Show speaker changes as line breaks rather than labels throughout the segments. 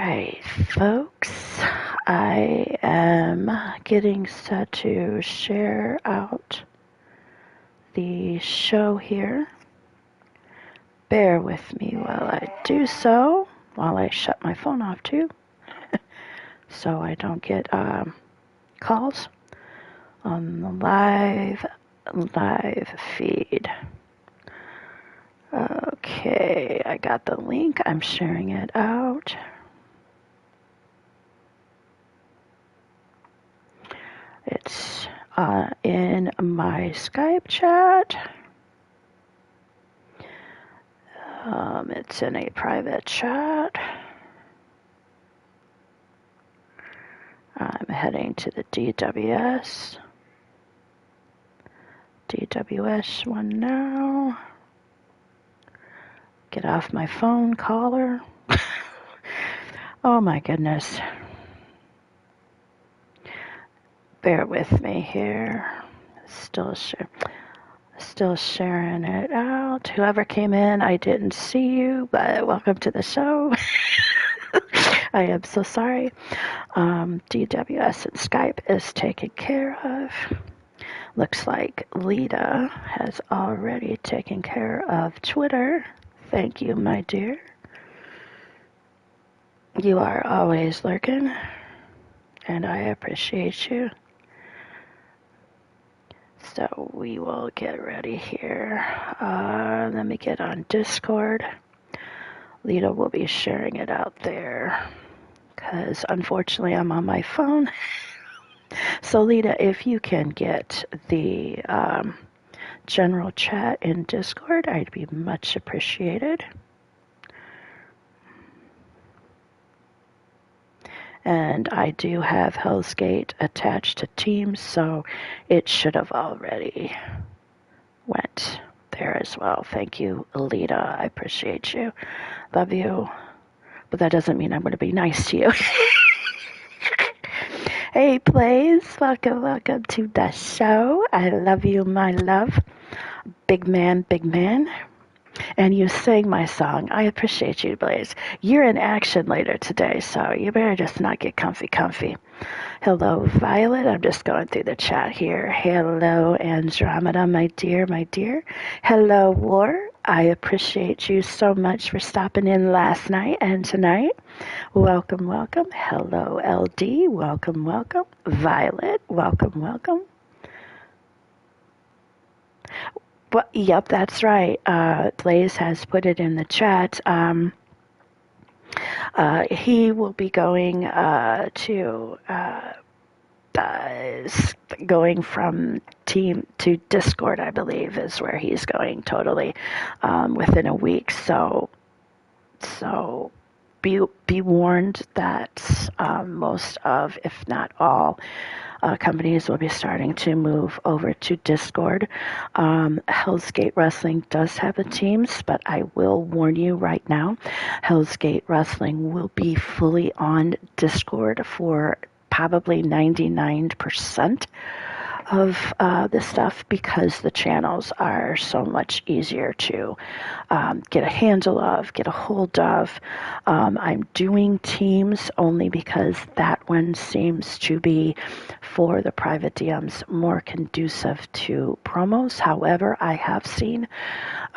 right, folks, I am getting set to share out the show here. Bear with me while I do so, while I shut my phone off too, so I don't get calls on the live feed. Okay, I got the link. I'm sharing it out. It's in my Skype chat. It's in a private chat. I'm heading to the DWS one now. Get off my phone, caller. Oh my goodness. Bear with me here. Still sharing it out. Whoever came in, I didn't see you, but welcome to the show. I am so sorry. DWS and Skype is taken care of. Looks like Lita has already taken care of Twitter. Thank you, my dear. You are always lurking, and I appreciate you. So we will get ready here. Let me get on Discord. Lita will be sharing it out there because unfortunately I'm on my phone. So Lita, if you can get the general chat in Discord, I'd be much appreciated. And I do have Hell's Gate attached to Teams, so it should have already went there as well. Thank you, Alita. I appreciate you. Love you. But that doesn't mean I'm going to be nice to you. Hey, Blaze. Welcome to the show. I love you, my love. Big man, big man. And you sang my song. I appreciate you, Blaze. You're in action later today, so you better just not get comfy. Hello, Violet. I'm just going through the chat here. Hello, Andromeda, my dear. Hello, War. I appreciate you so much for stopping in last night and tonight. Welcome. Hello, LD. Welcome. Violet, welcome. Well, yep, that's right. Blaze has put it in the chat. He will be going going from Team to Discord, I believe, is where he's going totally within a week. So be warned that most of, if not all, companies will be starting to move over to Discord. Hell's Gate Wrestling does have a Teams, but I will warn you right now, Hell's Gate Wrestling will be fully on Discord for probably 99% of the stuff because the channels are so much easier to get a handle of, get a hold of. I'm doing Teams only because that one seems to be, for the private DMs, more conducive to promos. However, I have seen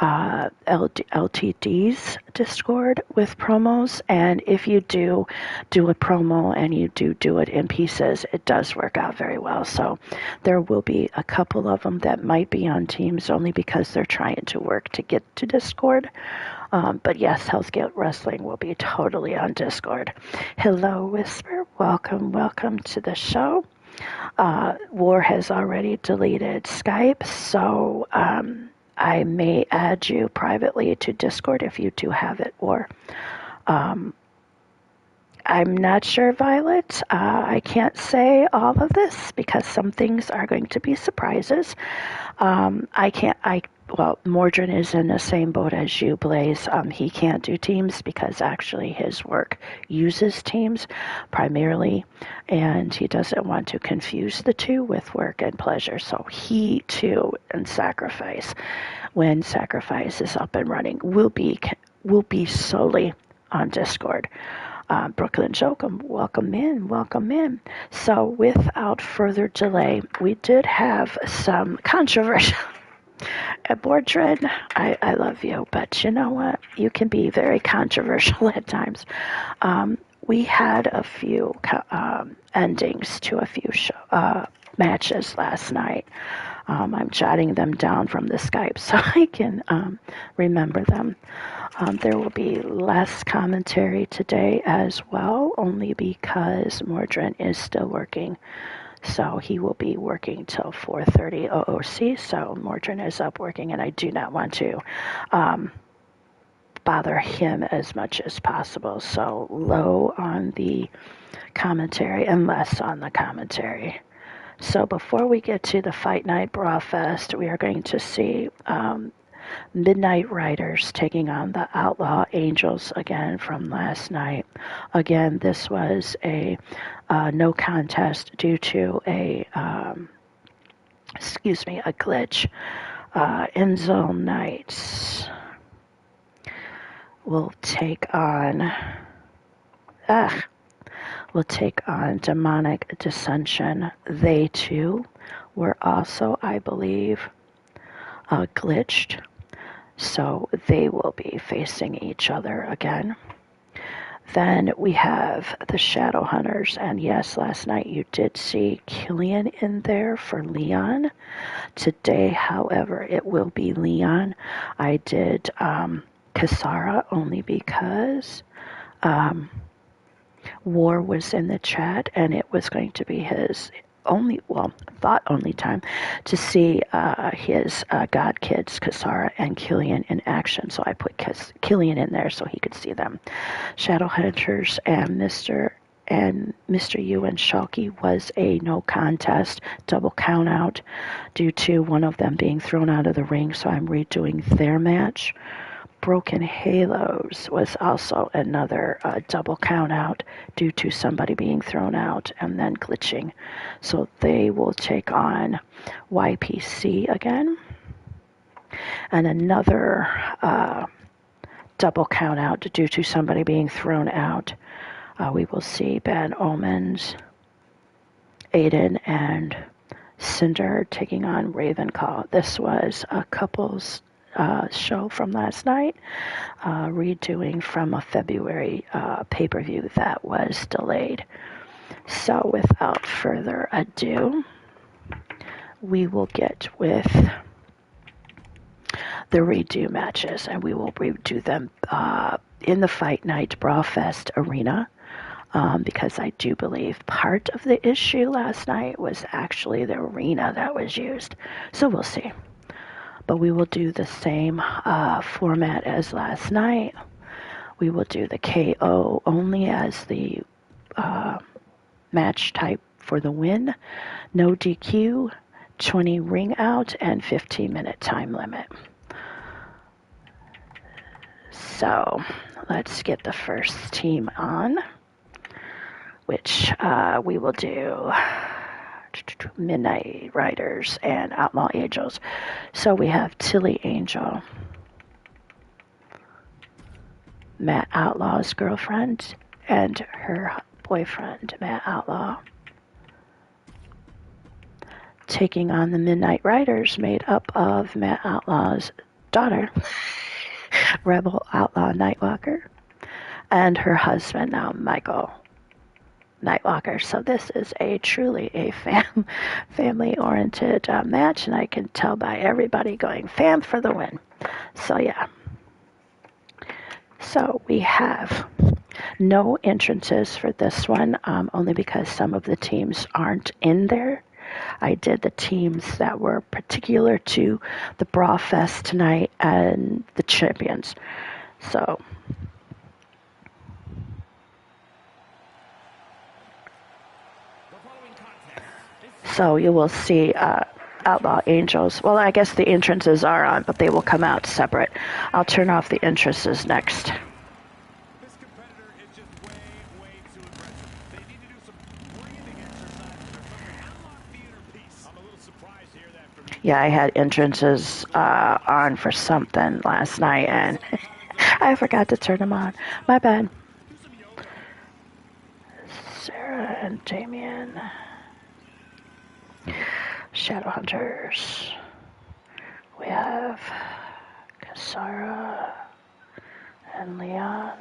LTD's Discord with promos, and if you do a promo and you do it in pieces, it does work out very well. So there will be a couple of them that might be on Teams only because they're trying to work to get to Discord. But yes, Hell's Gate Wrestling will be totally on Discord. Hello, Whisper. Welcome to the show. War has already deleted Skype, so I may add you privately to Discord if you do have it, or I'm not sure, Violet. I can't say all of this because some things are going to be surprises. Mordrin is in the same boat as you, Blaze. He can't do Teams because actually his work uses Teams primarily, and he doesn't want to confuse the two with work and pleasure. So he, too, in Sacrifice, when Sacrifice is up and running, will be solely on Discord. Brooke Brooklyn Jokum, welcome in, welcome in. So without further delay, we did have some controversial. Mordred, I love you, but you know what? You can be very controversial at times. We had a few endings to a few matches last night. I'm jotting them down from the Skype so I can remember them. There will be less commentary today as well, only because Mordred is still working. So he will be working till 4:30 OOC. So Mordred is up working, and I do not want to bother him as much as possible. So low on the commentary and less on the commentary. So before we get to the Fight Night BrawlFest, we are going to see Midnight Riders taking on the Outlaw Angels again from last night. Again, this was a no contest due to a glitch. Enzo Knights will take on Demonic Dissension. They too were also, I believe, glitched. So they will be facing each other again. Then we have the Shadowhunters, and yes, last night you did see Killian in there for Leon. Today, however, it will be Leon. I did Kasara only because War was in the chat, and it was going to be his only time to see his god kids, Kasara and Killian, in action. So I put Killian in there so he could see them. Shadowhunters and Mr. Yu and Shulky was a no contest, double count out due to one of them being thrown out of the ring, so I'm redoing their match. Broken Halos was also another double count out due to somebody being thrown out and then glitching. So they will take on YPC again. And another double count out due to somebody being thrown out. We will see Bad Omens, Aiden, and Cinder taking on Ravenclaw. This was a couple's show from last night, redoing from a February pay-per-view that was delayed. So without further ado, we will get with the redo matches, and we will redo them in the Fight Night BrawlFest arena, because I do believe part of the issue last night was actually the arena that was used. So we'll see. But we will do the same format as last night. We will do the KO only as the match type for the win. No DQ, 20 ring out, and 15-minute time limit. So let's get the first team on, which we will do Midnight Riders and Outlaw Angels. So we have Tilly Angel, Matt Outlaw's girlfriend, and her boyfriend, Matt Outlaw, taking on the Midnight Riders, made up of Matt Outlaw's daughter, Rebel Outlaw Nightwalker, and her husband, now Michael Nightwalker. So this is truly a family-oriented match, and I can tell by everybody going fam for the win. So yeah. So we have no entrances for this one, only because some of the teams aren't in there. I did the teams that were particular to the BrawlFest tonight and the champions. So you will see Outlaw Angels. Well, I guess the entrances are on, but they will come out separate. I'll turn off the entrances next.
This competitor is just way too aggressive. They need to do some breathing exercises or something. Unlock the inner peace. I'm a little surprised to hear that from you.
Yeah, I had entrances on for something last night, and I forgot to turn them on. My bad. Sarah and Damien. Shadowhunters. We have Kasara and Leon.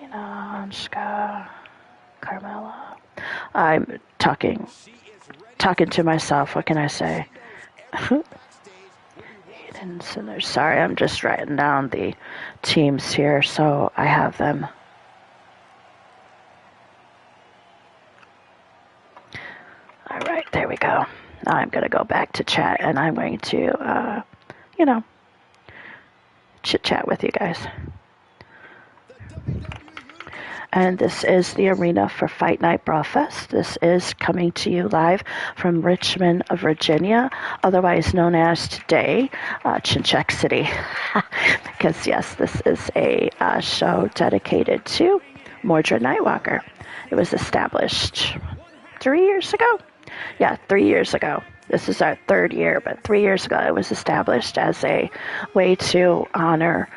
Lena, Anska, Carmela. I'm talking to myself. What can I say? Eden Sinner. Sorry, I'm just writing down the teams here so I have them. All right, there we go. Now I'm going to go back to chat and I'm going to, chit-chat with you guys. And this is the arena for Fight Night BrawlFest. This is coming to you live from Richmond, Virginia, otherwise known as today, Chinchek City. Because, yes, this is a show dedicated to Mordred Nightwalker. It was established 3 years ago. Yeah, 3 years ago. This is our third year, but 3 years ago it was established as a way to honor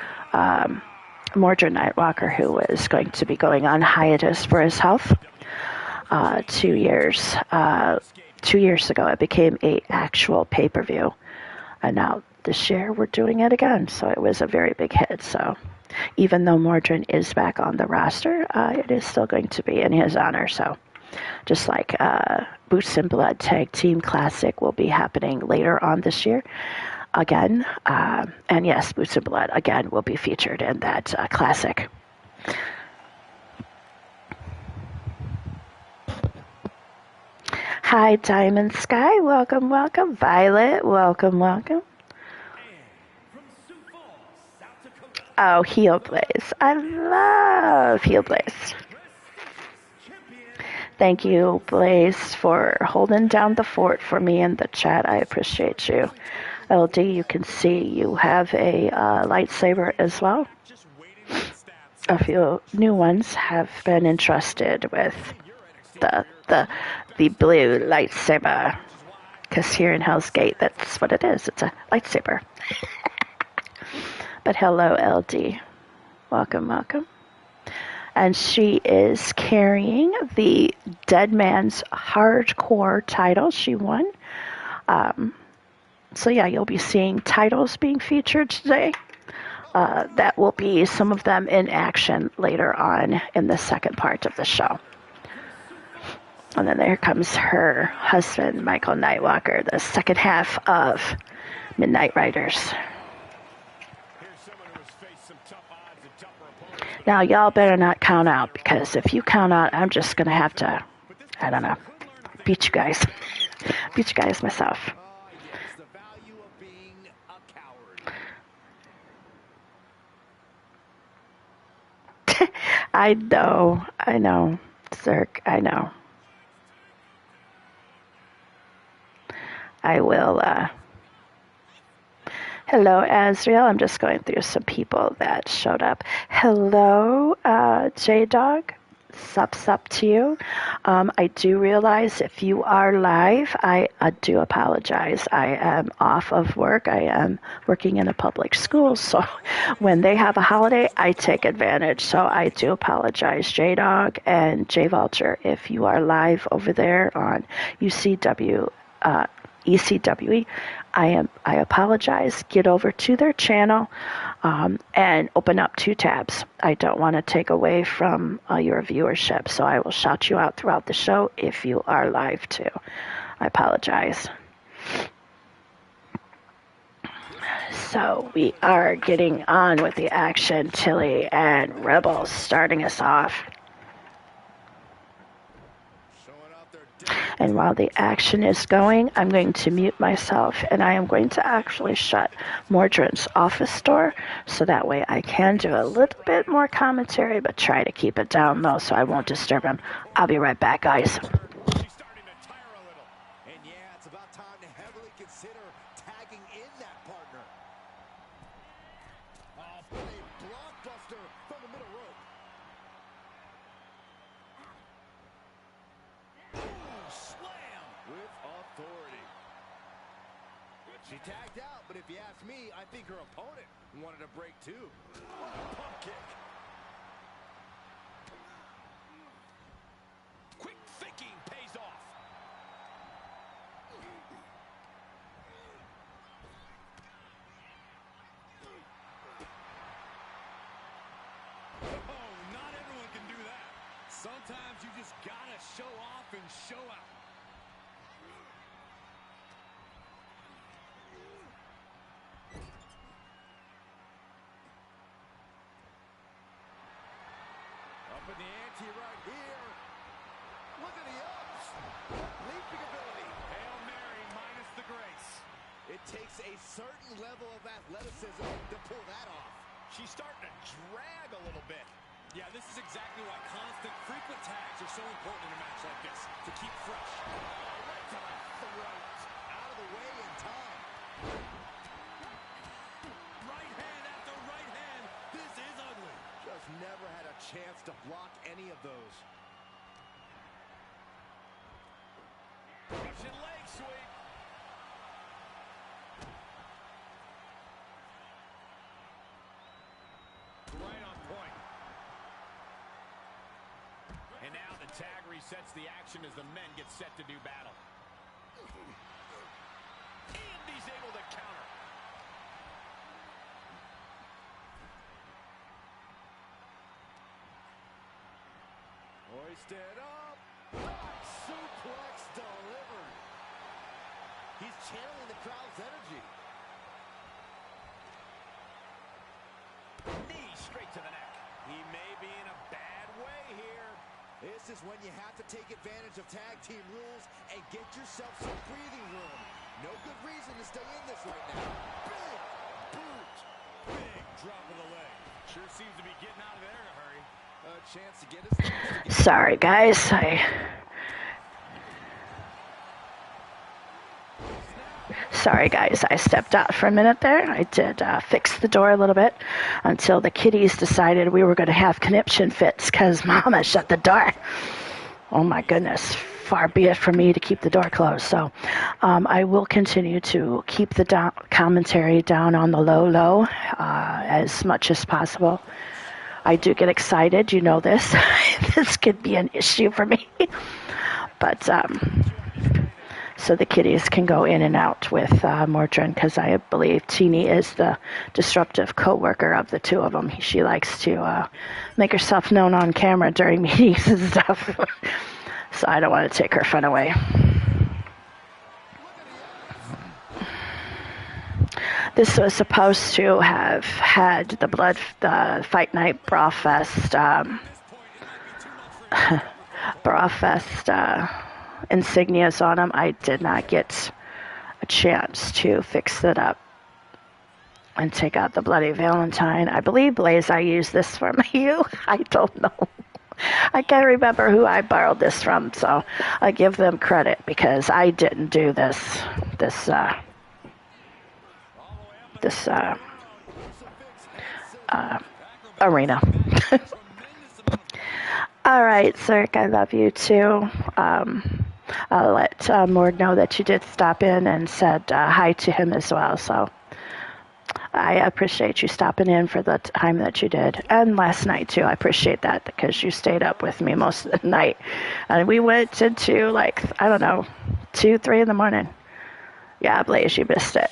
Mordred Nightwalker, who was going to be going on hiatus for his health. 2 years. 2 years ago, it became a actual pay-per-view, and now this year we're doing it again. So it was a very big hit. So even though Mordred is back on the roster, it is still going to be in his honor. So just like Boots and Blood Tag Team Classic will be happening later on this year. Again, and yes, Boots and Blood again will be featured in that classic. Hi, Diamond Sky, welcome, welcome. Violet, welcome, welcome. Oh, Heel Blaze, I love Heel Blaze. Thank you, Blaze, for holding down the fort for me in the chat. I appreciate you. LD, you can see you have a lightsaber as well. A few new ones have been entrusted with the blue lightsaber. Because here in Hell's Gate, that's what it is. It's a lightsaber. But hello, LD. Welcome, welcome. And she is carrying the Dead Man's Hardcore title. She won. So yeah, you'll be seeing titles being featured today. That will be some of them in action later on in the second part of the show. And then there comes her husband, Michael Nightwalker, the second half of Midnight Riders. Now, y'all better not count out, because if you count out, I'm just going to have to, I don't know, beat you guys. Beat you guys myself. I know, Zerk, I know. I will, hello, Azriel. I'm just going through some people that showed up. Hello, J-Dog. Sup to you. I do realize if you are live, I do apologize. I am off of work. I am working in a public school, so when they have a holiday, I take advantage. So I do apologize, J-Dog and J-Vulture, if you are live over there on ECWE. I apologize. Get over to their channel and open up 2 tabs. I don't want to take away from your viewership, so I will shout you out throughout the show if you are live too. I apologize. So we are getting on with the action. Tilly and Rebels starting us off. And while the action is going, I'm going to mute myself, and I am going to actually shut Mordred's office door, so that way I can do a little bit more commentary, but try to keep it down low so I won't disturb him. I'll be right back, guys.
She's starting to tire a little. And yeah, it's about time to heavily consider tagging in that partner. What a blockbuster from the middle rope. Slam with authority. She tagged out, but if you ask me, I think her opponent wanted a break too. Pump kick. Sometimes you just gotta show off and show out. Up in the ante right here. Look at the ups. Leaping ability. Hail Mary minus the grace. It takes a certain level of athleticism to pull that off. She's starting to drag a little bit. Yeah, this is exactly why constant, frequent tags are so important in a match like this, to keep fresh. Right to the throat. Out of the way in time. Right hand after right hand. This is ugly. Just never had a chance to block any of those. Russian leg sweep. Right on point. And now the tag resets the action as the men get set to do battle. And he's able to counter. Hoisted up. Back suplex delivered. He's channeling the crowd's energy. Knee straight to the neck. He may be in a bad way here. This is when you have to take advantage of tag team rules and get yourself some breathing room. No good reason to stay in this right now. Big boot. Big drop of the leg. Sure seems to be getting out of there in a hurry. A chance to get his...
Sorry, guys. Sorry, guys. I stepped out for a minute there. I did fix the door a little bit until the kitties decided we were going to have conniption fits because Mama shut the door. Oh, my goodness. Far be it from me to keep the door closed. So I will continue to keep the commentary down on the low as much as possible. I do get excited. You know this. This could be an issue for me. But... so the kiddies can go in and out with Mordrin, because I believe Teeny is the disruptive co-worker of the two of them. She likes to make herself known on camera during meetings and stuff. So I don't want to take her fun away. This was supposed to have had the FightNight BrawlFest insignias on them. I did not get a chance to fix it up and take out the Bloody Valentine. I believe, Blaze, I used this from you. I don't know. I can't remember who I borrowed this from, so I give them credit because I didn't do this arena. All right, Zerk, I love you too. I'll let Mord know that you did stop in and said hi to him as well. So I appreciate you stopping in for the time that you did. And last night too, I appreciate that because you stayed up with me most of the night. And we went into 2, 3 in the morning. Yeah, Blaze, you missed it.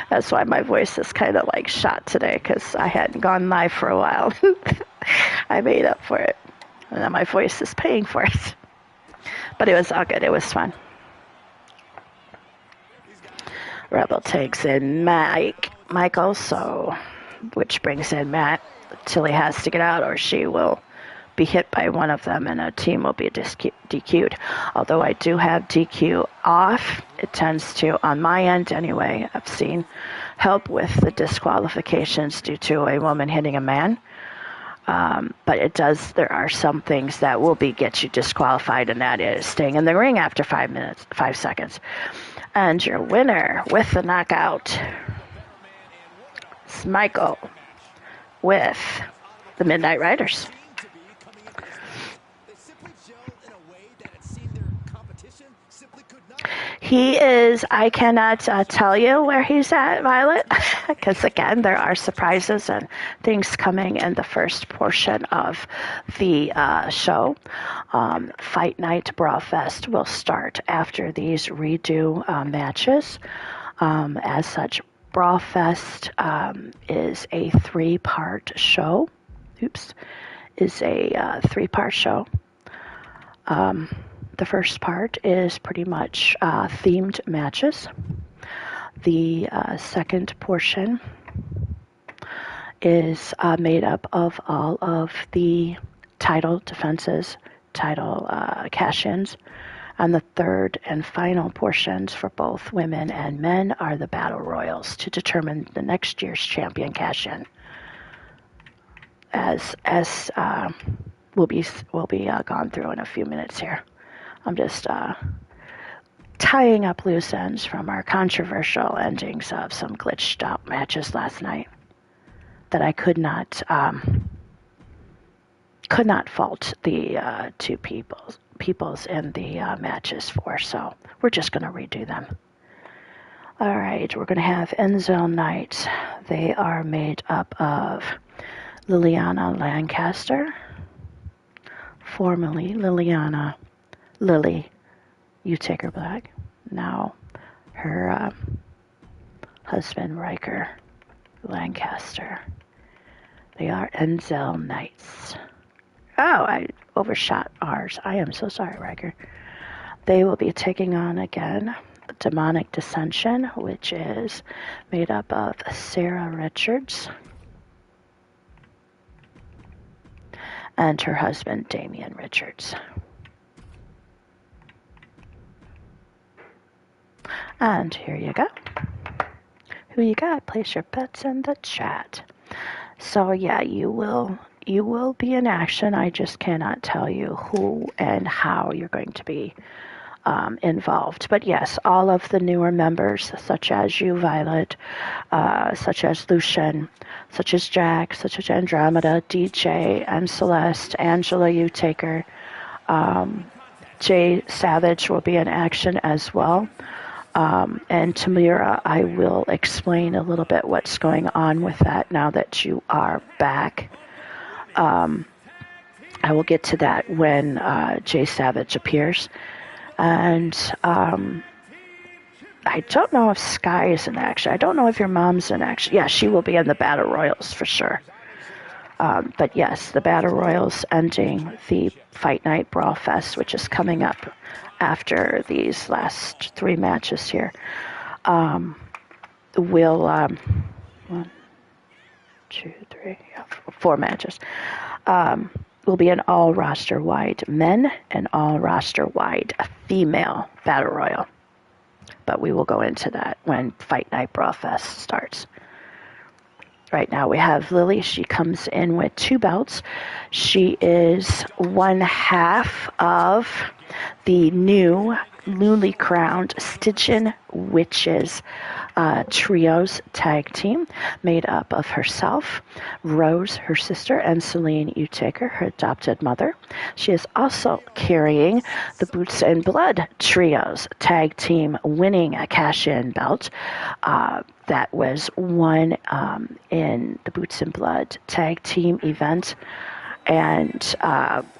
That's why my voice is kind of shot today because I hadn't gone live for a while. I made up for it. And then my voice is paying for it. But it was all good. It was fun. Rebel takes in Michael, which brings in Matt till he has to get out or she will be hit by one of them and a team will be DQ'd. Although I do have DQ off, it tends to, on my end anyway, I've seen help with the disqualifications due to a woman hitting a man. But there are some things that will get you disqualified, and that is staying in the ring after 5 seconds. And your winner with the knockout is Michael with the Midnight Riders. He is, I cannot tell you where he's at, Violet, because again, there are surprises and things coming in the first portion of the show. FightNight BrawlFest will start after these redo matches. As such, BrawlFest is a 3-part show. is a three-part show. The first part is pretty much themed matches. The second portion is made up of all of the title defenses, title cash-ins, and the third and final portions for both women and men are the battle royals to determine the next year's champion cash-in. As will be gone through in a few minutes here. I'm just tying up loose ends from our controversial endings of some glitched out matches last night that I could not fault the two peoples in the matches for, so we're just going to redo them. All right, we're going to have End Zone Knights. They are made up of Liliana Lancaster, formerly Lily Utaker Black, now her husband Riker Lancaster. They are Enzel Knights. Oh, I overshot ours. I am so sorry, Riker. They will be taking on again Demonic Dissension, which is made up of Sarah Richards and her husband Damian Richards. And here you go. Who you got? Place your bets in the chat. So yeah, you will be in action. I just cannot tell you who and how you're going to be involved. But yes, all of the newer members, such as you, Violet, such as Lucian, such as Jack, such as Andromeda, DJ, and Celeste, Angela Utaker, Jay Savage will be in action as well. And Tamira, I will explain a little bit what's going on with that now that you are back. I will get to that when Jay Savage appears. And I don't know if Sky is in action. I don't know if your mom's in action. Yeah, she will be in the Battle Royals for sure. But yes, the Battle Royals ending the Fight Night BrawlFest, which is coming up after these last three matches here. Will 1, 2, 3, 4 matches. Will be an all roster wide men and all roster wide female battle royal. But we will go into that when Fight Night BrawlFest starts. Right now we have Lily. She comes in with 2 belts. She is one half of the new newly crowned Stygian Witches trios tag team made up of herself, Rose, her sister, and Celine Utaker, her adopted mother. She is also carrying the Boots and Blood trios tag team winning a cash-in belt that was won in the Boots and Blood tag team event. And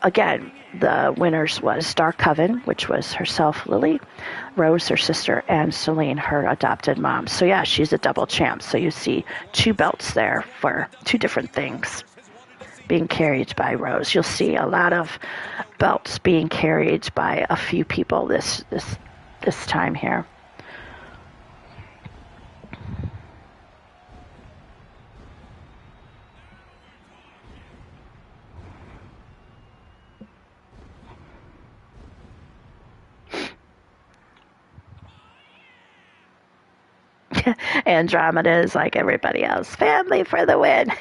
again, the winners was Dark Coven, which was herself, Lily, Rose, her sister, and Celine, her adopted mom. So yeah, she's a double champ. So you see 2 belts there for 2 different things being carried by Rose. You'll see a lot of belts being carried by a few people this time here. Andromeda is like everybody else. Family for the win.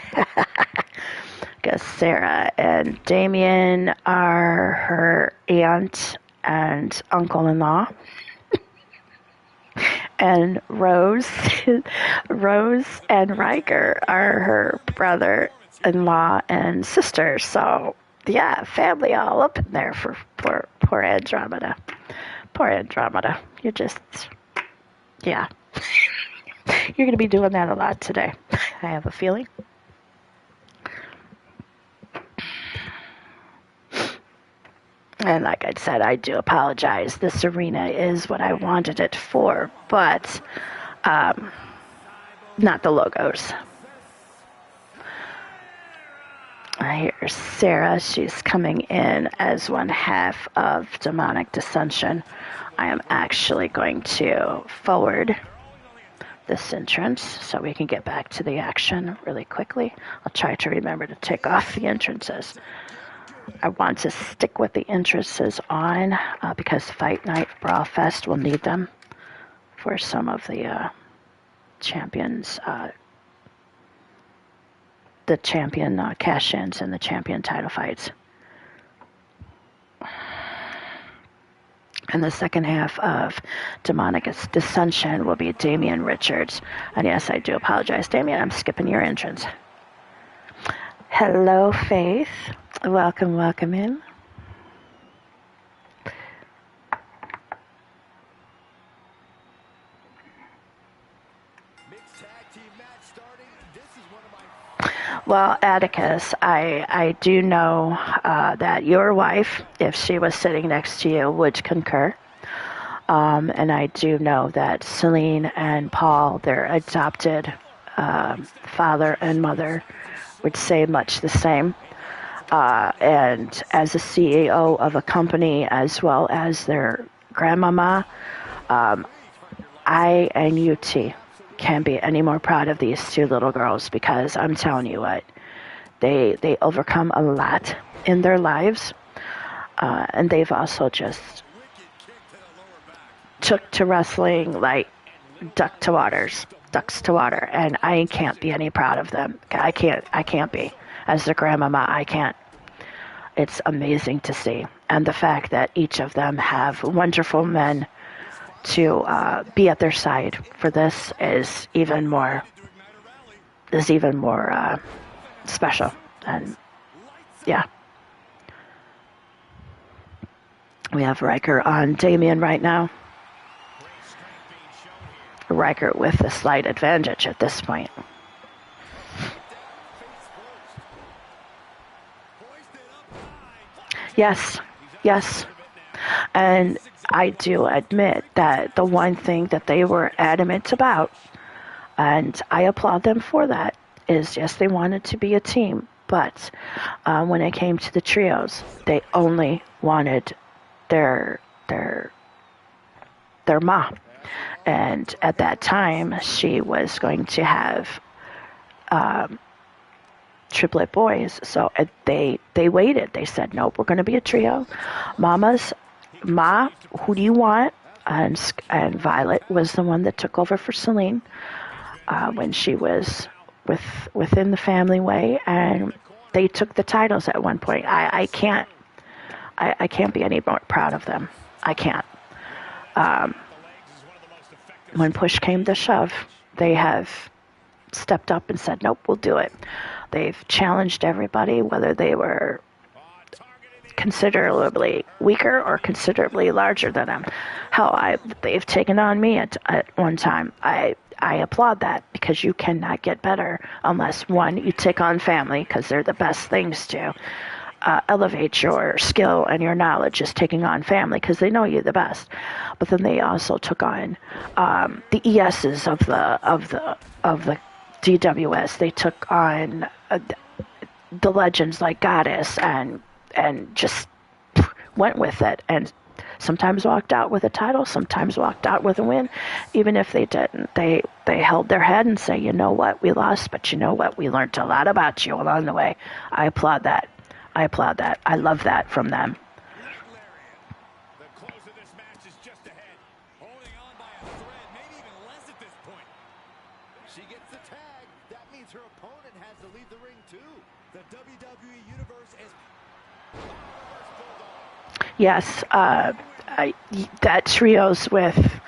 Because Sarah and Damien are her aunt and uncle-in-law. And Rose and Riker are her brother-in-law and sister. So, yeah, family all up in there for poor Andromeda. Poor Andromeda. You're just, yeah. You're going to be doing that a lot today, I have a feeling. And like I said, I do apologize. This arena is what I wanted it for, but not the logos. I hear Sarah. She's coming in as one half of Demonic Dissension. I am actually going to forward this entrance so we can get back to the action really quickly. I'll try to remember to take off the entrances. I want to stick with the entrances on because Fight Night BrawlFest will need them for some of the champions, the champion cash-ins and the champion title fights. And the second half of Demonic Dissension will be Damian Richards. And yes, I do apologize, Damian, I'm skipping your entrance. Hello, Faith. Welcome, welcome in.
Mixed tag team match starting. This is one of my
Well, Atticus, I do know that your wife, if she was sitting next to you, would concur. And I do know that Celine and Paul, their adopted father and mother, would say much the same. And as a CEO of a company as well as their grandmama, I and UT can't be any more proud of these two little girls because I'm telling you what, they overcome a lot in their lives, and they've also just took to wrestling like ducks to water, and I can't be any proud of them. I can't be. As their grandmama, I can't. It's amazing to see, and the fact that each of them have wonderful men to be at their side for this is even more special. And yeah, we have Riker on Damien right now. Riker with a slight advantage at this point. Yes. And I do admit that the one thing that they were adamant about, and I applaud them for that, is yes, they wanted to be a team, but when it came to the trios, they only wanted their ma. And at that time, she was going to have triplet boys. So they waited. They said, nope, we're going to be a trio. Ma, who do you want? And Violet was the one that took over for Celine when she was within the family way, and they took the titles at one point. I can't be any more proud of them. I can't. When push came to shove, they have stepped up and said, nope, we'll do it. They've challenged everybody, whether they were considerably weaker or considerably larger than them. Hell, they've taken on me at one time. I applaud that because you cannot get better unless, one, you take on family because they're the best things to elevate your skill and your knowledge is taking on family because they know you the best. But then they also took on the ESs of the DWS. They took on the legends like Goddess and just went with it, and sometimes walked out with a title, sometimes walked out with a win. Even if they didn't, they held their head and say, you know what, we lost, but you know what, we learned a lot about you along the way. I applaud that. I love that from them.
The close of this match is just ahead. Holding on by a thread, maybe even less at this point. She gets the tag. That means her opponent has to leave the ring too. The WWE Universe is...
Yes, that trios with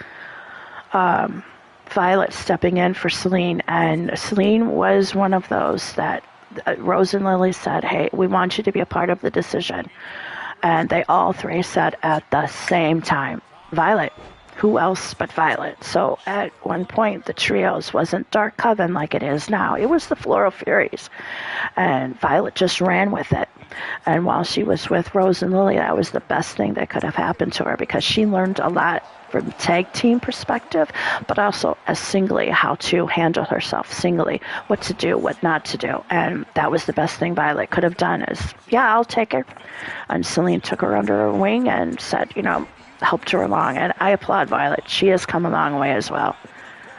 Violet stepping in for Celine, and Celine was one of those that Rose and Lily said, hey, we want you to be a part of the decision. And they all three said at the same time, Violet. Who else but Violet? So at one point, the trios wasn't Dark Coven like it is now. It was the Floral Furies. And Violet just ran with it. And while she was with Rose and Lily, that was the best thing that could have happened to her because she learned a lot from a tag team perspective, but also as singly how to handle herself singly, what to do, what not to do. And that was the best thing Violet could have done is, yeah, I'll take her. And Celine took her under her wing and said, helped her along. And I applaud Violet. She has come a long way as well.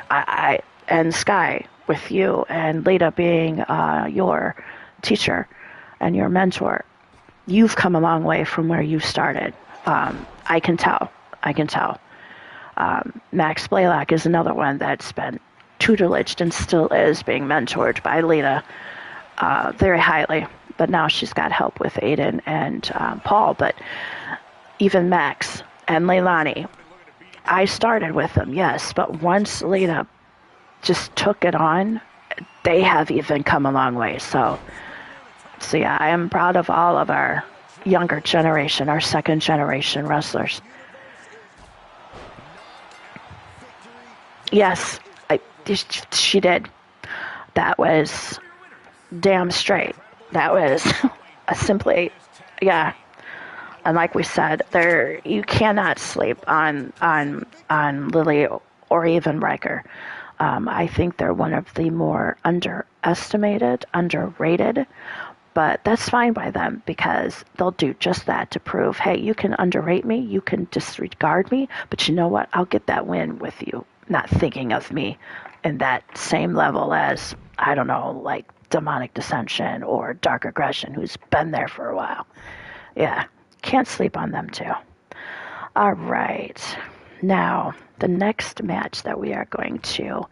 And Sky, with you and Lita being your teacher and your mentor, you've come a long way from where you started. I can tell. Max Blaylock is another one that's been tutelaged and still is being mentored by Lita very highly. But now she's got help with Aiden and Paul. But even Max and Leilani, I started with them, yes. But once Lita just took it on, they have even come a long way. So yeah, I am proud of all of our younger generation, our second generation wrestlers. Yes, she did. That was damn straight. That was simply, yeah. And like we said, you cannot sleep on Lily or even Riker. I think they're one of the more underestimated, underrated, but that's fine by them because they'll do just that to prove, hey, you can underrate me, you can disregard me, but you know what? I'll get that win with you, not thinking of me in that same level as, I don't know, like Demonic Dissension or Dark Aggression, who's been there for a while. Yeah, can't sleep on them too. All right. Now, the next match that we are going to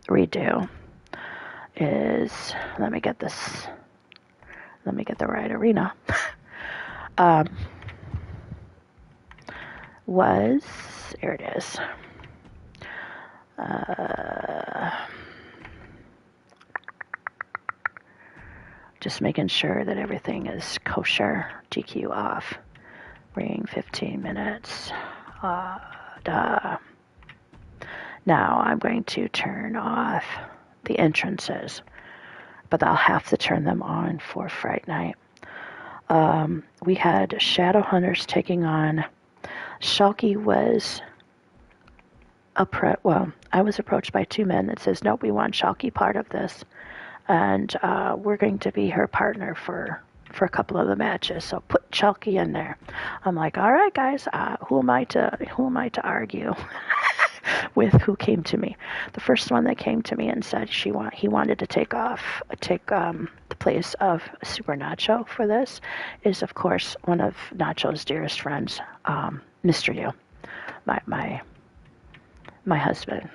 redo is, let me get the right arena. Here it is. Just making sure that everything is kosher. GQ off. Ring 15 minutes. Now I'm going to turn off the entrances, but I'll have to turn them on for Fright Night. We had Shadow Hunters taking on. Shalky was I was approached by two men that says, nope, we want Shalky part of this, and we're going to be her partner for a couple of the matches, so put Shalky in there. I'm like, all right, guys, who am I to argue with who came to me? The first one that came to me and said he wanted to take the place of Super Nacho for this is, of course, one of Nacho's dearest friends, Mr. U, my husband.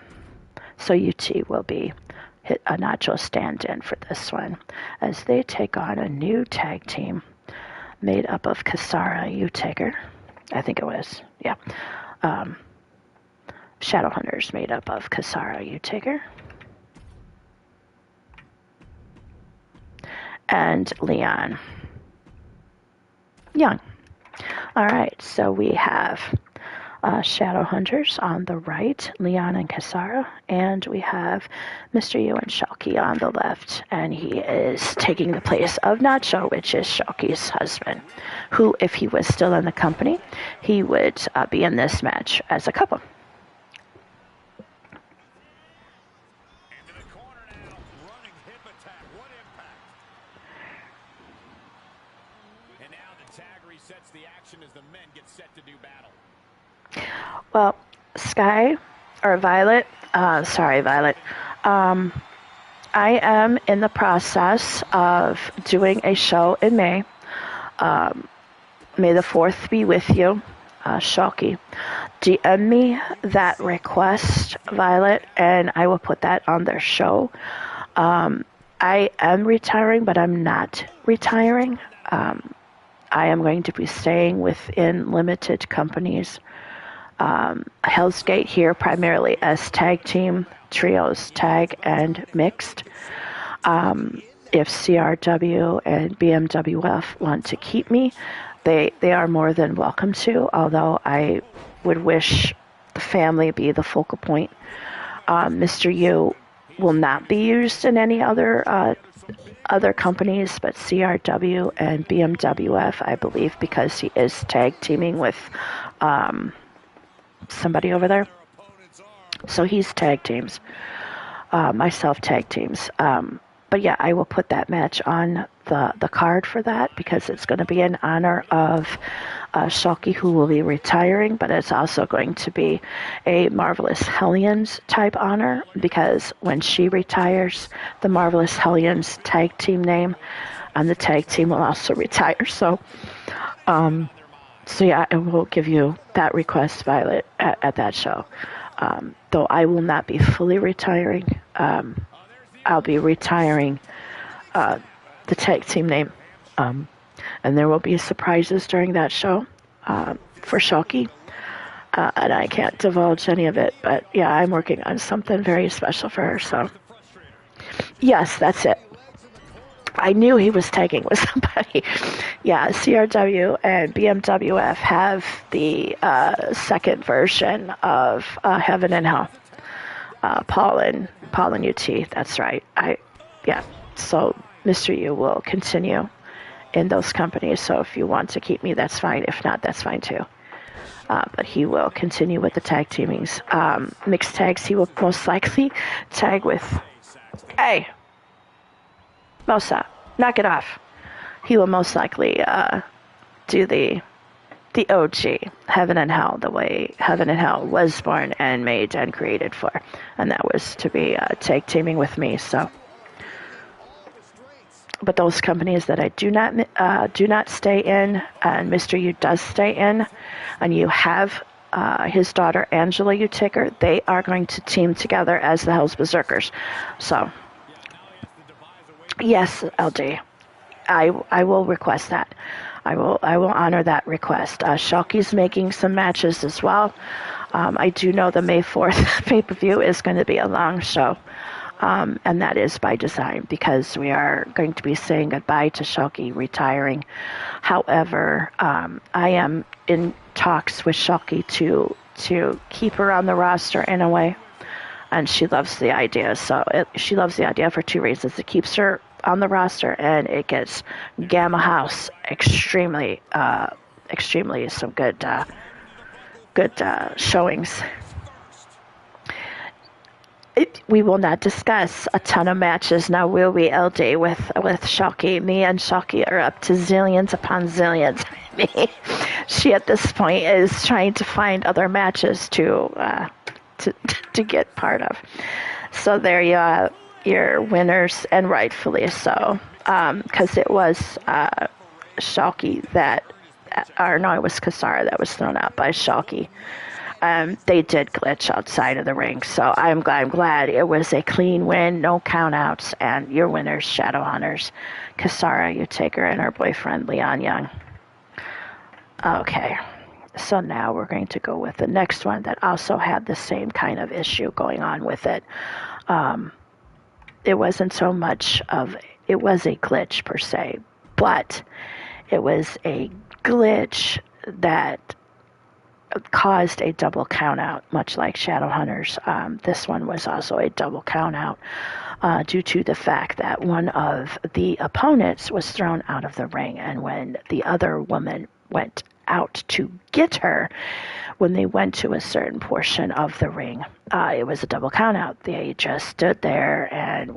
So UT will be a Nacho stand-in for this one as they take on a new tag team made up of Kasara U-Taker. I think it was, yeah. Shadow Hunters made up of Kasara U-Taker and Leon Young. All right, so we have Shadow Hunters on the right, Leon and Kasara, and we have Mr. U and Shalky on the left, and he is taking the place of Nacho, which is Shalky's husband, who, if he was still in the company, he would be in this match as a couple. Well, Violet, I am in the process of doing a show in May. May the 4th be with you, Shalky. DM me that request, Violet, and I will put that on their show. I am retiring, but I'm not retiring. I am going to be staying within limited companies. Hell's Gate here primarily as tag team, trios, tag, and mixed. If CRW and BMWF want to keep me, they are more than welcome to, although I would wish the family be the focal point. Mr. U will not be used in any other companies, but CRW and BMWF, I believe, because he is tag teaming with somebody over there. So he's tag teams. Myself tag teams. But yeah, I will put that match on the card for that because it's going to be in honor of Shalky, who will be retiring, but it's also going to be a Marvelous Hellions type honor because when she retires, the Marvelous Hellions tag team name on the tag team will also retire. So yeah, I will give you that request, Violet, at that show. Though I will not be fully retiring. I'll be retiring the tag team name. And there will be surprises during that show for Shalky. And I can't divulge any of it, but yeah, I'm working on something very special for her. So, yes, that's it. I knew he was tagging with somebody. Yeah, CRW and BMWF have the second version of Heaven and Hell. Paul and UT. That's right. So Mr. U will continue in those companies. So if you want to keep me, that's fine. If not, that's fine too. But he will continue with the tag teamings. Mixed tags, he will most likely tag with. Hey, Mosa, knock it off. He will most likely do the OG, Heaven and Hell, the way Heaven and Hell was born and made and created for. And that was to be tag teaming with me. So, but those companies that I do not stay in, and Mr. U does stay in, and you have his daughter Angela Uticker, they are going to team together as the Hells Berserkers. So, yes, LD, I will request that. I will honor that request. Shalky's making some matches as well. I do know the May 4th pay-per-view is going to be a long show. And that is by design because we are going to be saying goodbye to Shalky retiring. However, I am in talks with Shalky to keep her on the roster in a way. And she loves the idea. She loves the idea for two reasons. It keeps her on the roster, and it gets Gamma House extremely some good showings. We will not discuss a ton of matches now, will we, LD, with Shalky? Me and Shalky are up to zillions upon zillions. She at this point is trying to find other matches to get part of. So there you are, your winners, and rightfully so, because it was Shalky it was Kasara that was thrown out by Shalky. They did glitch outside of the ring, so I'm glad it was a clean win, no countouts, and your winners, Shadowhunters, Kasara Uticker, and her boyfriend Leon Young. Okay. So now we're going to go with the next one that also had the same kind of issue going on with it. It wasn't so much it was a glitch per se, but it was a glitch that caused a double countout, much like Shadowhunters. This one was also a double countout due to the fact that one of the opponents was thrown out of the ring, and when the other woman went out to get her, when they went to a certain portion of the ring, it was a double countout. They just stood there and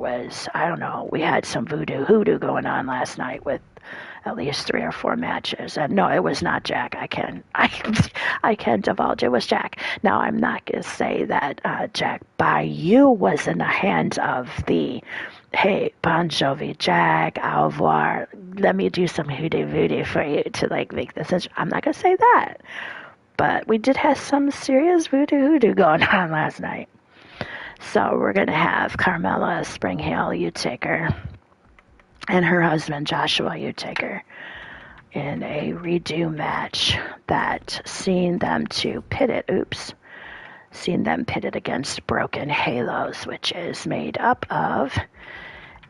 I don't know, we had some hoodoo going on last night with at least 3 or 4 matches. And no, it was not Jack. I can divulge it was Jack. Now, I'm not going to say that Jack Bayou was in the hands of the, hey, Bon Jovi, Jack, au revoir, let me do some hoodoo for you to make this. I'm not going to say that. But we did have some serious hoodoo going on last night. So we're going to have Carmella Springhale Uticker and her husband Joshua Uticker in a redo match that seen them pitted against Broken Halos, which is made up of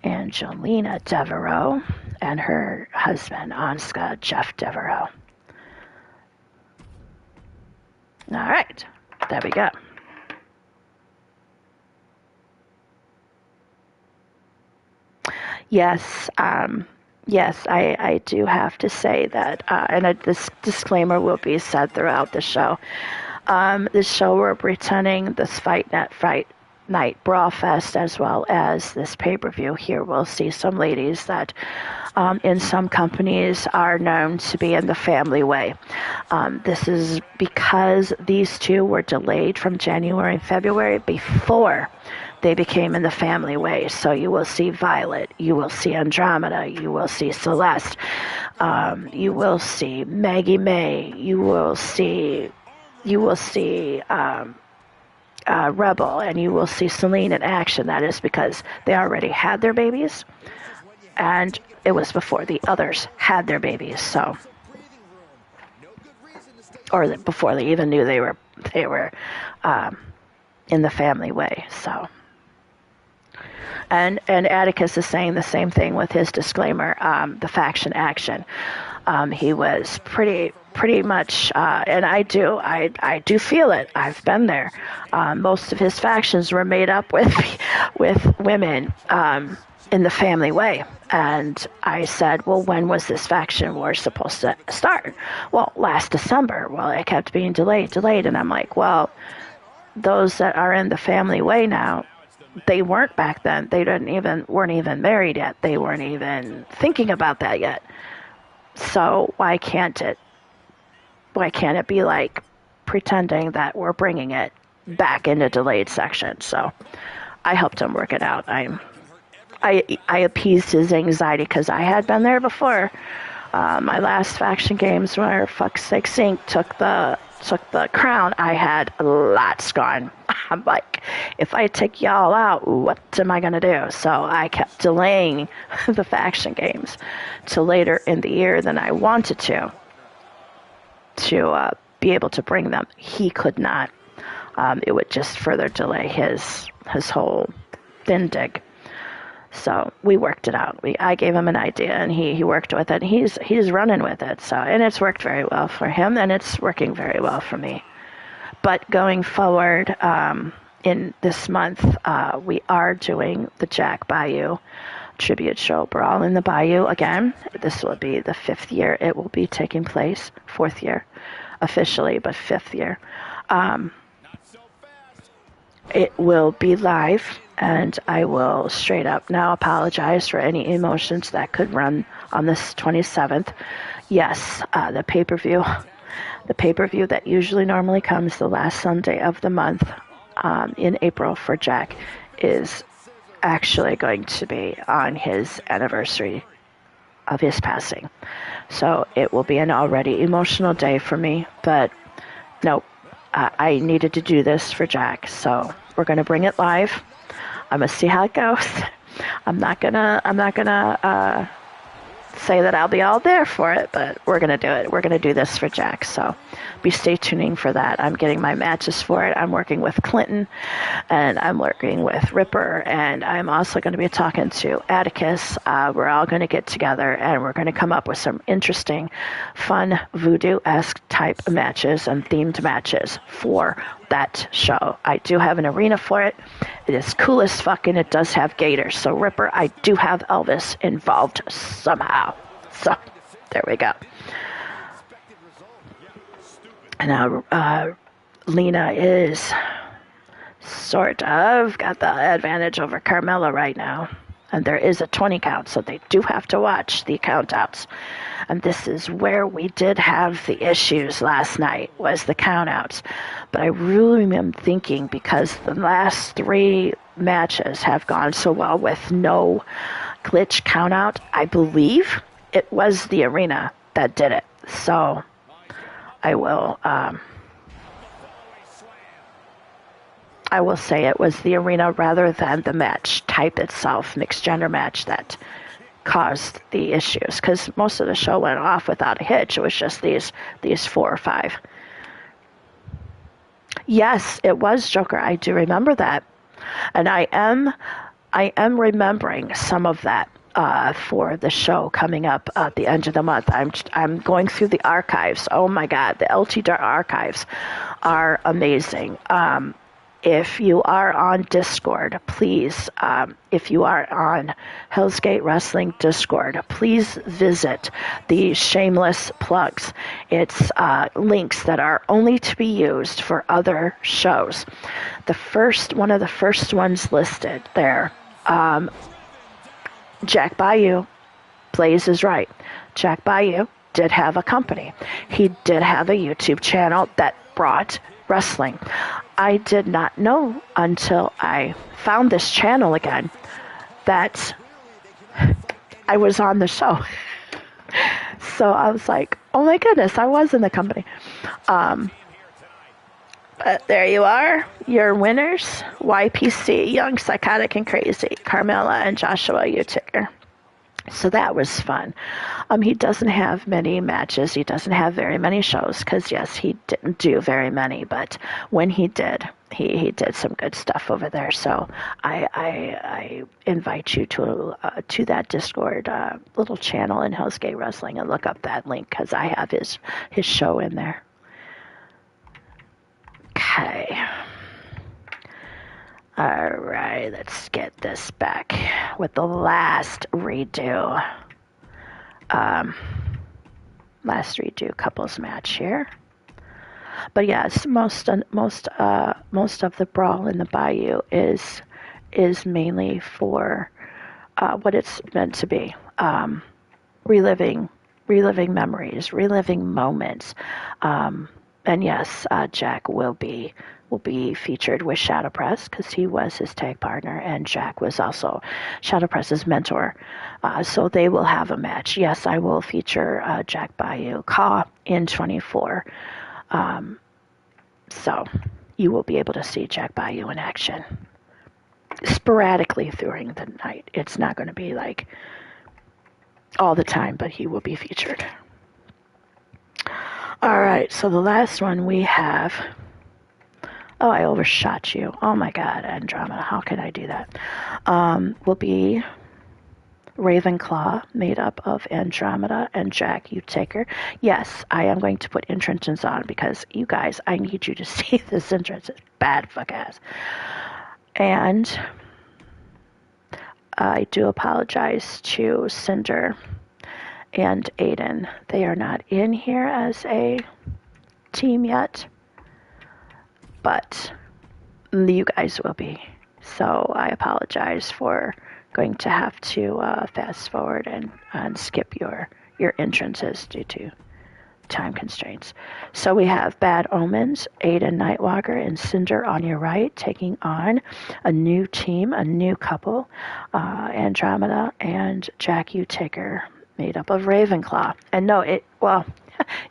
Angelina Devereaux and her husband Asuka Jeff Devereaux. All right, there we go. Yes, yes, I do have to say that, this disclaimer will be said throughout the show. This show we're pretending this Fight Night Brawl Fest, as well as this pay-per-view. Here we'll see some ladies that in some companies are known to be in the family way. This is because these two were delayed from January and February before they became in the family way. So you will see Violet, you will see Andromeda, you will see Celeste, you will see Maggie May, you will see Rebel, and you will see Celine in action. That is because they already had their babies, and it was before the others had their babies. So, or before they even knew they were in the family way. So. And Atticus is saying the same thing with his disclaimer, the faction action. He was pretty much, and I do feel it. I've been there. Most of his factions were made up with women in the family way. And I said, well, when was this faction war supposed to start? Well, last December. Well, it kept being delayed, and I'm like, well, those that are in the family way now, they weren't back then. They weren't even married yet. They weren't even thinking about that yet. So why can't it be like pretending that we're bringing it back into delayed section? So I helped him work it out. I appeased his anxiety because I had been there before. My last faction games where Fuck's Sake Sync took the crown, I had lots gone. I'm like, if I take y'all out, what am I going to do? So I kept delaying the faction games till later in the year than I wanted to be able to bring them. He could not. It would just further delay his whole thindig. So we worked it out. I gave him an idea, and he worked with it. He's running with it. So, and it's worked very well for him, and it's working very well for me. But going forward, in this month, we are doing the Jack Bayou tribute show, Brawl in the Bayou again. This will be the 5th year it will be taking place. 4th year officially, but 5th year. It will be live, and I will straight up now apologize for any emotions that could run on this 27th. Yes, the pay-per-view that usually normally comes the last Sunday of the month in April for Jack is actually going to be on his anniversary of his passing. So it will be an already emotional day for me, but nope. I needed to do this for Jack, so we're going to bring it live. I'm going to see how it goes. I'm not gonna say that I'll be all there for it, but we're going to do it. We're going to do this for Jack, so be stay tuning for that. I'm getting my matches for it. I'm working with Clinton, and I'm working with Ripper, and I'm also going to be talking to Atticus. We're all going to get together, and we're going to come up with some interesting, fun, voodoo-esque type matches and themed matches for that show. I do have an arena for it. It is cool as fuck, and it does have gators. So Ripper, I do have Elvis involved somehow. So there we go. And now Lena is sort of got the advantage over Carmella right now. And there is a 20 count, so they do have to watch the count outs. And this is where we did have the issues last night, was the count outs. But I really am thinking, because the last 3 matches have gone so well with no glitch count out, I believe it was the arena that did it. So I will say it was the arena rather than the match type itself, mixed gender match, that caused the issues, because most of the show went off without a hitch. It was just these 4 or 5. Yes, it was Joker. I do remember that, and I am remembering some of that for the show coming up at the end of the month. I'm going through the archives. Oh my God, the LT archives are amazing. if you are on Discord, please, if you are on Hell's Gate Wrestling Discord, please visit the shameless plugs. It's links that are only to be used for other shows. One of the first ones listed there, Jack Bayou, Blaze is right. Jack Bayou did have a company. He did have a YouTube channel that brought wrestling. I did not know until I found this channel again that I was on the show. So I was like, oh my goodness, I was in the company. But there you are, your winners. YPC, Young, Psychotic, and Crazy, Carmella, and Joshua Uticker. So that was fun. He doesn't have many matches. He doesn't have very many shows because, yes, he didn't do very many. But when he did, he did some good stuff over there. So I invite you to that Discord little channel in Hell's Gate Wrestling and look up that link because I have his show in there. Okay. All right, let's get this back with the last redo. Last redo couples match here. But yes, most of the brawl in the Bayou is mainly for what it's meant to be, reliving memories, reliving moments. And yes, Jack will be featured with Shadow Press because he was his tag partner, and Jack was also Shadow Press's mentor. So they will have a match. Yes, I will feature Jack Bayou Ka in 24. So you will be able to see Jack Bayou in action sporadically during the night. It's not going to be like all the time, but he will be featured. All right, so the last one we have. Oh, I overshot you. Oh my God, Andromeda, how can I do that? Will be Ravenclaw, made up of Andromeda and Jack Uticker. Yes, I am going to put entrances on because you guys, I need you to see this entrance. It's bad fuck ass. And I do apologize to Cinder and Aiden. They are not in here as a team yet, but you guys will be. So I apologize for going to have to fast forward and skip your entrances due to time constraints. So we have Bad Omens, Aiden Nightwalker, and Cinder on your right, taking on a new team, a new couple, Andromeda and Jack Uticker, made up of Ravenclaw. And no,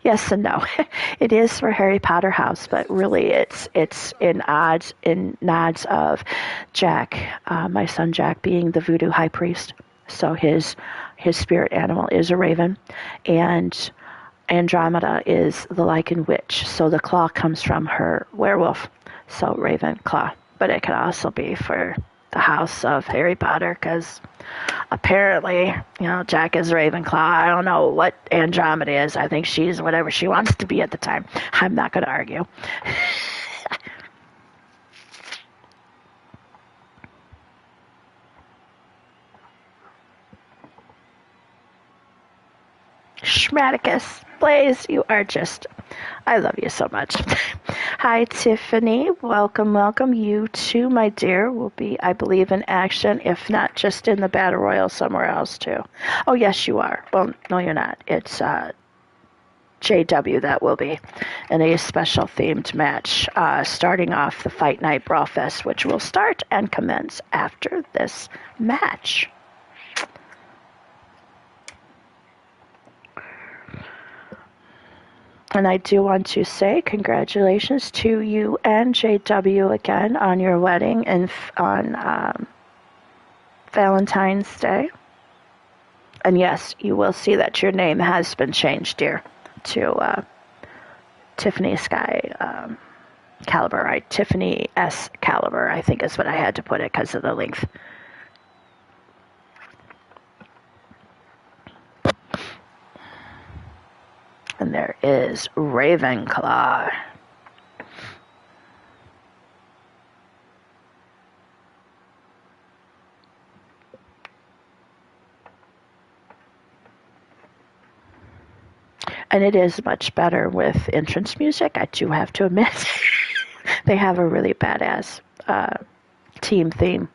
yes and no. It is for Harry Potter House, but really it's in nods of Jack, my son Jack, being the voodoo high priest. So his spirit animal is a raven, and Andromeda is the lichen witch. So the claw comes from her werewolf. So Ravenclaw. But it could also be for the house of Harry Potter because apparently, Jack is Ravenclaw. I don't know what Andromeda is. I think she's whatever she wants to be at the time. I'm not going to argue. Schmaticus, Blaze, you are I love you so much. Hi, Tiffany. Welcome. You too, my dear, will be, I believe, in action, if not just in the Battle Royal somewhere else, too. Oh, yes, you are. Well, no, you're not. It's JW that will be in a special themed match, starting off the Fight Night BrawlFest, which will start and commence after this match. And I do want to say congratulations to you and JW again on your wedding and on Valentine's Day. And yes, you will see that your name has been changed, dear, to Tiffany Sky Caliber. Tiffany S. Caliber, I think is what I had to put it because of the length. And there is Ravenclaw. And it is much better with entrance music, I do have to admit. They have a really badass team theme.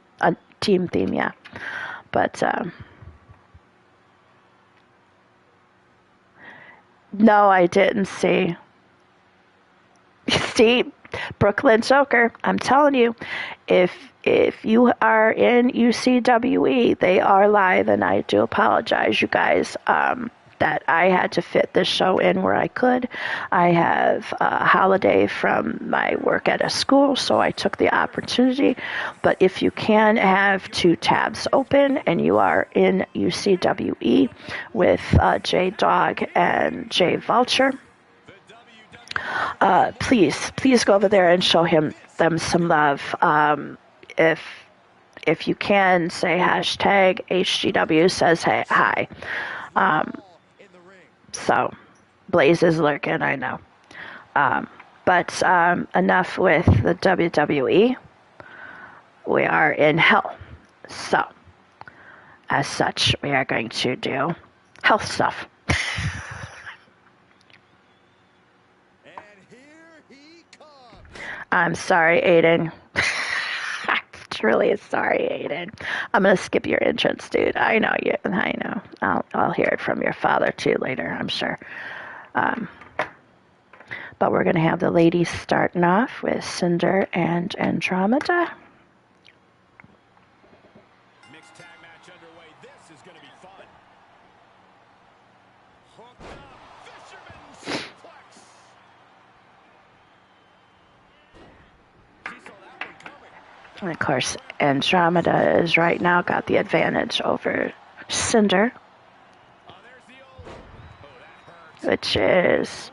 Team theme, yeah. But no, I didn't see. See, Brooklyn Joker. I'm telling you, if you are in UCWE, they are live, and I do apologize, you guys. That I had to fit this show in where I could. I have a holiday from my work at a school, so I took the opportunity. But if you can have two tabs open and you are in UCWE with J Dog and J Vulture, please go over there and show them some love. If you can, say hashtag HGW says hey, hi. So, Blaze is lurking, I know. But enough with the WWE. We are in hell. So, as such, we are going to do health stuff.
And here he comes.
I'm sorry, Aiden. I'm truly sorry, Aiden. I'm gonna skip your entrance, dude. I know you. I know. I'll hear it from your father too later, I'm sure. But we're gonna have the ladies starting off with Cinder and Andromeda.
Mixed tag match underway. This is going to be fun. Hooked up. Fisherman suplex. She saw that one coming.
And of course, Andromeda is right now got the advantage over Cinder,
Oh, there's the old. Oh, that hurts.
which is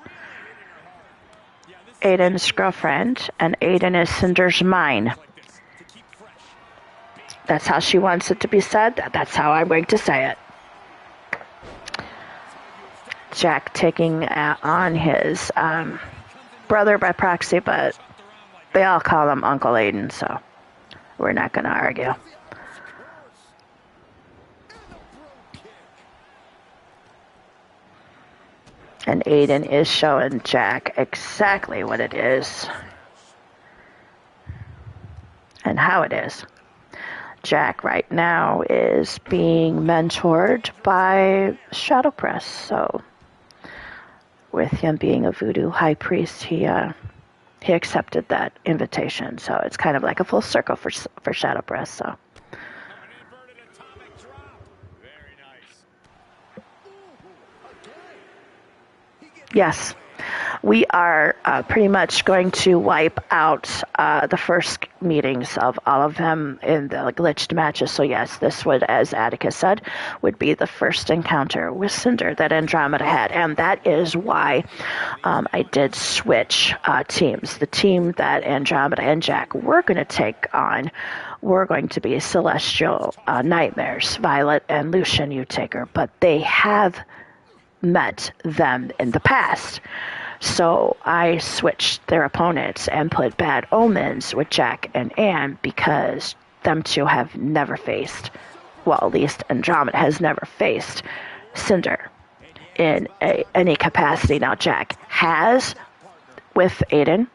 Yeah, this is
Aiden's girlfriend, and Aiden is Cinder's mine.
like this to keep fresh.
That's how she wants it to be said. That's how I'm going to say it. Jack taking on his brother by proxy, but they all call him Uncle Aiden, so we're not going to argue. And Aiden is showing Jack exactly what it is and how it is. Jack right now is being mentored by Shadow Press, so with him being a voodoo high priest, he accepted that invitation. So it's kind of like a full circle for Shadow Press. So
An inverted atomic drop. Very nice.
yes, we are pretty much going to wipe out the first meetings of all of them in the glitched matches. So yes, this would, as Atticus said, would be the first encounter with Cinder that Andromeda had. And that is why I did switch teams. The team that Andromeda and Jack were going to take on were going to be Celestial Nightmares, Violet and Lucian U-Taker. But they have met them in the past. So I switched their opponents and put Bad Omens with Jack and Anne because them two have never faced, well, at least Andromeda has never faced Cinder in any capacity. Now Jack has with Aiden,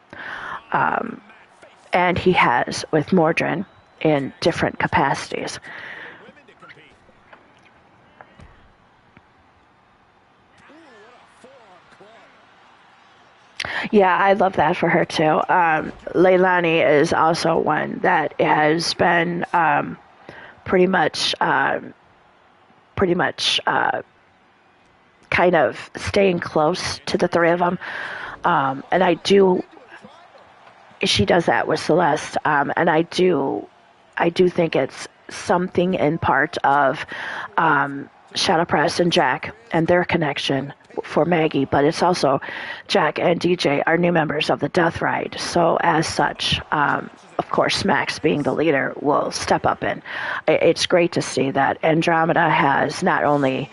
and he has with Mordrin in different capacities. Yeah, I love that for her too. Leilani is also one that has been pretty much kind of staying close to the three of them. And she does that with Celeste. And I do think it's something in part of Shadow Press and Jack and their connection for Maggie, but it's also Jack and DJ are new members of the Death Ride. So as such, of course, Max being the leader will step up in. It's great to see that Andromeda has not only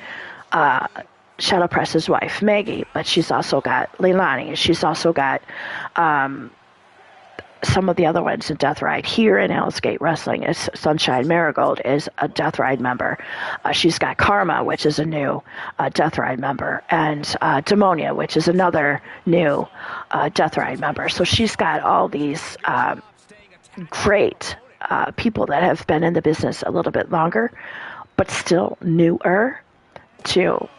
Shadow Press's wife, Maggie, but she's also got Leilani. She's also got some of the other ones in Death Ride. Here in Hell's Gate Wrestling is Sunshine Marigold is a Death Ride member. She's got Karma, which is a new Death Ride member, and Demonia, which is another new Death Ride member. So she's got all these great people that have been in the business a little bit longer, but still newer to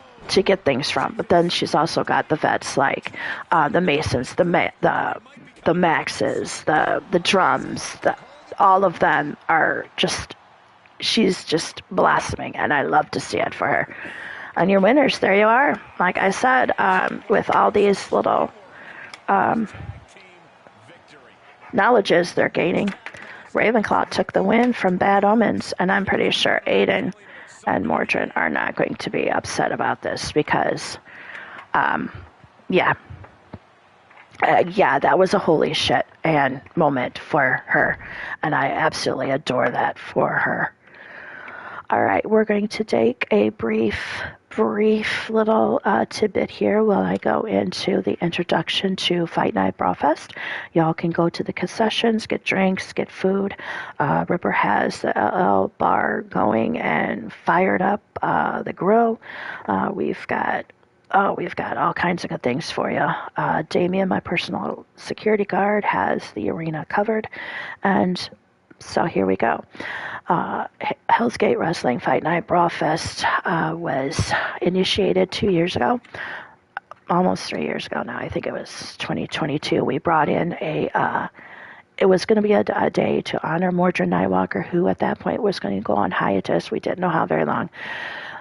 get things from. But then she's also got the vets like the Masons, the Maxes, the Drums, all of them are just, she's just blossoming, and I love to see it for her. And your winners, there you are. Like I said, with all these little knowledges they're gaining, Ravenclaw took the win from Bad Omens, and I'm pretty sure Aiden and Mordrin are not going to be upset about this because, yeah, that was a holy shit and moment for her, and I absolutely adore that for her. All right, we're going to take a brief little tidbit here while I go into the introduction to Fight Night BrawlFest. Y'all can go to the concessions, get drinks, get food. Ripper has the LL bar going and fired up the grill. We've got all kinds of good things for you. Damien, my personal security guard, has the arena covered, and so here we go. Hell's Gate Wrestling Fight Night BrawlFest was initiated 2 years ago, almost 3 years ago now. I think it was 2022. We brought in it was going to be a day to honor Mordrin Nightwalker, who at that point was going to go on hiatus. We didn't know how very long,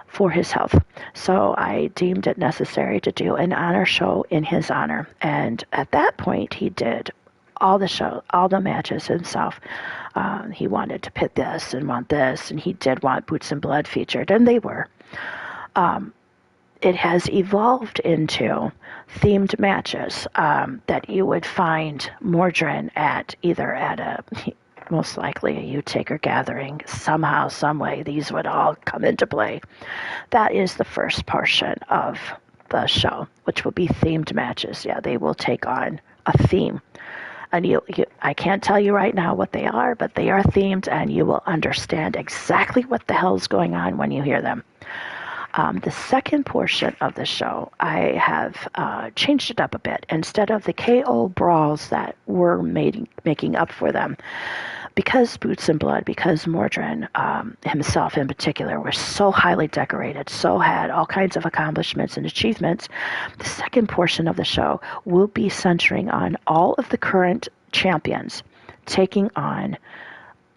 for his health. So I deemed it necessary to do an honor show in his honor. And at that point, he did all the matches himself. He wanted to pit this and want this, and he did want Boots and Blood featured, and they were. It has evolved into themed matches that you would find Mordrin at either at a most likely a U-Taker gathering. Somehow, some way, these would all come into play. That is the first portion of the show, which will be themed matches. Yeah, they will take on a theme. And I can't tell you right now what they are, but they are themed, and you will understand exactly what the hell is going on when you hear them. The second portion of the show, I have changed it up a bit. Instead of the KO brawls that were making up for them, because Boots and Blood, because Mordrin himself in particular was so highly decorated, so had all kinds of accomplishments and achievements, the second portion of the show will be centering on all of the current champions taking on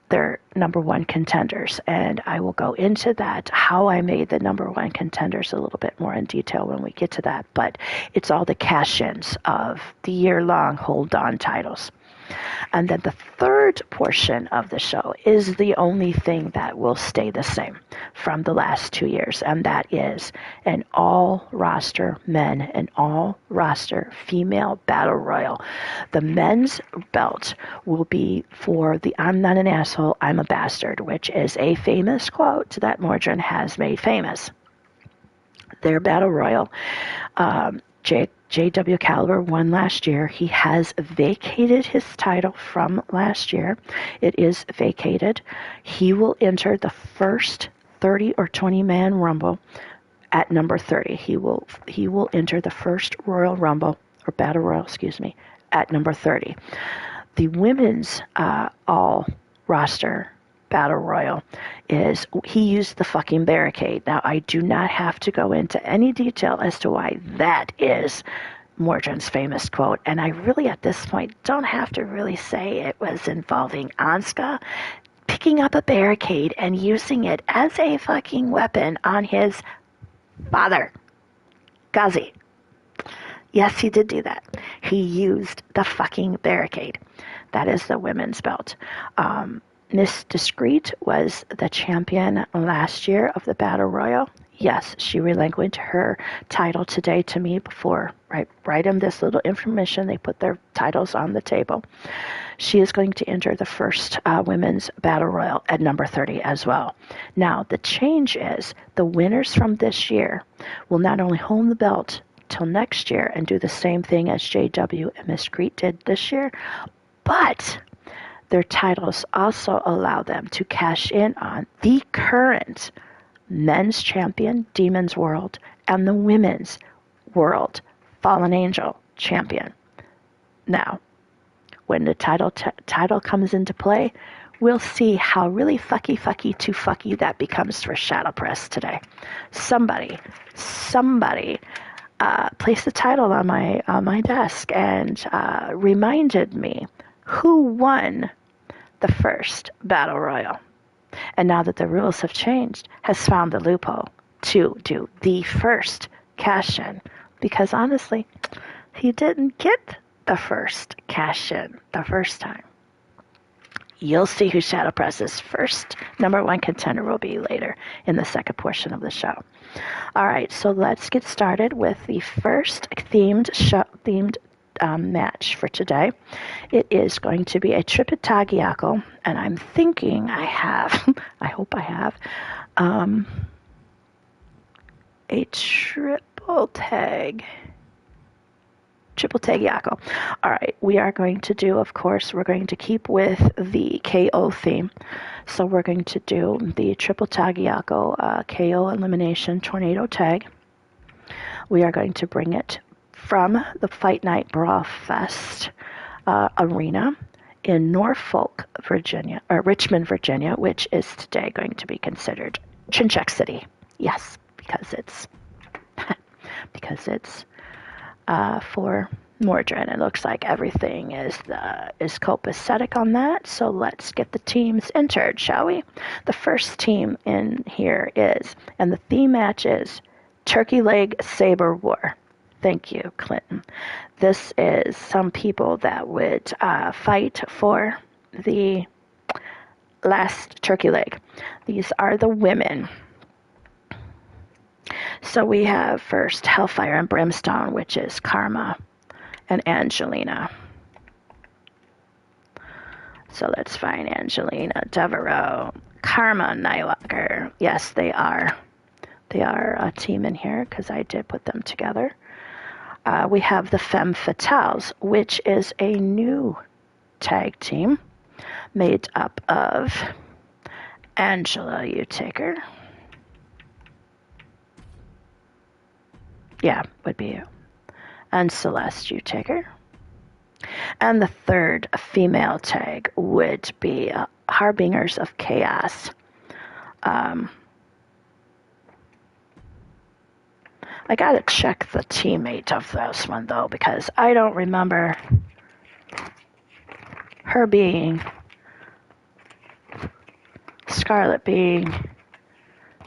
their number one contenders. And I will go into that, how I made the number one contenders a little bit more in detail when we get to that. But it's all the cash-ins of the year-long hold-on titles. And then the third portion of the show is the only thing that will stay the same from the last 2 years, and that is an all-roster men and all-roster female battle royal. The men's belt will be for the I'm not an asshole, I'm a bastard, which is a famous quote that Mordrin has made famous. Their battle royal, JW Caliber won last year. He has vacated his title from last year. It is vacated. He will enter the first 30 or 20-man Rumble at number 30. He will enter the first Royal Rumble, or Battle Royal, at number 30. The women's all-roster Battle Royal is, he used the fucking barricade. Now, I do not have to go into any detail as to why that is Mordrin's famous quote, and I really at this point don't have to really say it was involving Anska picking up a barricade and using it as a fucking weapon on his father, Ghazi. Yes, he did do that. He used the fucking barricade. That is the women's belt. Miss Discreet was the champion last year of the Battle Royal. Yes, she relinquished her title today to me before, right in this little information, they put their titles on the table. She is going to enter the first women's Battle Royal at number 30 as well. Now, the change is the winners from this year will not only hold the belt till next year and do the same thing as JW and Miss Discreet did this year, But their titles also allow them to cash in on the current men's champion, Demon's World, and the women's world, Fallen Angel champion. Now, when the title comes into play, we'll see how really fucky too fucky that becomes for Shadow Press today. Somebody placed the title on my desk and reminded me who won the first Battle Royal. And now that the rules have changed, has found the loophole to do the first cash-in. Because honestly, he didn't get the first cash-in the first time. You'll see who Shadow Press's first number one contender will be later in the second portion of the show. All right, so let's get started with the first themed match for today. It is going to be a triple tagiaco, and I'm thinking I hope I have, a triple tagiaco. All right, we are going to do, of course, we're going to keep with the KO theme. So we're going to do the triple tagiaco KO elimination tornado tag. We are going to bring it from the FightNight BrawlFest arena in Norfolk, Virginia, or Richmond, Virginia, which is today going to be considered Chincheck City. Yes, because it's for Mordred. It looks like everything is copacetic on that. So let's get the teams entered, shall we? The first team in here is, and the theme match is Turkey Leg Saber War. Thank you, Clinton. This is some people that would fight for the last turkey leg. These are the women. So we have first Hellfire and Brimstone, which is Karma and Angelina. So let's find Angelina Devereaux, Karma Nightwalker. Yes, they are a team in here because I did put them together. We have the Femme Fatales, which is a new tag team made up of Angela Utaker. Yeah, would be you. And Celeste Utaker. And the third female tag would be Harbingers of Chaos. I gotta check the teammate of this one though, because I don't remember her being Scarlett being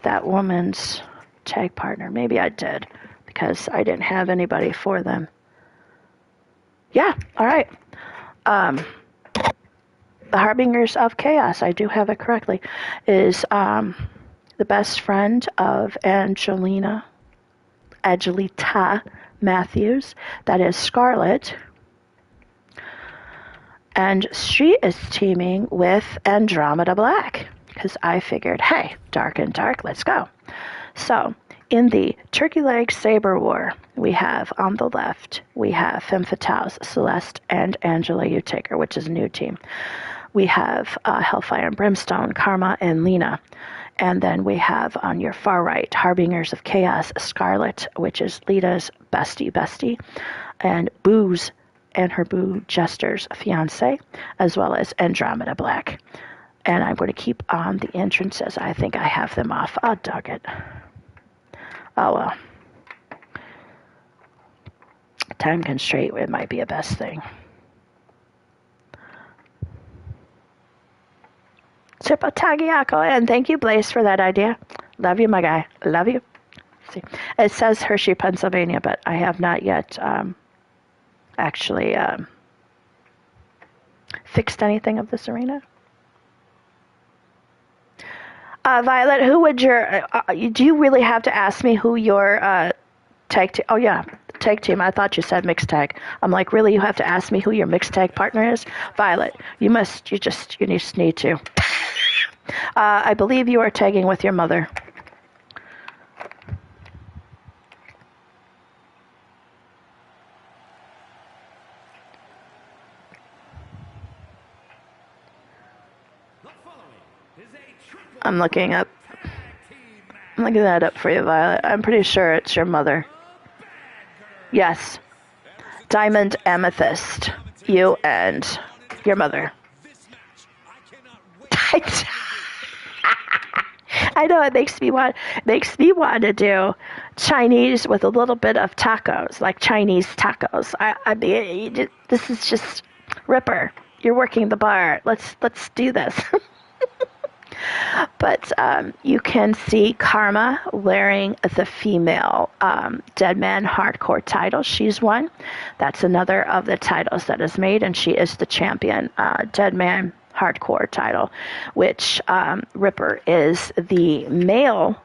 that woman's tag partner. Maybe I did, because I didn't have anybody for them. Yeah, all right. The Harbingers of Chaos, I do have it correctly, is the best friend of Angelita Matthews. That is Scarlett. And she is teaming with Andromeda Black, because I figured, hey, dark and dark, let's go. So, in the Turkey Leg Saber War, we have on the left, we have Femme Fatales, Celeste, and Angela Utaker, which is a new team. We have Hellfire and Brimstone, Karma, and Lena. And then we have on your far right, Harbingers of Chaos, Scarlett, which is Lita's bestie, and Booze and her Boo Jester's fiance, as well as Andromeda Black. And I'm going to keep on the entrances. I think I have them off. Oh, dog it. Oh, well. Time constraint, it might be a best thing. Triple Tagiaco, and thank you, Blaze, for that idea. Love you, my guy. Love you. See, it says Hershey, Pennsylvania, but I have not yet actually fixed anything of this arena. Violet, who would your... do you really have to ask me who your tag team... Oh, yeah, tag team. I thought you said mixed tag. I'm like, really? You have to ask me who your mixed tag partner is? Violet, you just need to. I believe you are tagging with your mother. I'm looking up. I'm looking that up for you, Violet. I'm pretty sure it's your mother. Yes. Diamond Amethyst. You and your mother. I know it makes me want to do Chinese with a little bit of tacos, like Chinese tacos. I mean, this is just Ripper. You're working the bar. Let's do this. But you can see Karma wearing the female Deadman Hardcore title. She's won. That's another of the titles that is made, and she is the champion Deadman Hardcore title, which Ripper is the male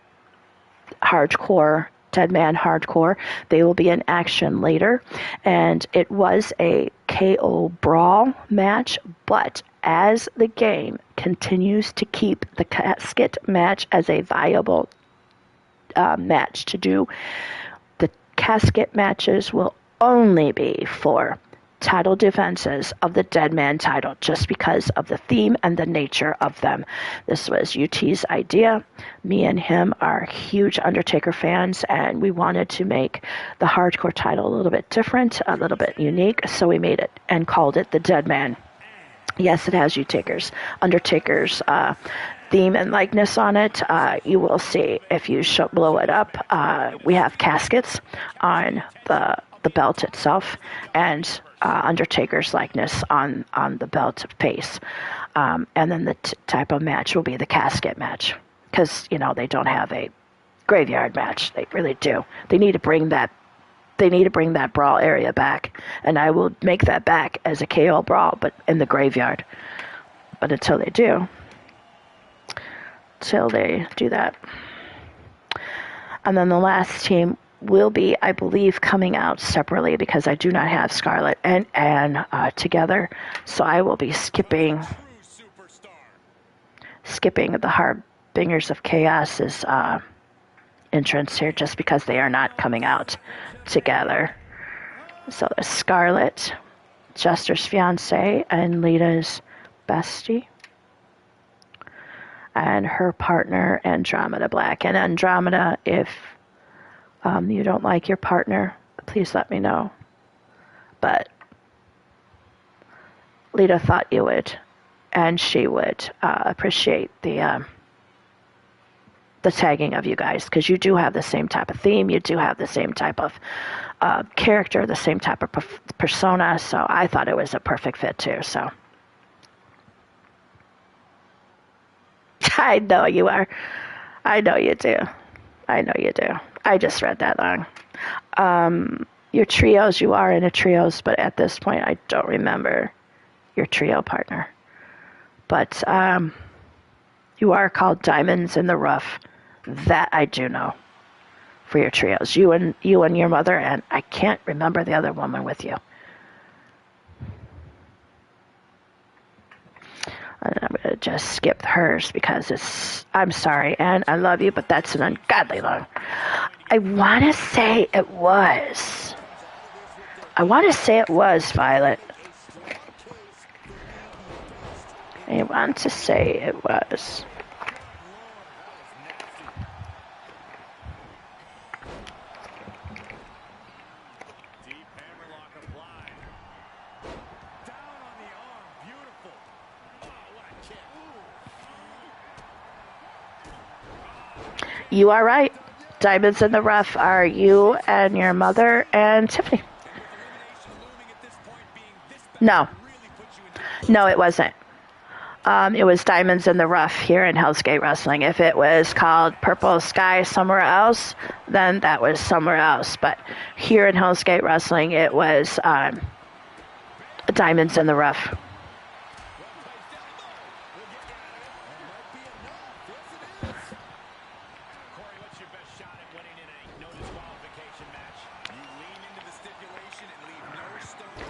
hardcore, Deadman Hardcore. They will be in action later, and it was a KO brawl match, but as the game continues to keep the casket match as a viable match to do, the casket matches will only be for title defenses of the Deadman title, just because of the theme and the nature of them. This was UT's idea. Me and him are huge Undertaker fans, and we wanted to make the hardcore title a little bit different, a little bit unique, so we made it and called it the Deadman. Yes, it has Undertaker's theme and likeness on it. You will see if you blow it up. We have caskets on the belt itself, and Undertaker's likeness on the belt face. And then the type of match will be the casket match, because they don't have a graveyard match. They really do. They need to bring that brawl area back, and I will make that back as a KO brawl, but in the graveyard. But until they do that. And then the last team will be, I believe, coming out separately, because I do not have Scarlett and Anne together, so I will be skipping the Harbingers of Chaos's entrance here, just because they are not coming out together. So there's Scarlett, Jester's fiance, and Lita's bestie, and her partner Andromeda Black. And Andromeda, if you don't like your partner, please let me know. But Lita thought you would, and she would appreciate the tagging of you guys, because you do have the same type of theme, you do have the same type of character, the same type of persona, so I thought it was a perfect fit too. So I know you are. I know you do. I just read that long. Your trios, you are in a trios, but at this point I don't remember your trio partner. But you are called Diamonds in the Rough. That I do know for your trios. You and your mother, and I can't remember the other woman with you. And I'm going to just skip hers because I'm sorry, Anne, I love you, but that's an ungodly long. I want to say it was Violet. I want to say it was. You are right. Diamonds in the Rough are you and your mother and Tiffany. No, it wasn't. It was Diamonds in the Rough here in Hell's Gate Wrestling. If it was called Purple Sky somewhere else, then that was somewhere else. But here in Hell's Gate Wrestling, it was Diamonds in the Rough.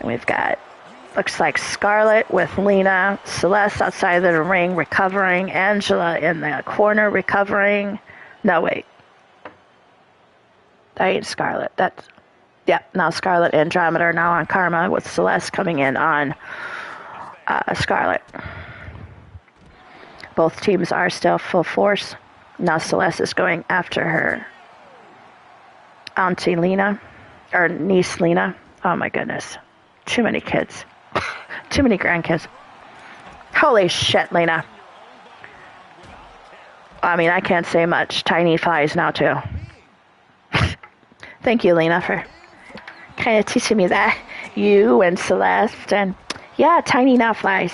And we've got, looks like Scarlett with Lena, Celeste outside of the ring recovering, Angela in the corner recovering. No, wait. That ain't Scarlett. Now Scarlett and Andromeda are now on Karma, with Celeste coming in on Scarlett. Both teams are still full force. Now Celeste is going after her auntie Lena, or niece Lena. Oh my goodness. Too many kids. Too many grandkids. Holy shit, Lena. I mean, I can't say much. Tiny flies now, too. Thank you, Lena, for kind of teaching me that. You and Celeste and, yeah, tiny now flies.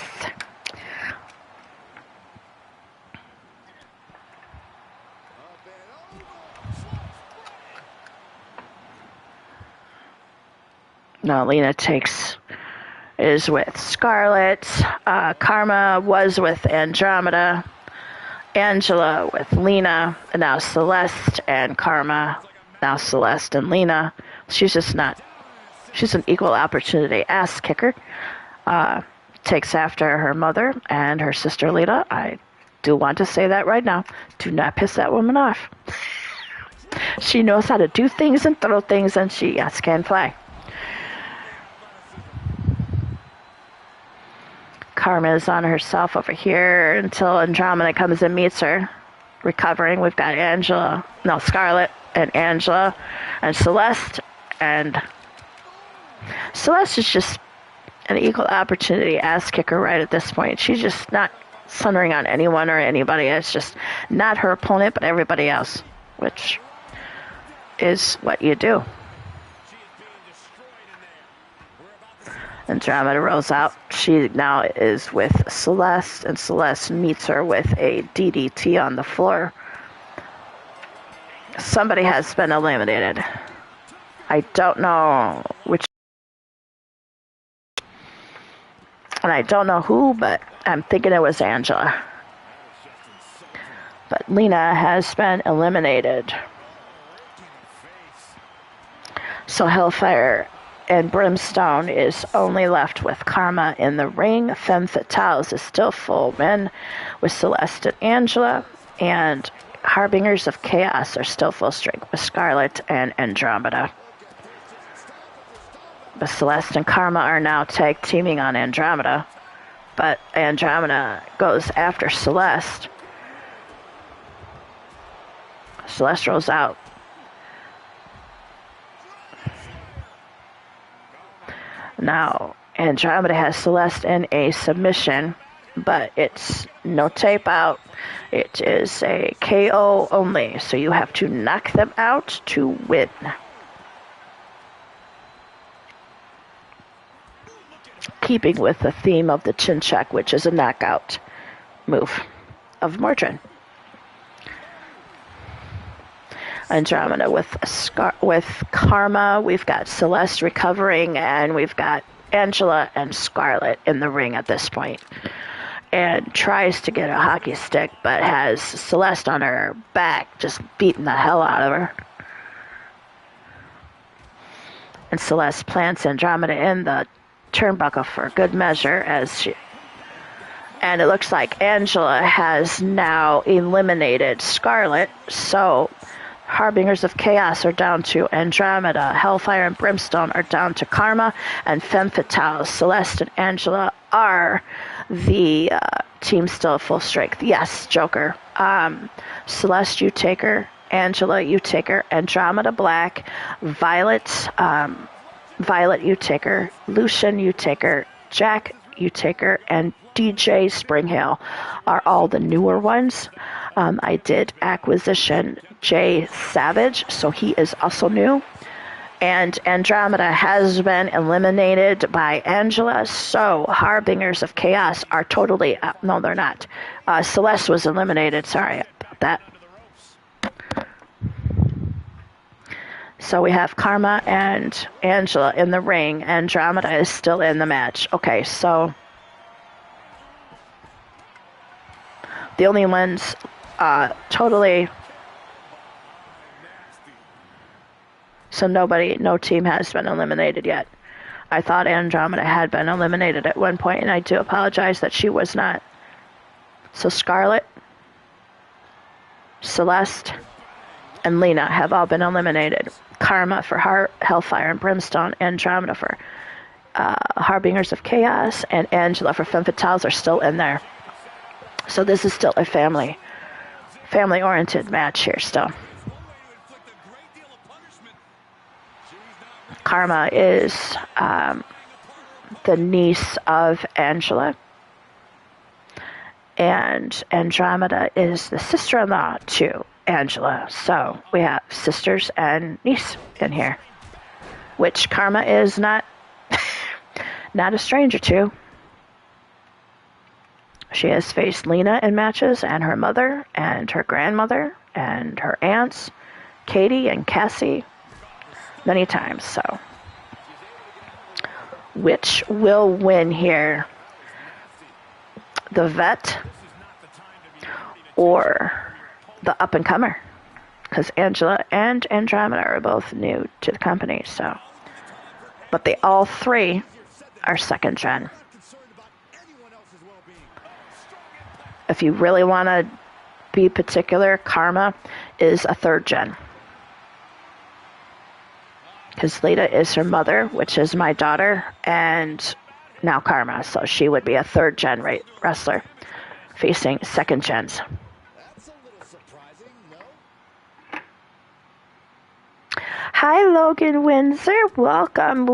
No, Lena is with Scarlet. Karma was with Andromeda. Angela with Lena. And now Celeste and Karma. Now Celeste and Lena. She's an equal opportunity ass kicker. Takes after her mother and her sister Lena. I do want to say that right now. Do not piss that woman off. She knows how to do things and throw things, and she can fly. Karma is on herself over here until Andromeda comes and meets her. Recovering, we've got Scarlet and Angela and Celeste. And Celeste is just an equal opportunity ass kicker right at this point. She's just not centering on anyone or anybody. It's just not her opponent, but everybody else, which is what you do. Andromeda rolls out. She now is with Celeste, and Celeste meets her with a DDT on the floor. Somebody has been eliminated. I don't know which, and I don't know who, but I'm thinking it was Angela. But Lena has been eliminated. So Hellfire and Brimstone is only left with Karma in the ring. Femme Fatales is still full men with Celeste and Angela. And Harbingers of Chaos are still full strength with Scarlet and Andromeda. But Celeste and Karma are now tag teaming on Andromeda. But Andromeda goes after Celeste. Celeste rolls out. Now, Andromeda has Celeste in a submission, but it's no tape out. It is a KO only, so you have to knock them out to win. Keeping with the theme of the chin check, which is a knockout move of Mordrin. Andromeda with Karma. We've got Celeste recovering, and we've got Angela and Scarlet in the ring at this point. And tries to get a hockey stick, but has Celeste on her back, just beating the hell out of her. And Celeste plants Andromeda in the turnbuckle for good measure and it looks like Angela has now eliminated Scarlet, so Harbingers of Chaos are down to Andromeda. Hellfire and Brimstone are down to Karma. And Femme Fatale, Celeste, and Angela are the team still at full strength. Yes, Joker. Celeste, you take her. Angela, you take her. Andromeda Black. Violet, you take her. Lucian, you take her. Jack, you take her. And DJ Springhill are all the newer ones. I did acquisition Jay Savage, so he is also new. And Andromeda has been eliminated by Angela, so Harbingers of Chaos are totally... no, they're not. Celeste was eliminated. Sorry about that. So we have Karma and Angela in the ring. Andromeda is still in the match. Okay, so... the only ones totally... so no team has been eliminated yet. I thought Andromeda had been eliminated at one point, and I do apologize that she was not. So Scarlet, Celeste, and Lena have all been eliminated. Karma for Hellfire and Brimstone, Andromeda for Harbingers of Chaos, and Angela for Femme Fatales are still in there. So this is still a family-oriented match here still. Karma is the niece of Angela, and Andromeda is the sister-in-law to Angela. So we have sisters and niece in here, which Karma is not not a stranger to. She has faced Lena in matches, and her mother, and her grandmother, and her aunts, Katie and Cassie, many times. So, which will win here? The vet or the up-and-comer? Because Angela and Andromeda are both new to the company, so. But they all three are second gen. If you really want to be particular, Karma is a third gen. Because Lita is her mother, which is my daughter, and now Karma. So she would be a third gen wrestler facing second gens.
That's a little surprising, no?
Hi, Logan Windsor. Welcome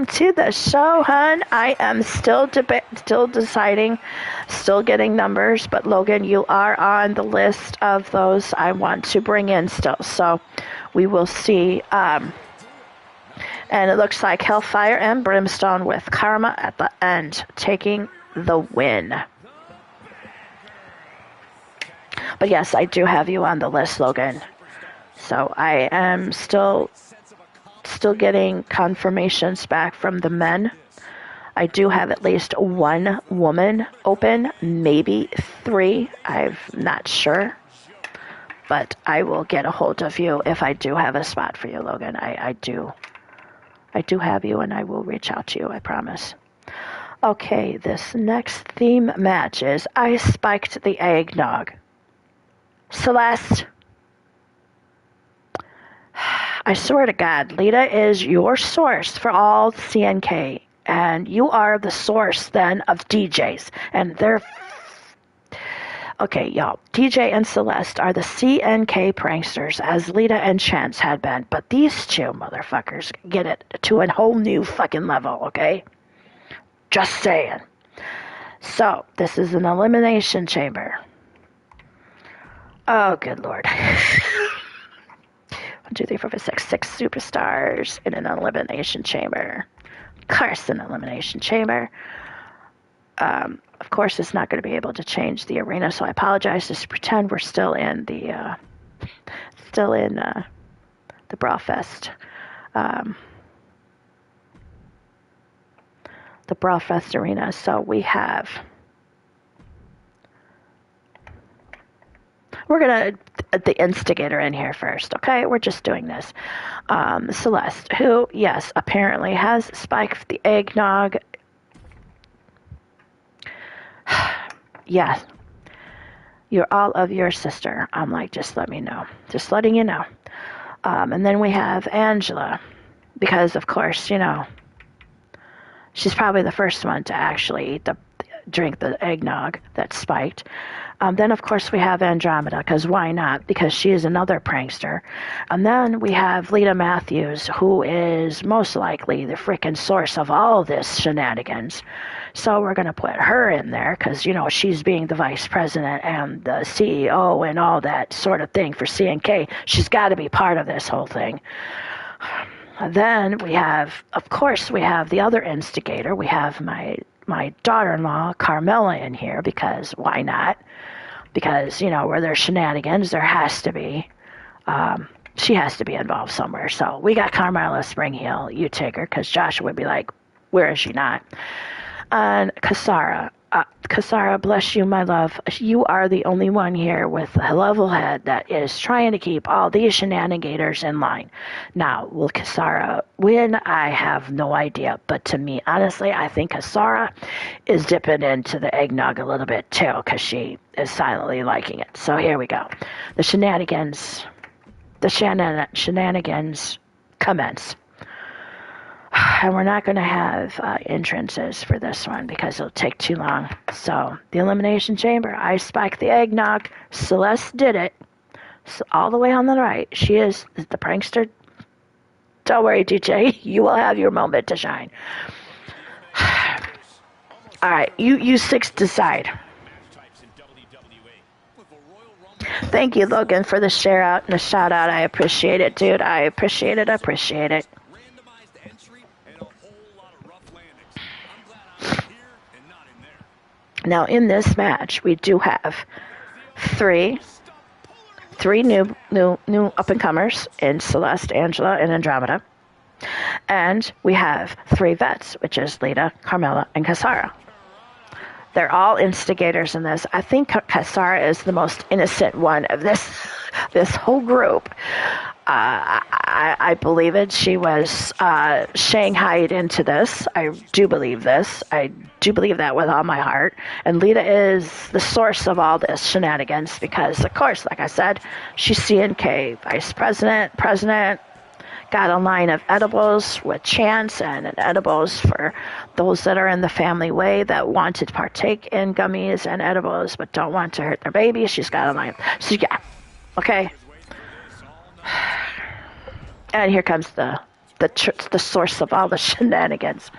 to the show, hun. I am still deciding, still getting numbers, but Logan, you are on the list of those I want to bring in still. So we will see. And it looks like Hellfire and Brimstone with Karma at the end, taking the win. But yes, I do have you on the list, Logan. So I am still getting confirmations back from the men. I do have at least one woman open, maybe 3. I'm not sure. But I will get a hold of you if I do have a spot for you, Logan. I do have you, and I will reach out to you, I promise. Okay, this next theme match is I Spiked the Eggnog. Celeste, I swear to God, Lita is your source for all CNK, and you are the source then of DJs, and they're okay, y'all. DJ and Celeste are the CNK pranksters, as Lita and Chance had been, but these two motherfuckers get it to a whole new fucking level, okay? Just saying. So, this is an elimination chamber. Oh, good lord. 1, 2, 3, 4, 5, 6 superstars in an elimination chamber. Carson elimination chamber. Of course, it's not going to be able to change the arena, so I apologize. Just pretend we're still in the BrawlFest. The BrawlFest arena. So we're going to the instigator in here first, okay? We're just doing this. Celeste, who, yes, apparently has spiked the eggnog. Yes, you're all of your sister. I'm like, just let me know. Just letting you know. And then we have Angela, because, of course, you know, she's probably the first one to actually drink the eggnog that's spiked. Then, of course, we have Andromeda, because why not? Because she is another prankster. And then we have Lita Matthews, who is most likely the freaking source of all this shenanigans. So we're going to put her in there, because, you know, she's being the vice president and the CEO and all that sort of thing for CNK. She's got to be part of this whole thing. Then we have, of course, we have the other instigator. We have my daughter-in-law, Carmela, in here, because why not? Because, you know, where there's shenanigans, there has to be, she has to be involved somewhere. So we got Carmela Springheel, you take her, because Joshua would be like, where is she not? And Kasara, bless you, my love. You are the only one here with a level head that is trying to keep all these shenanigators in line. Now, will Kasara win? I have no idea. But to me, honestly, I think Kasara is dipping into the eggnog a little bit too, because she is silently liking it. So here we go. The shenanigans commence. And we're not going to have entrances for this one because it'll take too long. So, the Elimination Chamber, I spiked the eggnog. Celeste did it. So all the way on the right. She is the prankster. Don't worry, DJ. You will have your moment to shine. All right, you six decide. Thank you, Logan, for the share out and the shout out. I appreciate it, dude. I appreciate it. Now, in this match, we do have three new up and comers in Celeste, Angela, and Andromeda, and we have three vets, which is Lita, Carmella, and Cassara. They're all instigators in this. I think Cassara is the most innocent one of this whole group. I believe it. She was shanghaied into this. I do believe this. I do believe that with all my heart. And Lita is the source of all this shenanigans because, of course, like I said, she's CNK vice president, got a line of edibles with Chance and edibles for those that are in the family way that want to partake in gummies and edibles but don't want to hurt their baby. She's got a line. So, yeah. Okay. And here comes the source of all the shenanigans.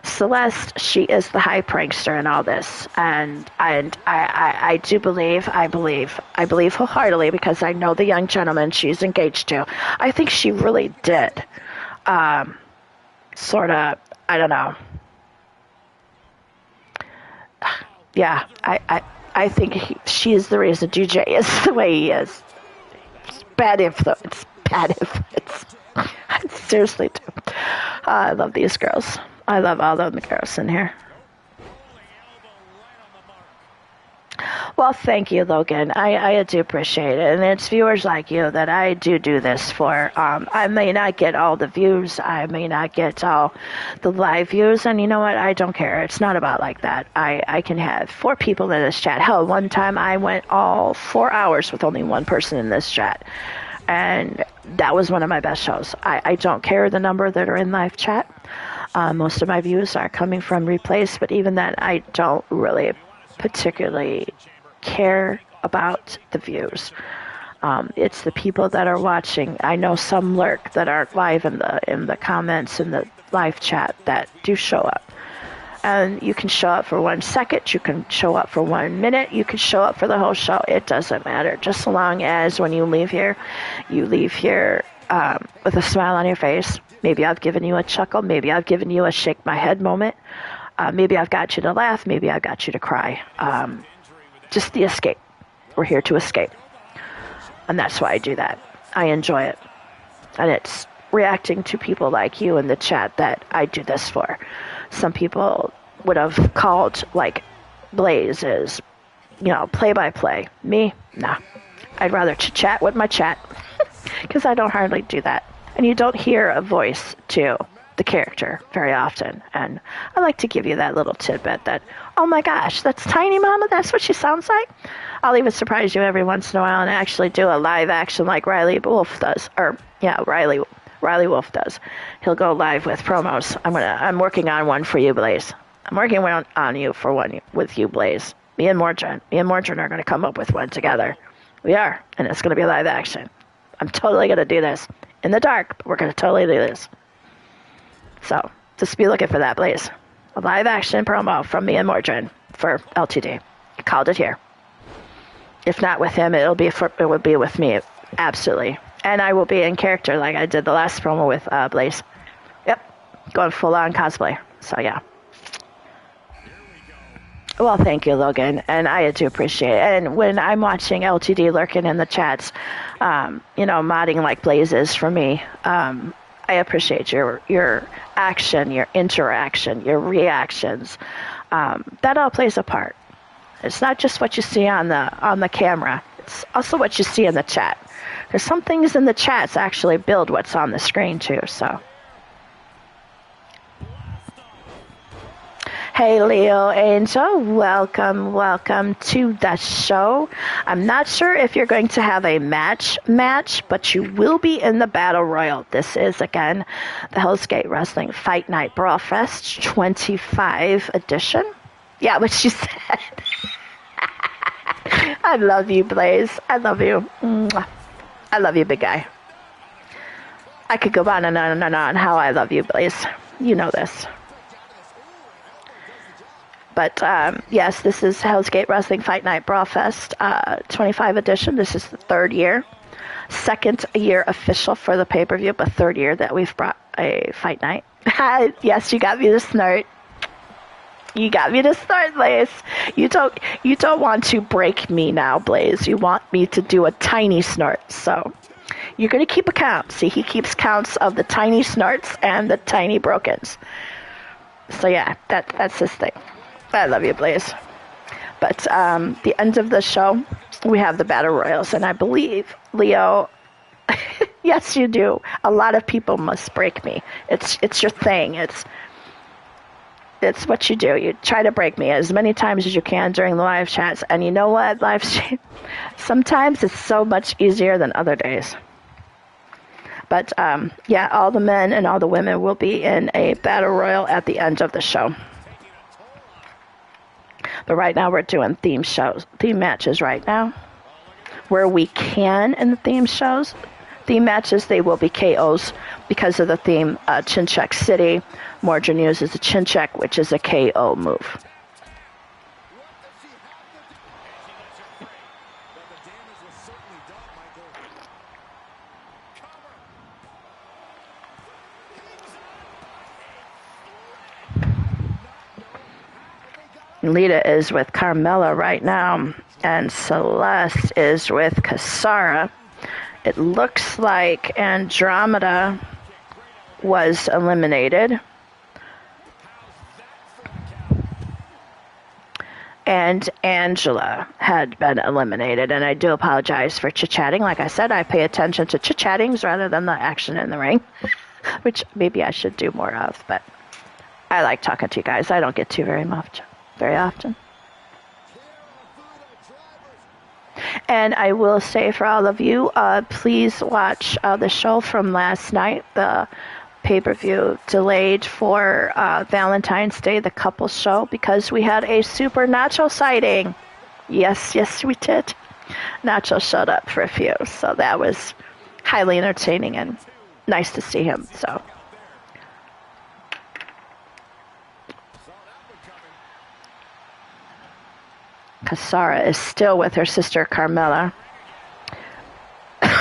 Celeste, she is the high prankster in all this, and I do believe wholeheartedly because I know the young gentleman she's engaged to. I think she really did, sort of. I don't know. Yeah, I think she is the reason DJ is the way he is. It's bad influence. I seriously do. I love these girls. I love all of the girls in here. Well, thank you, Logan. I do appreciate it. And it's viewers like you that I do this for. I may not get all the views. I may not get all the live views. And you know what? I don't care. It's not about like that. I can have 4 people in this chat. Hell, one time I went all 4 hours with only one person in this chat. And that was one of my best shows. I don't care the number that are in live chat. Most of my views are coming from replays, but even then, I don't really particularly care about the views. It's the people that are watching. I know some lurk that aren't live in the comments in the live chat that do show up. And you can show up for 1 second, you can show up for 1 minute, you can show up for the whole show. It doesn't matter. Just so long as when you leave here with a smile on your face. Maybe I've given you a chuckle. Maybe I've given you a shake my head moment. Maybe I've got you to laugh. Maybe I've got you to cry. Just the escape. We're here to escape. And that's why I do that. I enjoy it. And it's reacting to people like you in the chat that I do this for. Some people would have called, like, Blaze is, play-by-play. Me? Nah. I'd rather chit-chat with my chat because I don't hardly do that. And you don't hear a voice to the character very often. And I like to give you that little tidbit that, oh my gosh, that's Tiny Mama? That's what she sounds like? I'll even surprise you every once in a while and actually do a live action like Riley Wolf does. Riley Wolf does. He'll go live with promos. I'm working on one for you, Blaze. I'm working on you for one with you, Blaze. Me and Mordrin are going to come up with one together. We are, and it's going to be live action. I'm totally going to do this in the dark, but we're going to totally do this. So just be looking for that, Blaze. A live action promo from me and Mordrin for LTD. I called it here. If not with him, it would be with me, absolutely. And I will be in character like I did the last promo with Blaze. Yep, going full on cosplay. So yeah. Well, thank you, Logan, and I do appreciate it. And when I'm watching LTD lurking in the chats, modding like Blaze is for me, I appreciate your action, your interaction, your reactions. That all plays a part. It's not just what you see on the camera. It's also what you see in the chat. There's some things in the chats actually build what's on the screen too. So. Hey, Leo Angel, welcome to the show. I'm not sure if you're going to have a match, but you will be in the Battle Royal. This is, again, the Hell's Gate Wrestling Fight Night BrawlFest 25 edition. Yeah, what she said. I love you, Blaze. I love you. Mwah. I love you, big guy. I could go on and on and on how I love you, Blaze. You know this. But yes, this is Hell's Gate Wrestling Fight Night BrawlFest 25 edition. This is the third year. Second year official for the pay-per-view, but third year that we've brought a Fight Night. Yes, you got me to snort. You got me to snort, Blaze. You don't want to break me now, Blaze. You want me to do a tiny snort. So you're going to keep a count. See, he keeps counts of the tiny snorts and the tiny brokens. So yeah, that's his thing. I love you, Blaze. But the end of the show, we have the Battle Royals. And I believe, Leo, yes, you do. A lot of people must break me. It's your thing. It's what you do. You try to break me as many times as you can during the live chats. And you know what? Sometimes it's so much easier than other days. But yeah, all the men and all the women will be in a Battle Royal at the end of the show. But right now we're doing theme matches right now. Where we can in the theme matches, they will be KOs because of the theme Chin Check City. Mordred uses a Chin Check, which is a KO move. Lita is with Carmella right now, and Celeste is with Kasara. It looks like Andromeda was eliminated. And Angela had been eliminated, and I do apologize for chit-chatting. Like I said, I pay attention to chit-chattings rather than the action in the ring, which maybe I should do more of, but I like talking to you guys. I don't get to very often. And I will say for all of you, please watch the show from last night, the pay-per-view delayed for Valentine's Day, the couple show, because we had a super Nacho sighting. Yes, we did. Nacho showed up for a few, so that was highly entertaining and nice to see him. So. Kasara is still with her sister Carmella.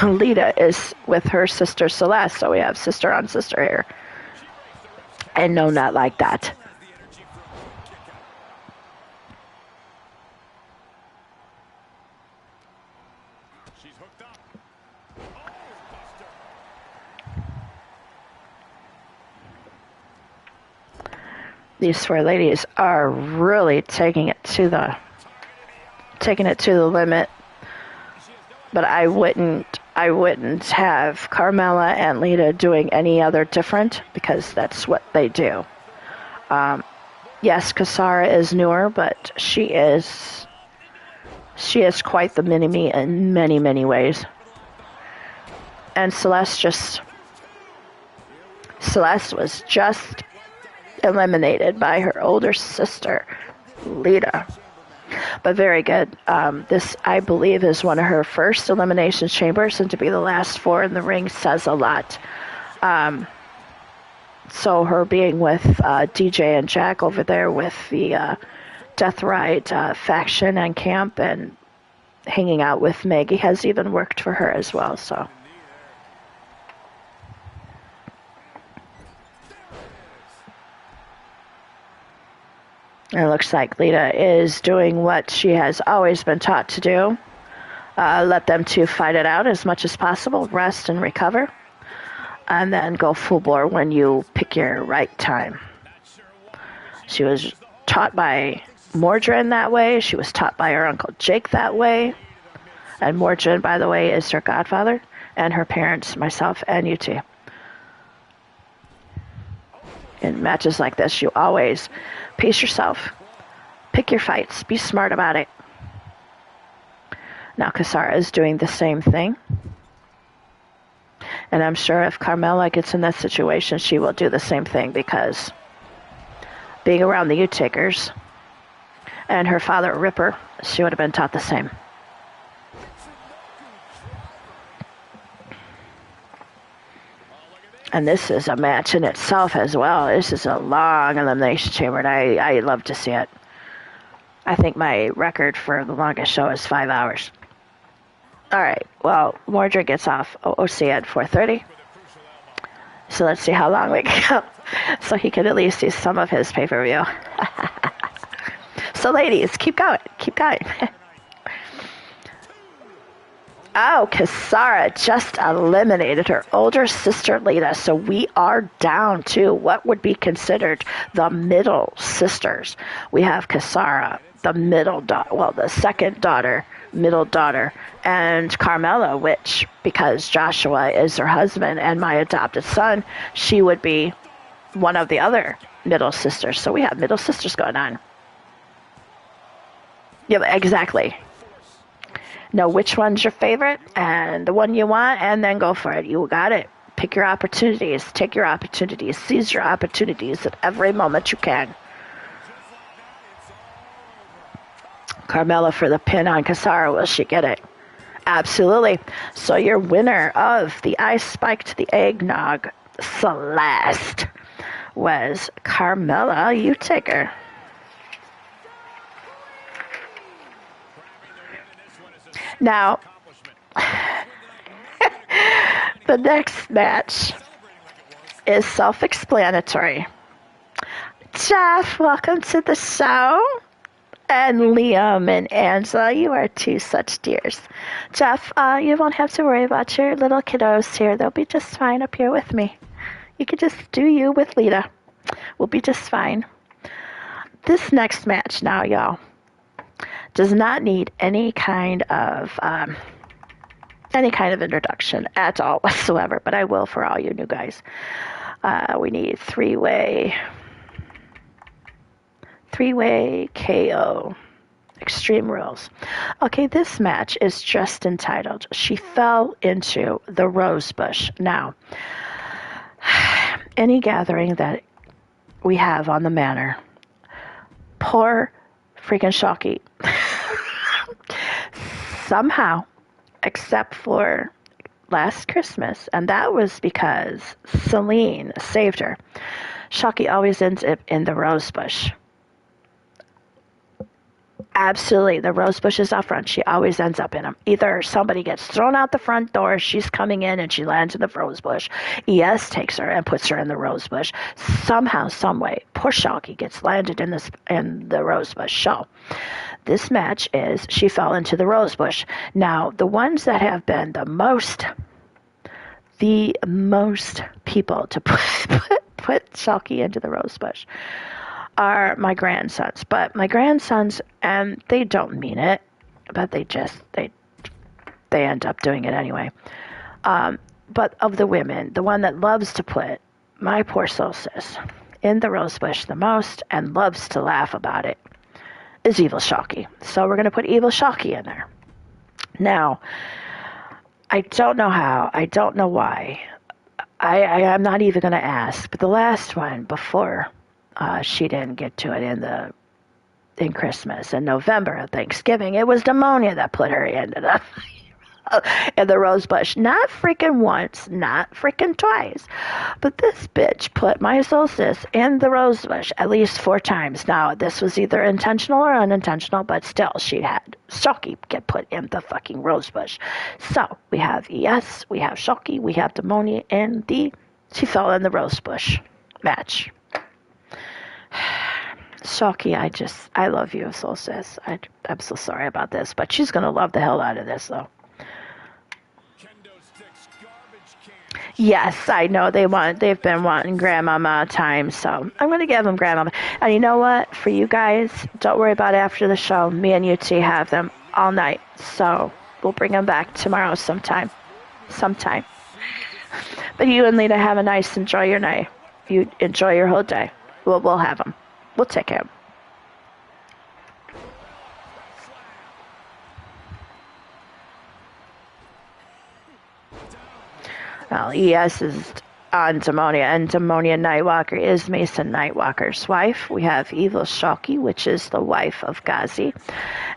Lita is with her sister Celeste, so we have sister on sister here. And no, not like that. She's hooked up. These four ladies are really taking it to the limit. But I wouldn't have Carmella and Lita doing any other different, because that's what they do. Yes, Kasara is newer, but she is quite the mini-me in many, many ways. And Celeste was just eliminated by her older sister, Lita. But very good. This, I believe, is one of her first elimination chambers, and to be the last four in the ring says a lot. So her being with DJ and Jack over there with the Death Ride faction and camp, and hanging out with Maggie has even worked for her as well. So. It looks like Lita is doing what she has always been taught to do. Let them two fight it out as much as possible, rest and recover, and then go full bore when you pick your right time. She was taught by Mordred that way. She was taught by her Uncle Jake that way. And Mordred, by the way, is her godfather, and her parents, myself, and you two. In matches like this, you always pace yourself. Pick your fights. Be smart about it. Now Kasara is doing the same thing. And I'm sure if Carmella gets in that situation, she will do the same thing, because being around the U-Takers and her father Ripper, she would have been taught the same. And this is a match in itself as well. This is a long elimination chamber, and I love to see it. I think my record for the longest show is 5 hours. All right, well, Mordred gets off OC at 4:30. So let's see how long we can go, so he can at least see some of his pay-per-view. So ladies, keep going, keep going. Oh, Kasara just eliminated her older sister, Lita. So we are down to what would be considered the middle sisters. We have Kasara, the middle daughter, well, the second daughter, middle daughter, and Carmella, which, because Joshua is her husband and my adopted son, she would be one of the other middle sisters. So we have middle sisters going on. Yeah, exactly. Know which one's your favorite and the one you want, and then go for it. You got it. Pick your opportunities. Take your opportunities. Seize your opportunities at every moment you can. Carmella for the pin on Kasara. Will she get it? Absolutely. So your winner of the I Spiked the Eggnog Celeste was Carmella U-Taker. Now, the next match is self-explanatory. Jeff, welcome to the show. And Liam and Angela, you are two such dears. Jeff, you won't have to worry about your little kiddos here. They'll be just fine up here with me. You can just do you with Lita. We'll be just fine. This next match now, y'all, does not need any kind of introduction at all whatsoever, but I will for all you new guys. We need three-way KO. Extreme Rules. Okay, this match is just entitled She Fell into the Rose Bush. Now, any gathering that we have on the manor, poor freaking Shocky, somehow, except for last Christmas, and that was because Celine saved her, Shocky always ends up in the rose bush. Absolutely, the rose bush is out front. She always ends up in them. Either somebody gets thrown out the front door, she's coming in, and she lands in the rose bush. ES takes her and puts her in the rose bush. Somehow, some way, poor Shocky gets landed in the rose bush. So, this match is She Fell into the Rose Bush. Now, the ones that have been the most people to put Shocky into the rose bush are my grandsons. But my grandsons, and they don't mean it, but they end up doing it anyway. But of the women, the one that loves to put my poor soul sis in the rose bush the most and loves to laugh about it is Evil Shocky. So we're going to put Evil Shocky in there. Now, I don't know how. I don't know why. I'm not even going to ask. But the last one before she didn't get to it in Christmas and November of Thanksgiving, it was pneumonia that put her in the rose bush. Not freaking once, not freaking twice, but this bitch put my soul sis in the rose bush at least 4 times. Now, this was either intentional or unintentional, but still, she had Shocky get put in the fucking rose bush. So, we have ES, we have Shocky, we have pneumonia in the She Fell in the Rose Bush match. Shocky, I love you, soul sis. I'm so sorry about this, but she's gonna love the hell out of this, though. Yes, I know they've been wanting Grandmama time, so I'm going to give them Grandmama. And you know what? For you guys, don't worry about after the show. Me and UT have them all night, so we'll bring them back tomorrow sometime. But you and Lita have a nice, enjoy your night. You enjoy your whole day. We'll have him. We'll take him. Well, ES is on Demonia, and Demonia Nightwalker is Mason Nightwalker's wife. We have Evil Shoki, which is the wife of Gazi.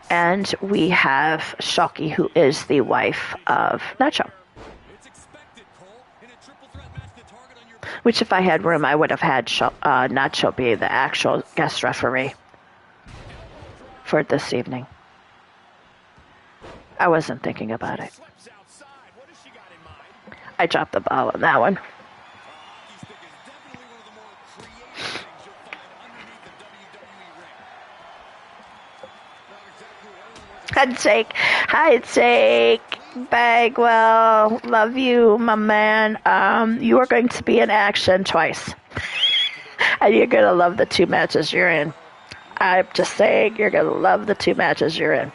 And we have Shoki, who is the wife of Nacho. Which, if I had room, I would have had Nacho be the actual guest referee for this evening. I wasn't thinking about it. I dropped the ball on that one. Handshake. Hi, Jake. Bagwell. Love you, my man. You are going to be in action twice. And you're going to love the 2 matches you're in. I'm just saying, you're going to love the 2 matches you're in.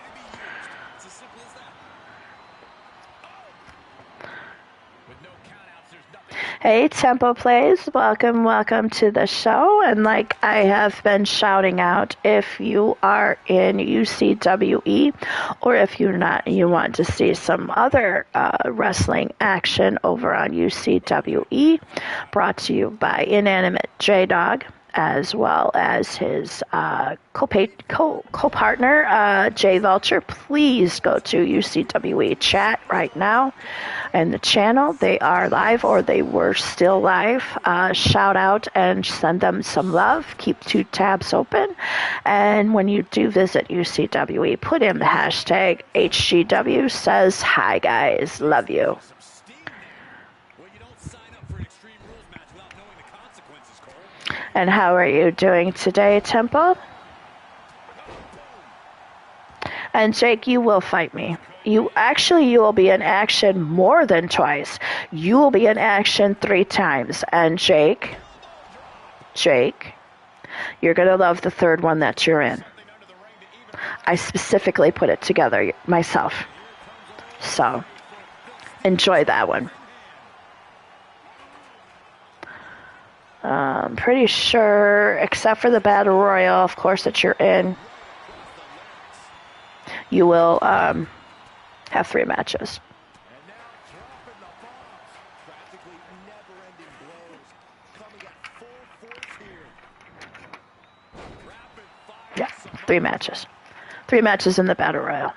Hey, Tempo Plays, welcome to the show. And like I have been shouting out, if you are in UCWE or if you're not, you want to see some other wrestling action over on UCWE, brought to you by Inanimate J-Dog, as well as his co-partner, Jay Vulture. Please go to UCWE chat right now and the channel. They are live, or they were still live. Shout out and send them some love. Keep 2 tabs open. And when you do visit UCWE, put in the hashtag HGW says hi guys. Love you. And how are you doing today, Temple? And Jake, you will fight me. You will be in action more than twice. You will be in action 3 times. And Jake, you're going to love the 3rd one that you're in. I specifically put it together myself. So, enjoy that one. I'm pretty sure, except for the Battle Royal, of course, that you're in, you will have 3 matches. Yeah, 3 matches. 3 matches in the Battle Royal.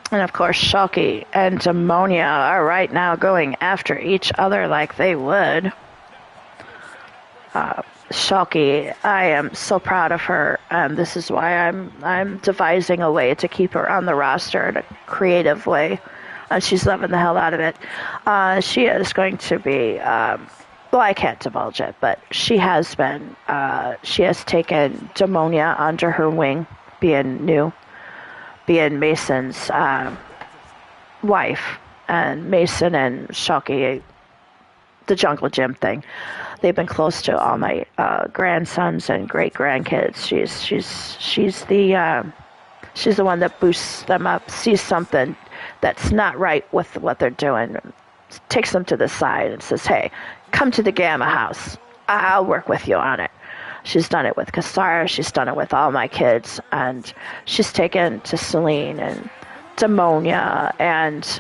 And of course, Shoki and Demonia are right now going after each other like they would. Shoki, I am so proud of her. This is why I'm devising a way to keep her on the roster in a creative way. She's loving the hell out of it. She is going to be, well, I can't divulge it, but she has taken Demonia under her wing, being Mason's wife, and Mason and Shoki, the Jungle Gym thing. They've been close to all my grandsons and great grandkids. She's the one that boosts them up, sees something that's not right with what they're doing, takes them to the side and says, "Hey, come to the Gamma House. I'll work with you on it." She's done it with Kasara. She's done it with all my kids. And she's taken to Celine and Demonia and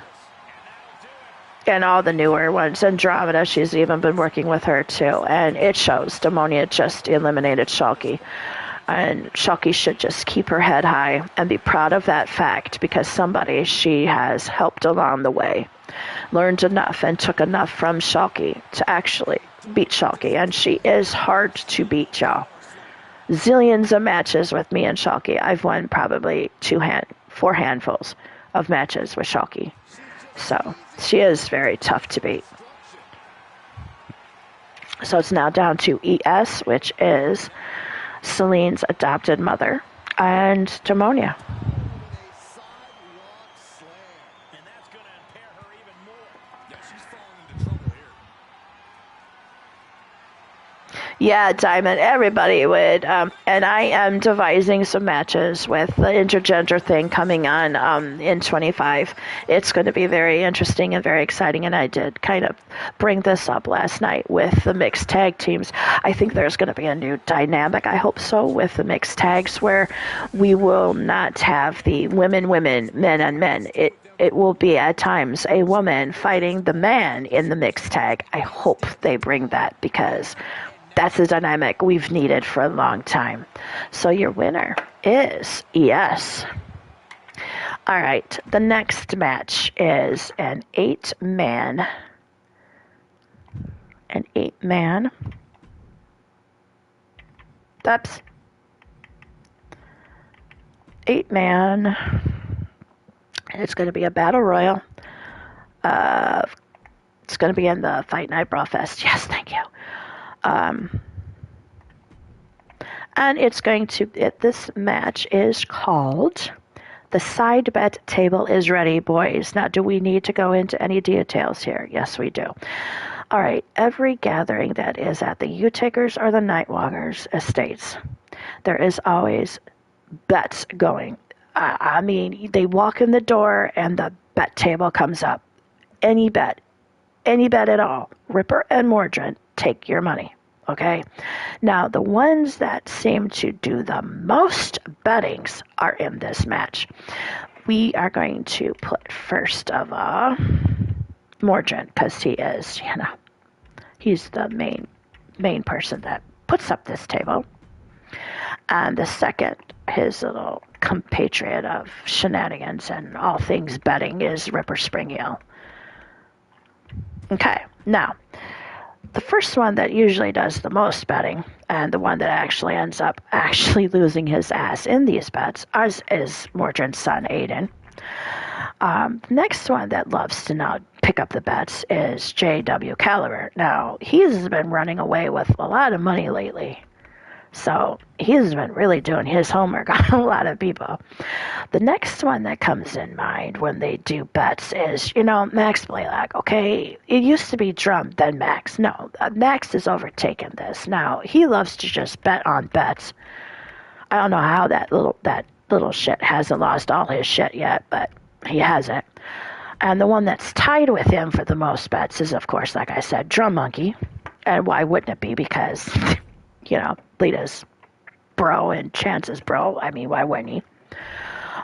all the newer ones. Andromeda, she's even been working with her too. And it shows. Demonia just eliminated Shoki. And Shoki should just keep her head high and be proud of that fact, because somebody she has helped along the way learned enough and took enough from Shoki to actually beat Shoki. And she is hard to beat, y'all. Zillions of matches with me and Shoki. I've won probably 4 handfuls of matches with Shoki. So she is very tough to beat. So it's now down to ES, which is Celine's adopted mother, and Demonia. Yeah, Diamond, everybody would. And I am devising some matches with the intergender thing coming on in 25. It's going to be very interesting and very exciting. And I did kind of bring this up last night with the mixed tag teams. I think there's going to be a new dynamic, I hope so, with the mixed tags where we will not have the women, men on men. It will be at times a woman fighting the man in the mixed tag. I hope they bring that because that's the dynamic we've needed for a long time. So your winner is ES. All right, the next match is an eight-man. Oops. 8-man. It's going to be a battle royal. It's going to be in the FightNight BrawlFest. Yes, thank you. And it's going to, this match is called The Side Bet Table is Ready, Boys. Now, do we need to go into any details here? Yes, we do. All right, every gathering that is at the U-Takers or the Nightwalkers estates, there is always bets going. I mean, they walk in the door and the bet table comes up. Any bet at all. Ripper and Mordred, take your money. Okay? Now, the ones that seem to do the most bettings are in this match. We are going to put first of all Mordred, because he is, he's the main person that puts up this table. And the second, his little compatriot of shenanigans and all things betting, is Ripper Spring-Eel. Okay, now, the first one that usually does the most betting, and the one that actually ends up actually losing his ass in these bets, is Mordred's son, Aiden. The next one that loves to now pick up the bets is J.W. Caliber. Now, he's been running away with a lot of money lately. So he's been really doing his homework on a lot of people. The next one that comes in mind when they do bets is, Max Blaylock, okay? It used to be Drum, then Max. No, Max has overtaken this. Now, he loves to just bet on bets. I don't know how that little shit hasn't lost all his shit yet, but he hasn't. And the one that's tied with him for the most bets is, of course, like I said, Drum Monkey. And why wouldn't it be? Because... Lita's bro and Chance's bro. I mean, why wouldn't he?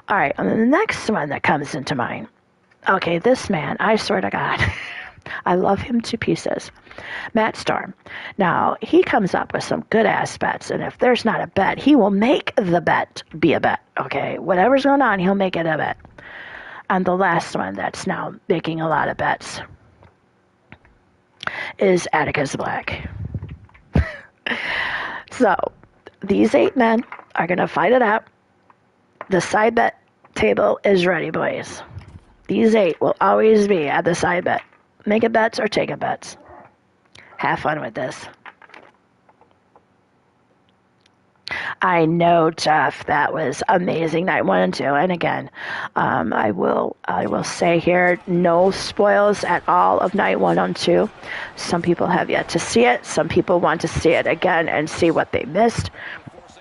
All right, and then the next one that comes into mind. Okay, this man, I swear to God, I love him to pieces. Matt Storm. Now, he comes up with some good-ass bets, and if there's not a bet, he will make the bet be a bet, okay? Whatever's going on, he'll make it a bet. And the last one that's now making a lot of bets is Atticus Black. So, these 8 men are going to fight it out. The side bet table is ready, boys. These 8 will always be at the side bet. Make it bets or take it bets. Have fun with this. I know, Jeff, that was amazing, night 1 and 2. And again, I will say here, no spoils at all of night 1 and 2. Some people have yet to see it. Some people want to see it again and see what they missed.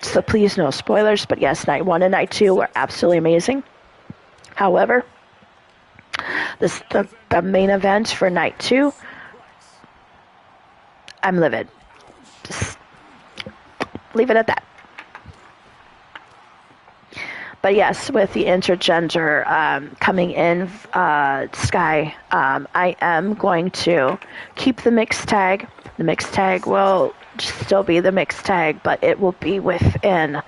So please, no spoilers. But yes, night 1 and night 2 were absolutely amazing. However, the main event for night 2, I'm livid. Just leave it at that. But yes, with the intergender coming in, Sky, I am going to keep the mixed tag. The mixed tag will still be the mixed tag, but it will be within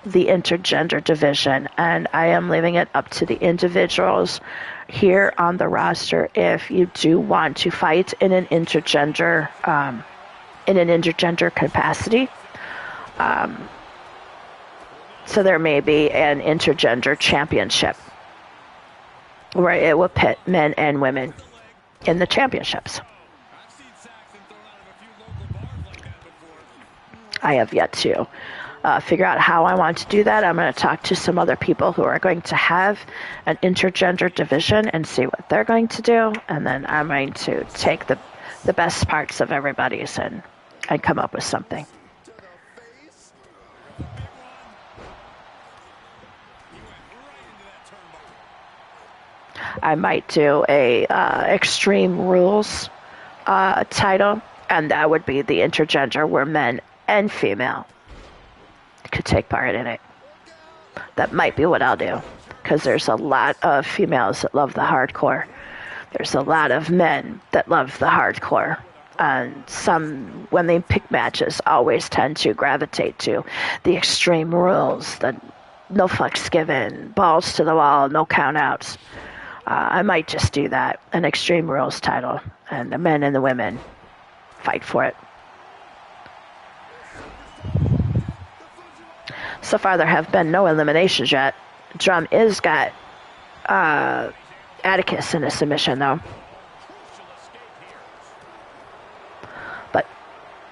the intergender division. And I am leaving it up to the individuals here on the roster if you do want to fight in an intergender capacity. So there may be an intergender championship where it will pit men and women in the championships. I have yet to figure out how I want to do that. I'm going to talk to some other people who are going to have an intergender division and see what they're going to do. And then I'm going to take the best parts of everybody's and and come up with something.
To the face. Big one. He went right into that turnbuckle.
I might do a Extreme Rules title, and that would be the intergender, where men and female could take part in it. That might be what I'll do, because there's a lot of females that love the hardcore. There's a lot of men that love the hardcore. And some, when they pick matches, always tend to gravitate to the Extreme Rules, the no fucks given, balls to the wall, no countouts. I might just do that, an Extreme Rules title, and the men and the women fight for it. So far, there have been no eliminations yet. Drum is got Atticus in a submission, though. But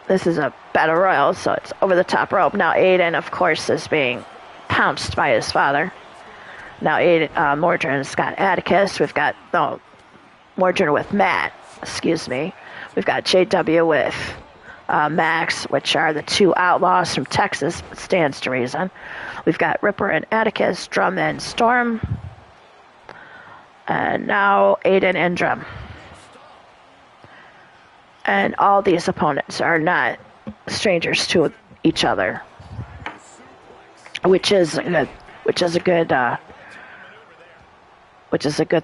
this is a battle royal, so it's over the top rope. Now Aiden, of course, is being pounced by his father. Now Mordrin's got Atticus. We've got Mordrin with Matt. Excuse me. We've got JW with Max, which are the two outlaws from Texas. Stands to reason. We've got Ripper and Atticus, Drum and Storm, and now Aiden and Drum. And all these opponents are not strangers to each other, which is a good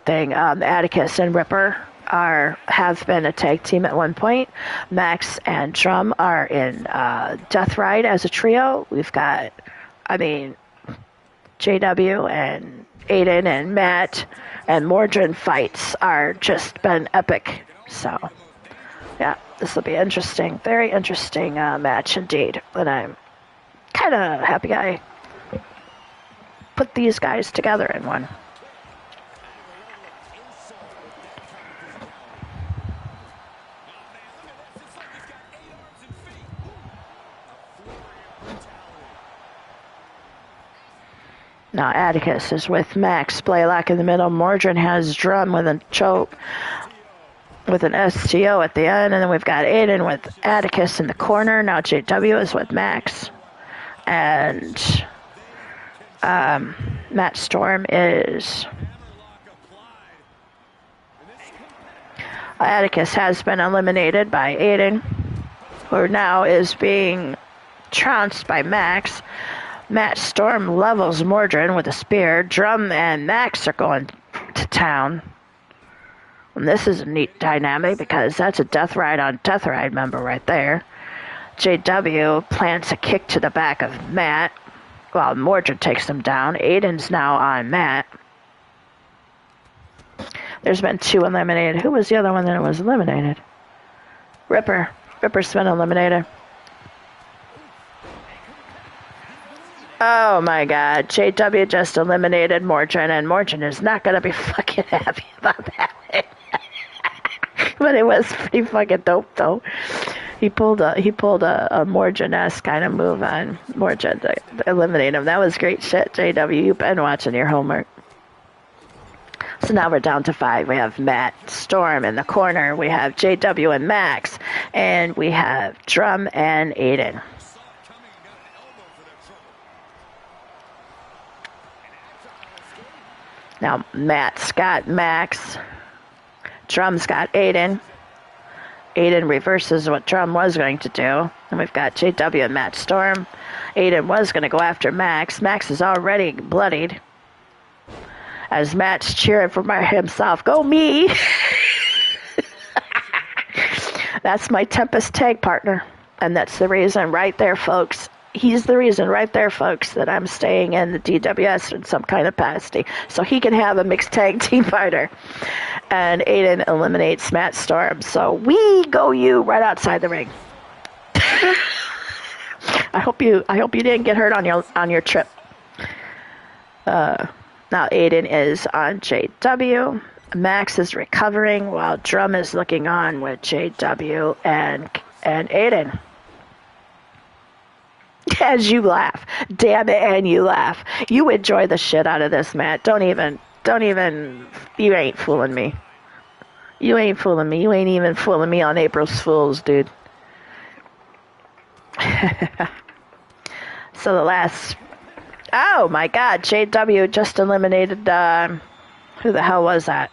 thing. Atticus and Ripper have been a tag team at one point. Max and Drum are in Death Ride as a trio. We've got, JW and Aiden and Matt and Mordrin fights are just been epic. So, yeah, this will be interesting. Very interesting match indeed. And I'm kind of happy I put these guys together in one. Now Atticus is with Max. Blaylock in the middle. Mordrin has Drum with a choke, with an STO at the end. And then we've got Aiden with Atticus in the corner. Now JW is with Max. And Matt Storm is... Atticus has been eliminated by Aiden, who now is being trounced by Max. Matt Storm levels Mordrin with a spear. Drum and Max are going to town. And this is a neat dynamic because that's a Death Ride on Death Ride member right there. JW plants a kick to the back of Matt while Mordrin takes him down. Aiden's now on Matt. There's been 2 eliminated. Who was the other one that was eliminated? Ripper. Ripper's been eliminated. Oh my god, JW just eliminated Mordrin, and Mordrin is not going to be fucking happy about that. But it was pretty fucking dope, though. He pulled a Mordrin-esque kind of move on Mordrin to eliminate him. That was great shit, JW. You've been watching your homework. So now we're down to 5. We have Matt Storm in the corner. We have JW and Max. And we have Drum and Aiden. Now, Matt's got Max. Drum's got Aiden. Aiden reverses what Drum was going to do. And we've got JW and Matt Storm. Aiden was going to go after Max. Max is already bloodied, as Matt's cheering for himself. Go me! That's my Tempest tag partner. And that's the reason right there, folks. He's the reason right there, folks, that I'm staying in the DWS in some kind of capacity, so he can have a mixed tag team partner. And Aiden eliminates Matt Storm. So we go you right outside the ring. I hope you didn't get hurt on your trip. Now Aiden is on JW. Max is recovering while Drum is looking on with JW and Aiden. As you laugh. Damn it, and you laugh. You enjoy the shit out of this, Matt. Don't even, you ain't fooling me. You ain't fooling me. You ain't even fooling me on April's Fools, dude. So the last... Oh, my God. JW just eliminated... who the hell was that?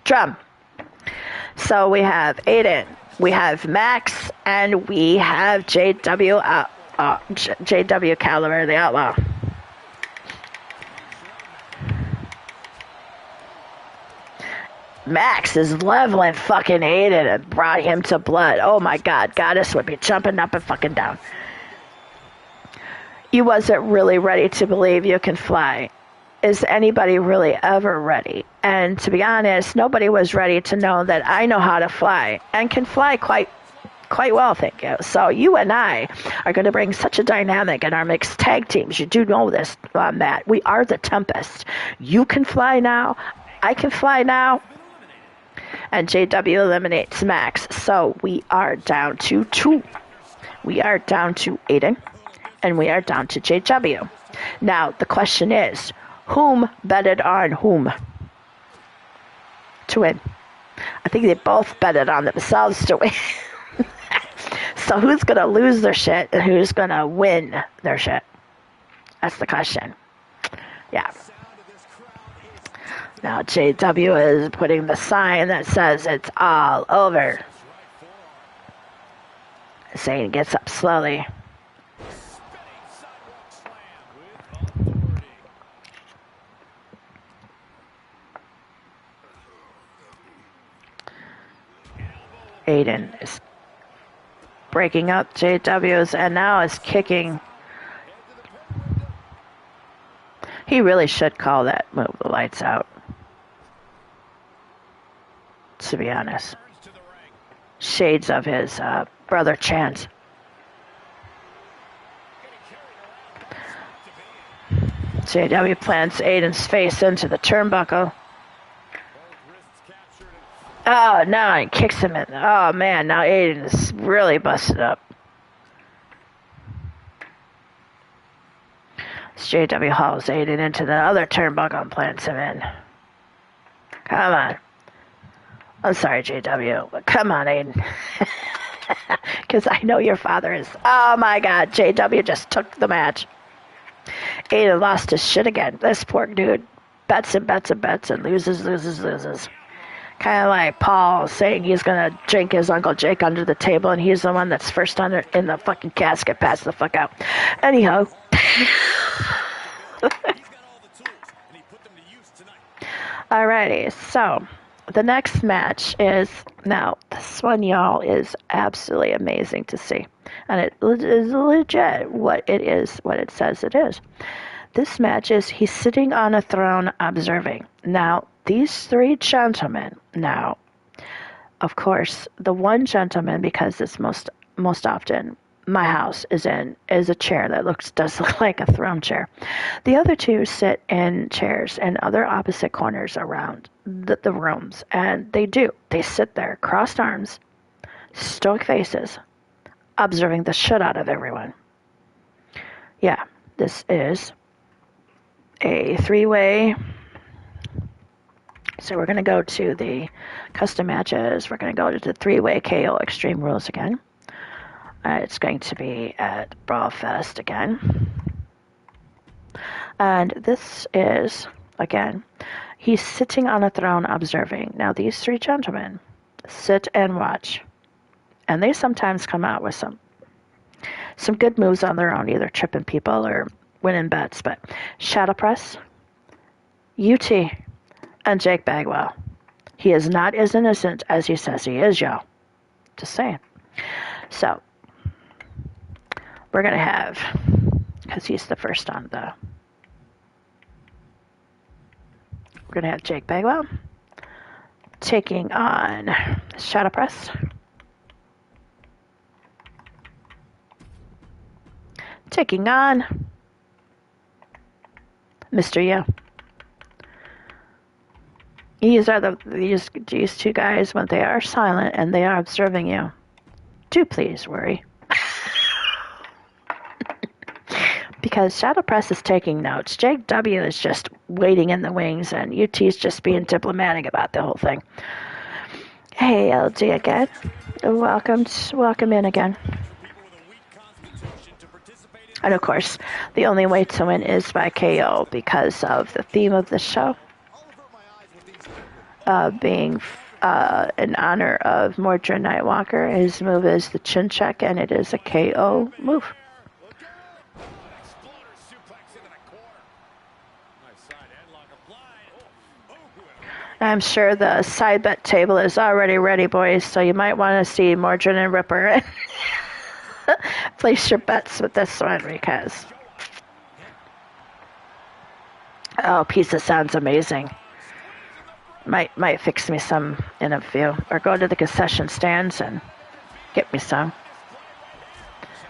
Drum. So we have Aiden, we have Max, and we have JW, JW Caliber, the Outlaw. Max is leveling fucking Aiden and brought him to blood. Oh my God, Goddess would be jumping up and fucking down. You wasn't really ready to believe you can fly. Is anybody really ever ready? And to be honest, nobody was ready to know that I know how to fly and can fly quite well, thank you. So you and I are going to bring such a dynamic in our mixed tag teams. You do know this, Matt. We are the Tempest. You can fly now. I can fly now. And JW eliminates Max. So we are down to 2. We are down to Aiden. And we are down to JW. Now, the question is, whom betted on whom to win? I think they both betted on themselves to win. So who's going to lose their shit and who's going to win their shit? That's the question. Yeah. Now JW is putting the sign that says it's all over. Zane gets up slowly. Aiden is breaking up JW's and now is kicking. He really should call that move the lights out. To be honest. Shades of his brother Chance. JW plants Aiden's face into the turnbuckle. Oh, no, he kicks him in. Oh, man, now Aiden is really busted up. JW hauls Aiden into the other turnbuckle and plants him in. Come on. I'm sorry, JW, but come on, Aiden. Because I know your father is... Oh, my God, JW just took the match. Aiden lost his shit again. This poor dude bets and bets and bets and loses. Kind of like Paul saying he's going to drink his Uncle Jake under the table, and he's the one that's first in the fucking casket. Pass the fuck out. Anyhow. Alrighty, so the next match is, now, this one, y'all, is absolutely amazing to see. And it is legit what it says it is. This match is, he's sitting on a throne observing. Now, these 3 gentlemen, now, of course, the one gentleman, because it's most often my house is a chair that does look like a throne chair. The other 2 sit in chairs in other opposite corners around the rooms, and they sit there, crossed arms, stoic faces, observing the shit out of everyone. Yeah, this is a 3-way. So we're going to go to the custom matches. We're going to go to the 3-way KO Extreme Rules again. It's going to be at BrawlFest again. And this is, again, he's sitting on a throne observing. Now, these 3 gentlemen sit and watch. And they sometimes come out with some good moves on their own, either tripping people or winning bets. But Shadow Press, UT, and Jake Bagwell. He is not as innocent as he says he is, y'all. Just saying. So, we're going to have, because he's the first on the, we're going to have Jake Bagwell taking on Shadow Press. Taking on Mr. Yo. These 2 guys, when they are silent and they are observing you, do please worry. Because Shadow Press is taking notes. Jake W is just waiting in the wings, and UT's just being diplomatic about the whole thing. Hey, LG again. Welcome in again. And of course, the only way to win is by KO because of the theme of the show, being in honor of Mordred Nightwalker. His move is the chin check, and it is a KO move. I'm sure the side bet table is already ready, boys, so you might want to see Mordred and Ripper place your bets with this one because... Oh, pizza sounds amazing. Might fix me some in a few, or go to the concession stands and get me some.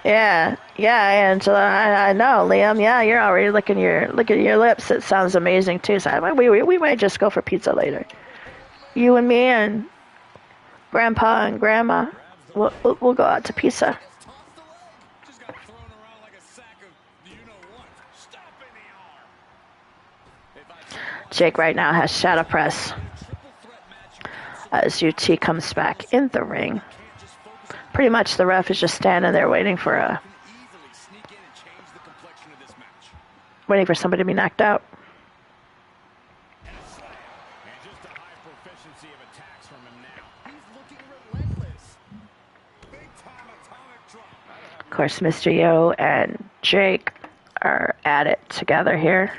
Yeah, Angela, I know, Liam. Yeah, you're already licking your lips. It sounds amazing too. So we might just go for pizza later. You and me and Grandpa and Grandma, we'll go out to pizza. Jake right now has shadow press as UT comes back in the ring. Pretty much the ref is just standing there waiting for somebody to be knocked out. Of course, Mr. Yo and Jake are at it together here.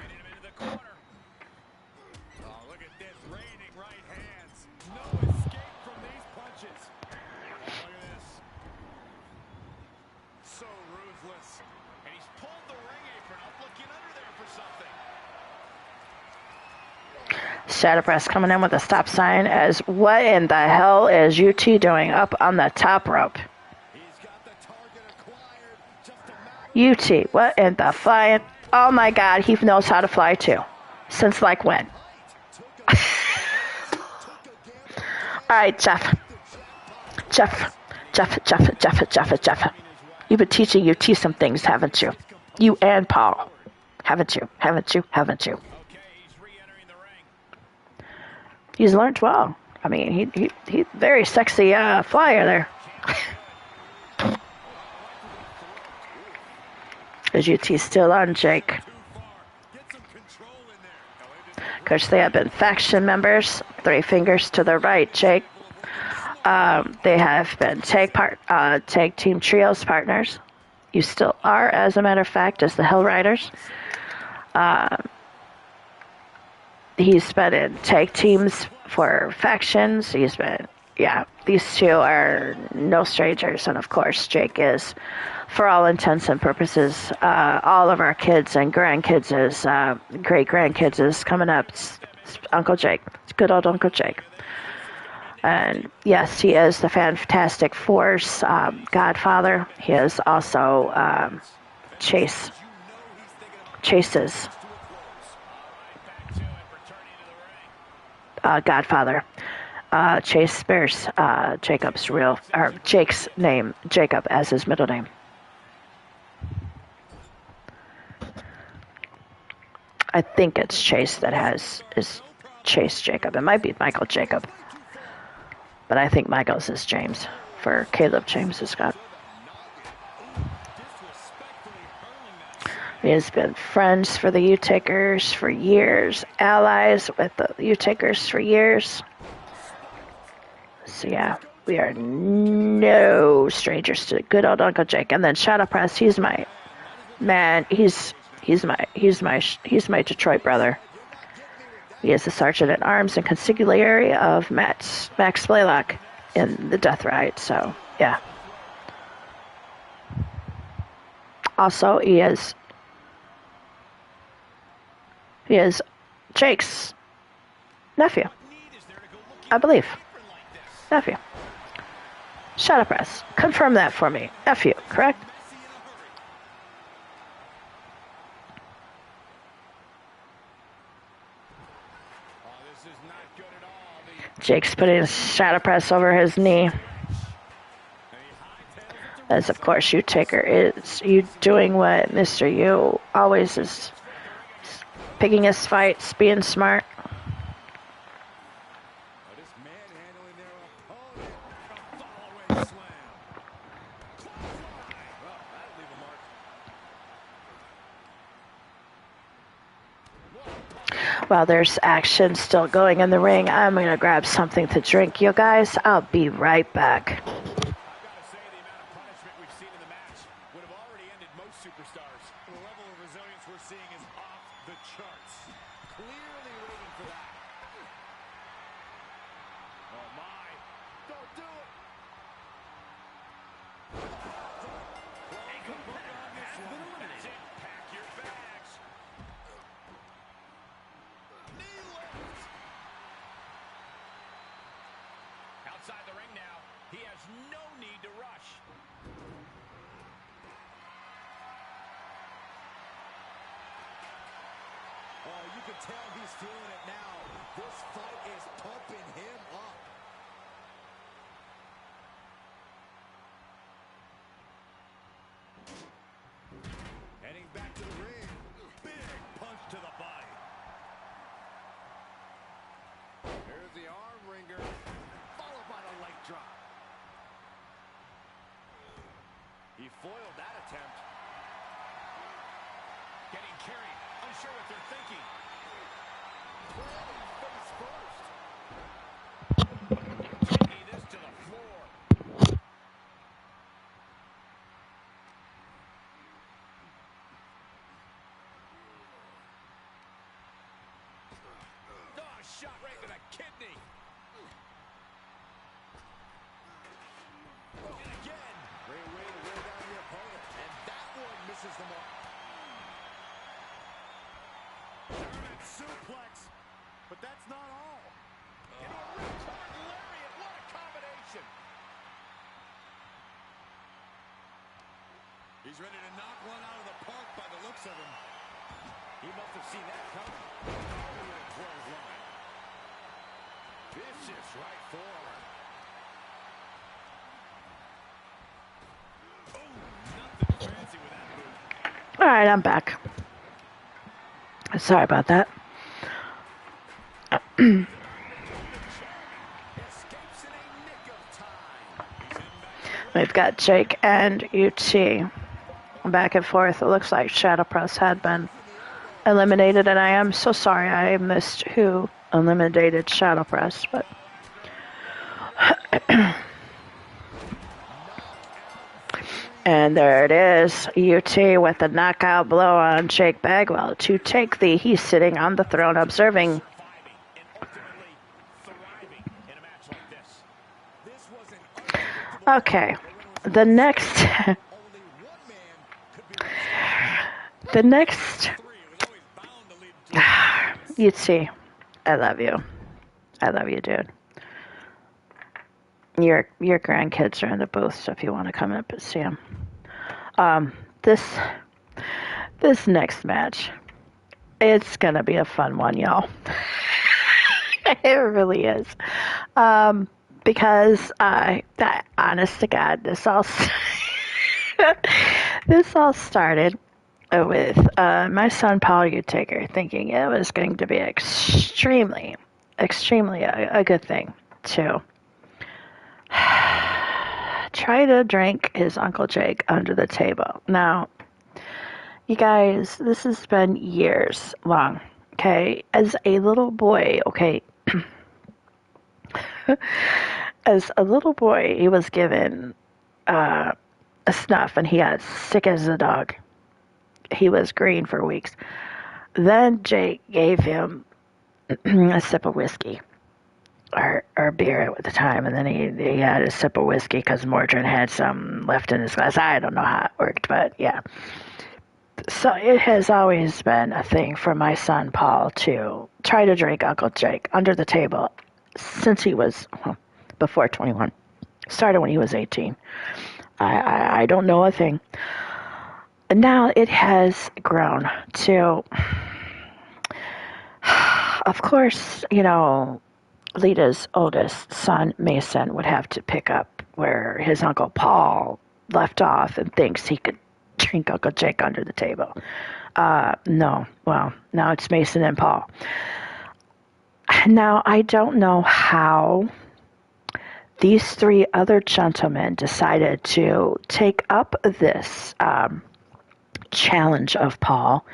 Shadow press coming in with a stop sign as what in the hell is UT doing up on the top rope? UT, what in the flying? Oh my God, he knows how to fly too. Since like when? All right, Jeff. You've been teaching UT some things, haven't you? You and Paul. Haven't you? He's learned well. I mean, he very sexy flyer there. Is UT still on Jake? Of course, they have been faction members. 3 fingers to the right, Jake. They have been tag team trios partners. You still are, as a matter of fact, as the Hell Riders. He's been in tag teams for factions. These two are no strangers. And of course, Jake is, for all intents and purposes, all of our kids and grandkids' great-grandkids is coming up. It's Uncle Jake. It's good old Uncle Jake. And yes, he is the Fantastic Four's godfather. He is also Chase's godfather. Chase bears Jake's name, Jacob, as his middle name. I think it's Chase that is Chase Jacob. It might be Michael Jacob. But I think Michael's is James, for Caleb James is Scott. He has been friends for the U-Takers for years, allies with the U-Takers for years. So yeah, we are no strangers to good old Uncle Jake. And then Shadow Press, he's my man. He's my Detroit brother. He is the sergeant at arms and consigliere of Max Blaylock in the Death Ride. So yeah. Also, he is Jake's nephew, I believe. Nephew. Shadow Press, confirm that for me. Nephew, correct? Jake's putting his Shadow Press over his knee. As of course U-Taker is doing what Mr. U always is, picking his fights, being smart. While there's action still going in the ring, I'm going to grab something to drink, you guys. I'll be right back.
I've got to say, the amount of punishment we've seen in the match would have already ended most superstars. The level of resilience we're seeing is off the charts. Clearly waiting for that. Oh, my. Don't do it. A competitor has been eliminated. Pack your bags. Knee lift. Outside the ring now. He has no need to rush. Oh, you can tell he's feeling it now. This fight is pumping him up. Heading back to the ring. Big punch to the body. There's the arm wringer, followed by the leg drop. He foiled that attempt. Getting carried, unsure what they're thinking. Planting face first. Taking this to the floor. Oh, shot right to the kidney. And again. Great way to wear down the opponent. And that one misses the mark. German suplex. But that's not all. Into a ripcord lariat. What a combination. He's ready to knock one out of the park by the looks of him. He must have seen that coming. Clothesline. Vicious right forearm. Oh, nothing fancy with that move.
All right, I'm back. Sorry about that.
Escapes in a nick of time.
We've got Jake and UT back and forth. It looks like Shadow Press had been eliminated, and I am so sorry I missed who eliminated Shadow Press, but and there it is, UT with the knockout blow on Jake Bagwell to take the, he's sitting on the throne observing. Okay, the next UT, I love you, dude. Your grandkids are in the booth, so if you want to come up and see them. This next match, it's gonna be a fun one, y'all. It really is. Because honest to God, this all started with my son Paul Utaker thinking it was going to be extremely a good thing to try to drink his Uncle Jake under the table. Now, you guys, this has been years long, okay? As a little boy, okay? As a little boy, he was given a snuff, and he got sick as a dog. He was green for weeks. Then Jake gave him a sip of whiskey. Or beer at the time, and then he had a sip of whiskey because Mordred had some left in his glass. I don't know how it worked, but yeah. So it has always been a thing for my son Paul to try to drink Uncle Jake under the table since he was before 21. Started when he was 18. I don't know a thing. And now it has grown to, of course, you know, Lita's oldest son, Mason, would have to pick up where his Uncle Paul left off and thinks he could drink Uncle Jake under the table. No. Well, now it's Mason and Paul. Now, I don't know how these three other gentlemen decided to take up this challenge of Paul.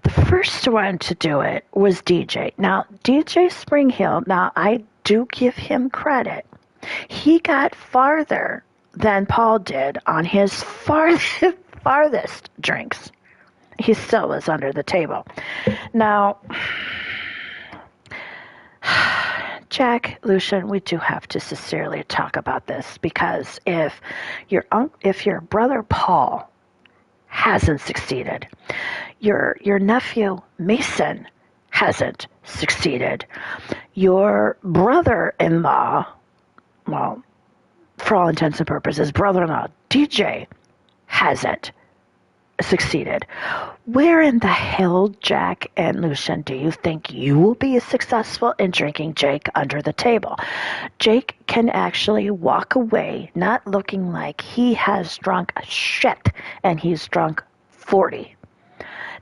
The first one to do it was DJ. Now, DJ Springhill, now I do give him credit. He got farther than Paul did on his farthest drinks. He still was under the table. Now, Jack, Lucian, we do have to sincerely talk about this, because if your brother Paul hasn't succeeded, your nephew Mason hasn't succeeded, your brother-in-law, well, for all intents and purposes, brother-in-law DJ hasn't succeeded, where in the hell, Jack and Lucian, do you think you will be successful in drinking Jake under the table? Jake can actually walk away not looking like he has drunk shit, and he's drunk 40.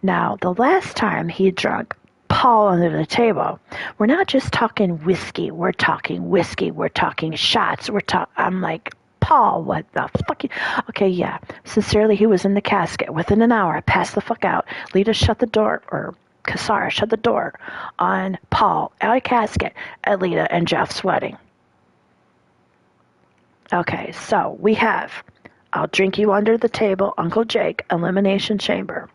Now, the last time he drunk Paul under the table, we're not just talking whiskey, we're talking shots, I'm like, Paul, what the fuck? Okay, yeah. Sincerely, he was in the casket. Within an hour, I passed the fuck out. Lita shut the door, or Kasara shut the door on Paul out of casket at Lita and Jeff's wedding. Okay, so we have I'll drink you under the table, Uncle Jake, Elimination Chamber.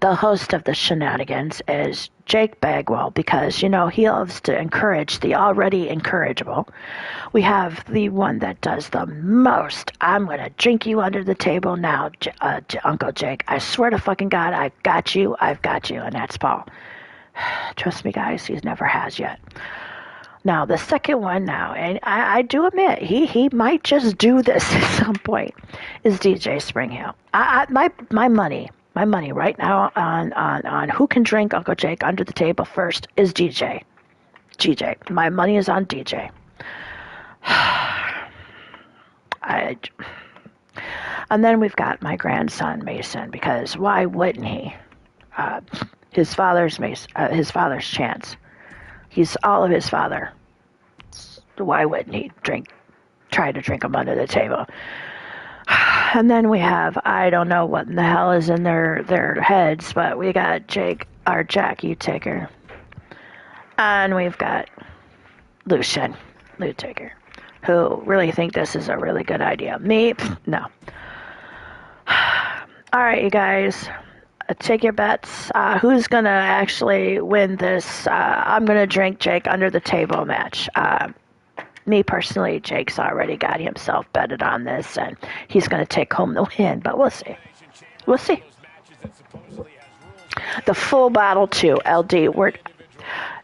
The host of the shenanigans is Jake Bagwell, because, he loves to encourage the already incorrigible. We have the one that does the most. I'm going to drink you under the table now, Uncle Jake. I swear to fucking God, I've got you, and that's Paul. Trust me, guys, he never has yet. Now, the second one now, and I do admit, he might just do this at some point, is DJ Springhill. My money right now on who can drink Uncle Jake under the table first is DJ. My money is on DJ. And then we've got my grandson Mason, because why wouldn't he? His father's chance. He's all of his father. Why wouldn't he try to drink him under the table? And then we have, I don't know what in the hell is in their heads, but we got Jack, you taker. And we've got Lucian, Lou Taker, who really think this is a really good idea. Me, no. All right, you guys, take your bets. Who's going to actually win this I'm going to drink Jake under the table match? Me personally, Jake's already got himself betted on this, and he's going to take home the win, but we'll see. We'll see. The full battle, too, LD.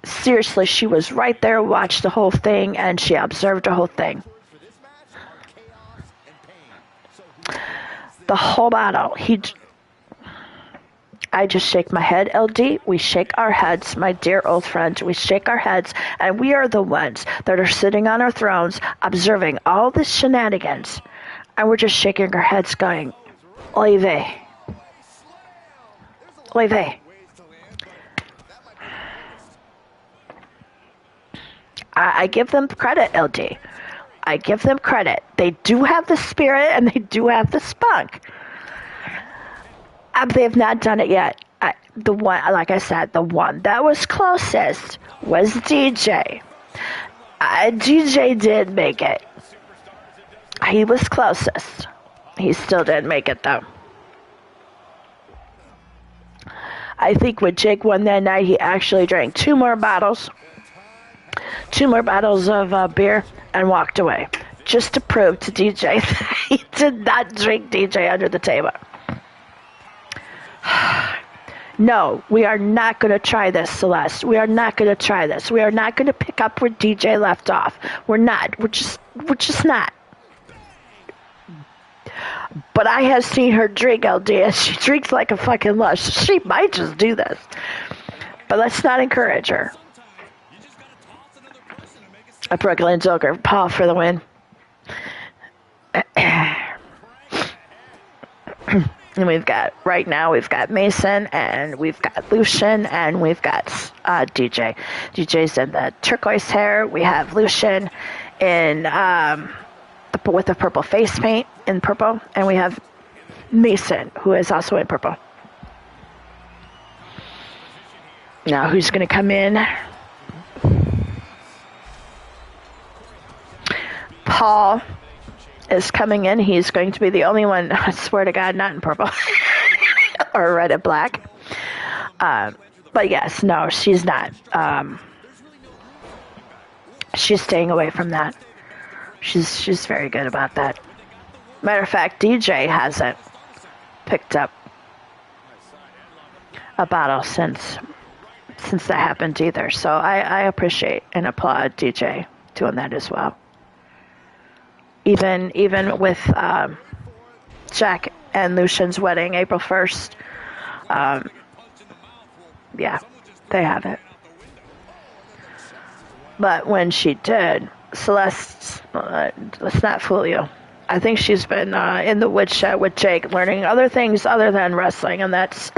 Seriously, she was right there, watched the whole thing, and she observed the whole thing. The whole battle. I just shake my head, LD. We shake our heads, my dear old friends. We shake our heads, and we are the ones that are sitting on our thrones observing all this shenanigans. And we're just shaking our heads going, oy vey. Oy vey. I give them credit, LD. I give them credit. They do have the spirit, and they do have the spunk. They have not done it yet. The one, like I said, the one that was closest was DJ. DJ did make it. He was closest. He still didn't make it, though. I think when Jake won that night, he actually drank two more bottles of beer, and walked away, just to prove to DJ that he did not drink DJ under the table. No, we are not going to try this, Celeste. We are not going to try this. We are not going to pick up where DJ left off. We're not. We're just not. But I have seen her drink, LD, and she drinks like a fucking lush. She might just do this. But let's not encourage her. A Brooklyn Joker, Paul for the win. And we've got Mason, and we've got Lucian, and we've got DJ. DJ's in the turquoise hair. We have Lucian in with the purple face paint in purple, and we have Mason, who is also in purple. Now, who's going to come in? Paul is coming in. He's going to be the only one, I swear to God, not in purple or red and black. But yes, no, she's not. She's staying away from that. She's very good about that. Matter of fact, DJ hasn't picked up a bottle since that happened either. So I appreciate and applaud DJ doing that as well. Even with Jack and Lucian's wedding, April 1st, yeah, they have it. But when she did, Celeste, let's not fool you. I think she's been in the woodshed with Jake learning other things other than wrestling, and that's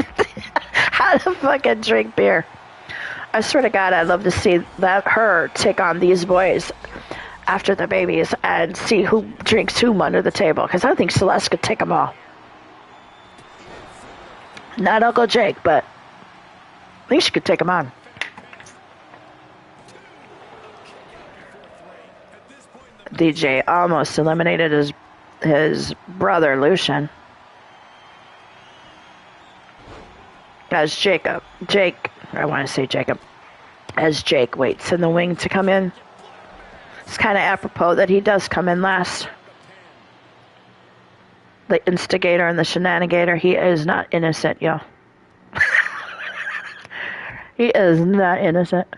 how to fucking drink beer. I swear to God, I'd love to see her take on these boys after the babies and see who drinks whom under the table, because I think Celeste could take them all. Not Uncle Jake, but I think she could take them on. DJ almost eliminated his brother Lucian. As Jake, as Jake waits in the wing to come in. It's kind of apropos that he does come in last. The instigator and the shenanigator, he is not innocent, yo. He is not innocent.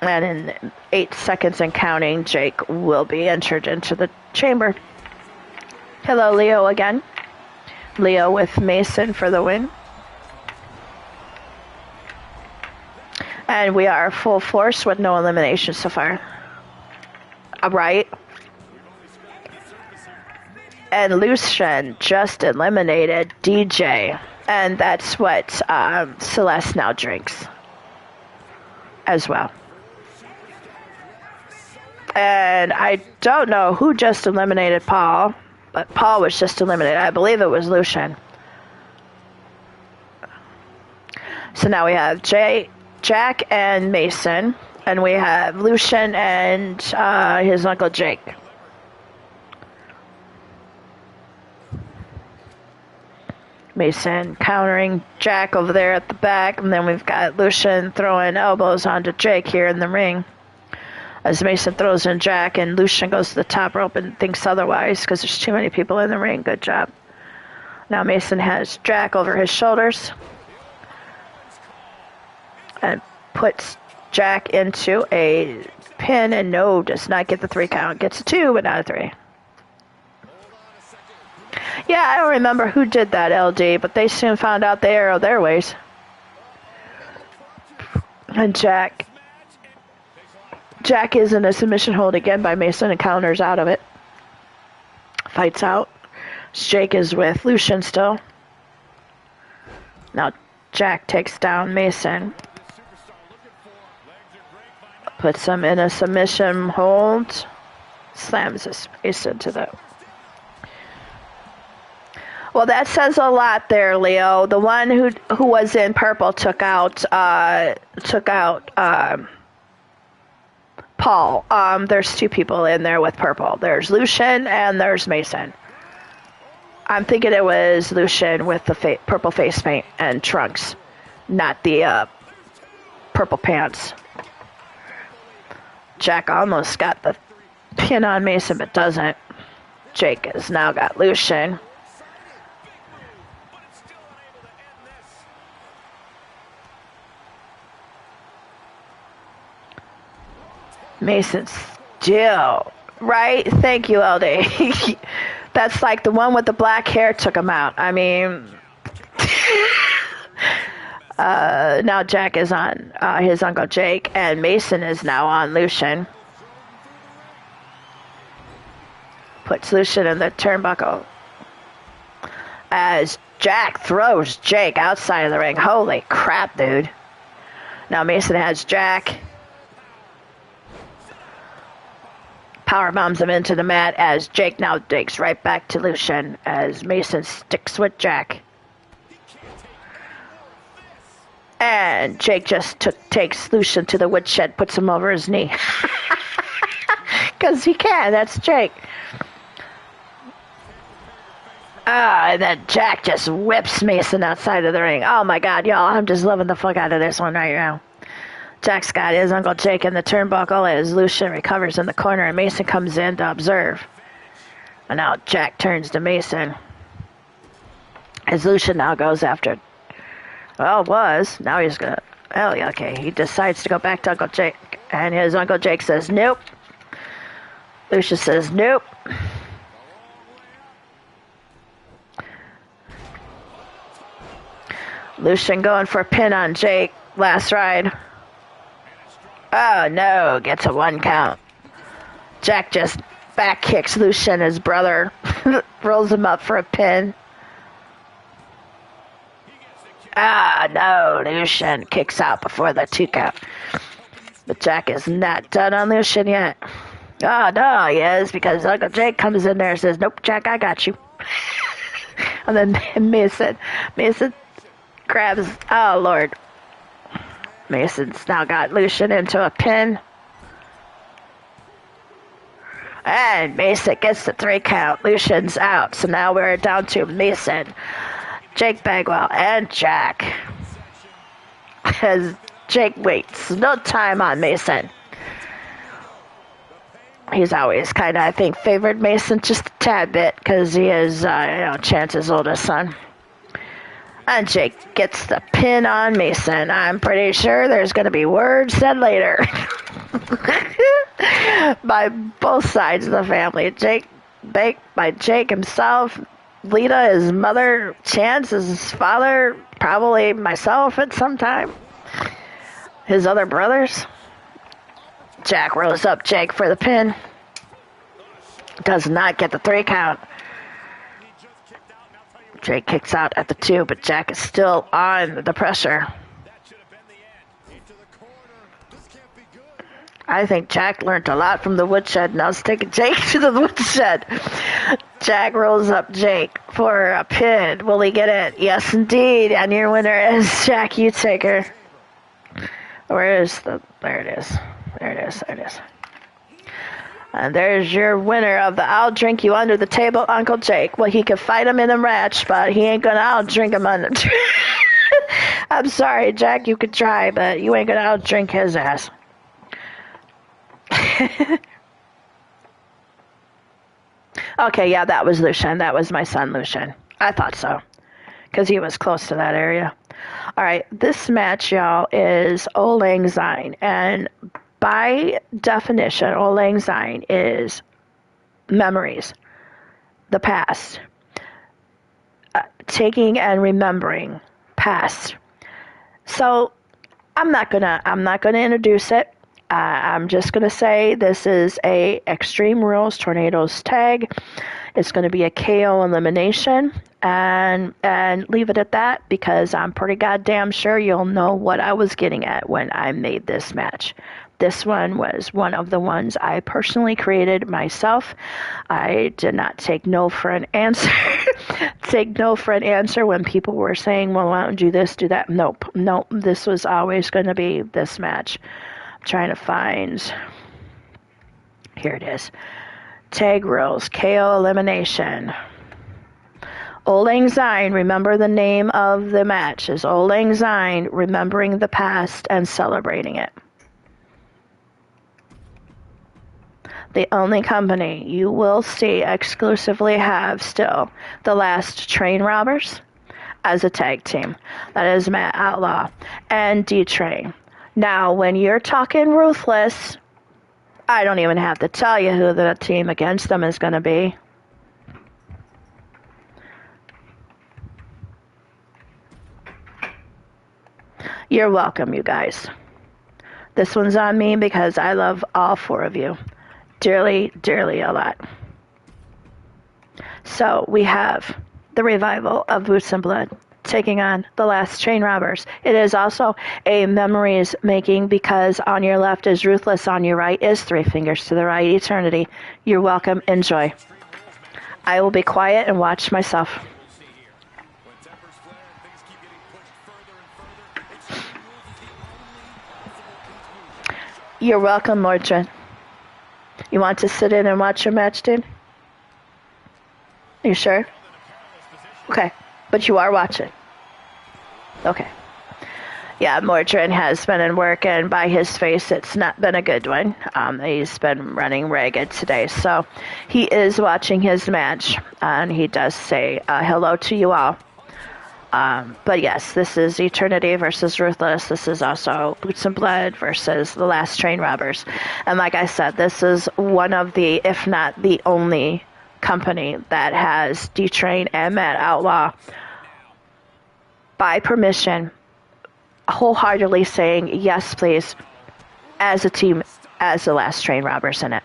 And in 8 seconds and counting, Jake will be entered into the chamber. Hello, Leo again. Leo with Mason for the win. And we are full force with no elimination so far. Right? And Lucian just eliminated DJ. And that's what Celeste now drinks as well. And I don't know who just eliminated Paul, but Paul was just eliminated. I believe it was Lucian. So now we have Jack and Mason, and we have Lucian and his Uncle Jake. Mason countering Jack over there at the back, and then we've got Lucian throwing elbows onto Jake here in the ring. As Mason throws in Jack, and Lucian goes to the top rope and thinks otherwise because there's too many people in the ring. Good job. Now Mason has Jack over his shoulders and puts Jack into a pin, and no, does not get the 3 count. Gets a 2, but not a 3. Yeah, I don't remember who did that, LD, but they soon found out the error of their ways. And Jack is in a submission hold again by Mason and counters out of it. Fights out. Jake is with Lucian still. Now Jack takes down Mason. Puts him in a submission hold. Slams his face into the... Well, that says a lot there, Leo. The one who was in purple took out Paul. There's 2 people in there with purple. There's Lucian and there's Mason. I'm thinking it was Lucian with the purple face paint and trunks, not the purple pants. Jack almost got the pin on Mason, but doesn't. Jake has now got Lucian. Mason still, right? Thank you, LD. That's like the one with the black hair took him out. I mean, now Jack is on his Uncle Jake, and Mason is now on Lucian. Puts Lucian in the turnbuckle as Jack throws Jake outside of the ring. Holy crap, dude. Now Mason has Jack. power bombs him into the mat as Jake now digs right back to Lucian as Mason sticks with Jack. And Jake just takes Lucian to the woodshed, puts him over his knee. Because he can, that's Jake. And then Jack just whips Mason outside of the ring. Oh my god, y'all, I'm just loving the fuck out of this one right now. Jack's got his Uncle Jake in the turnbuckle as Lucian recovers in the corner and Mason comes in to observe. And now Jack turns to Mason. As Lucian now goes after. Well, now he's gonna. Oh, yeah, okay. He decides to go back to Uncle Jake. And his Uncle Jake says, nope. Lucian says, nope. Lucian going for a pin on Jake. Last ride. Oh, no. Gets a 1 count. Jack just back kicks Lucian, his brother. Rolls him up for a pin. Ah, no. Lucian kicks out before the 2 count. But Jack is not done on Lucian yet. Oh, no, he is, because Uncle Jake comes in there and says, nope, Jack, I got you. And then Mason grabs, oh, Lord. Mason's now got Lucian into a pin. And Mason gets the 3 count. Lucian's out. So now we're down to Mason, Jake Bagwell, and Jack. As Jake waits no time on Mason. He's always kind of, I think, favored Mason just a tad bit because he is, Chance's oldest son. And Jake gets the pin on Mason. I'm pretty sure there's going to be words said later by both sides of the family. By Jake himself, Lita, his mother, Chance, his father, probably myself at some time. His other brothers. Jack rolls up Jake for the pin. Does not get the 3 count. Jake kicks out at the 2, but Jack is still on the pressure. I think Jack learned a lot from the woodshed. Now let's take Jake to the woodshed. Jack rolls up Jake for a pin. Will he get it? Yes, indeed. And your winner is Jack Utaker. There it is. And there's your winner of the I'll Drink You Under the Table, Uncle Jake. Well, he could fight him in a match, but he ain't gonna out-drink him under. I'm sorry, Jack, you could try, but you ain't gonna out-drink his ass. Okay, yeah, that was Lucian. That was my son, Lucian. I thought so, because he was close to that area. All right, this match, y'all, is Auld Lang Syne, and by definition, Auld Lang Syne is memories, the past, taking and remembering past. So I'm not gonna introduce it. I'm just gonna say this is a Extreme Rules Tornadoes tag. It's going to be a KO elimination, and leave it at that, because I'm pretty goddamn sure you'll know what I was getting at when I made this match. This one was one of the ones I personally created myself. I did not take no for an answer. When people were saying, well, why don't you do this, do that? Nope. This was always going to be this match. I'm trying to find. Here it is. Tag rules, KO elimination. Auld Lang Syne, remember the name of the match is Auld Lang Syne, remembering the past and celebrating it. The only company you will see exclusively have still the Last Train Robbers as a tag team. That is Matt Outlaw and D-Train. Now, when you're talking Ruthless, I don't even have to tell you who the team against them is going to be. You're welcome, you guys. This one's on me because I love all 4 of you. Dearly, dearly a lot. So we have the Revival of Boots and Blood taking on the Last Train Robbers. It is also a memories making because on your left is Ruthless, on your right is Three Fingers to the Right, Eternity. You're welcome. Enjoy. I will be quiet and watch myself. You're welcome, Mordred. You want to sit in and watch your match, dude? Are you sure? Okay. But you are watching. Okay. Yeah, Mordred has been in work, and by his face, it's not been a good one. He's been running ragged today. So he is watching his match, and he does say hello to you all. But yes, this is Eternity versus Ruthless. This is also Boots and Blood versus the Last Train Robbers. And like I said, this is one of the, if not the only company that has D-Train and Matt Outlaw by permission, wholeheartedly saying, yes, please, as a team, as the Last Train Robbers in it.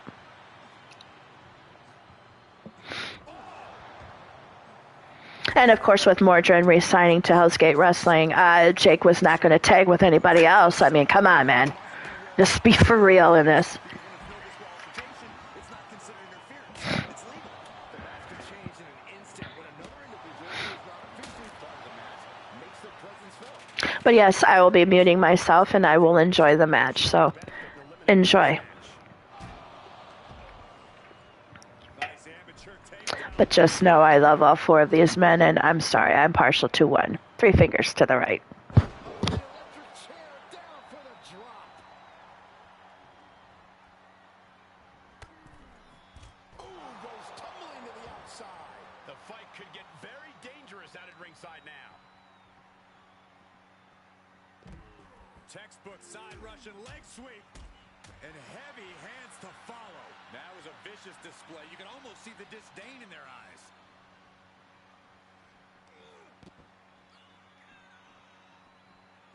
And of course, with Mordred re-signing to Hell's Gate Wrestling, Jake was not going to tag with anybody else. I mean, come on, man. Just be for real in this. But yes, I will be muting myself and I will enjoy the match. So, enjoy. But just know I love all four of these men, and I'm sorry, I'm partial to one. Three Fingers to the Right.
The fight could get very dangerous out at ringside now. Textbook side Russian leg sweep. And heavy hands to follow. That was a vicious display. You can almost see the disdain in their eyes.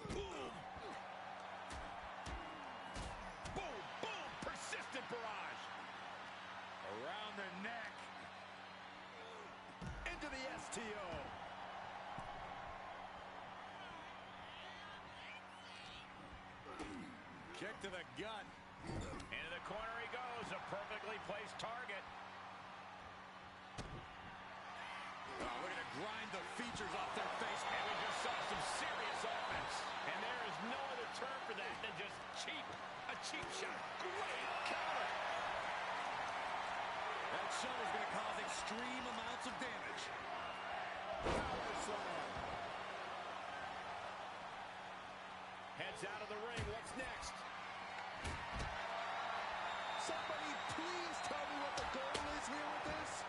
Boom. Boom, boom. Persistent barrage. Around the neck. Into the STO. Kick to the gut. Into the corner he goes. A perfectly placed target. Oh, look at it grind the features off their face. And we just saw some serious offense. And there is no other term for that than just cheap. A cheap shot. Great counter. That shot is going to cause extreme amounts of damage. Power slam. Heads out of the ring. What's next? Somebody please tell me what the goal is here with this.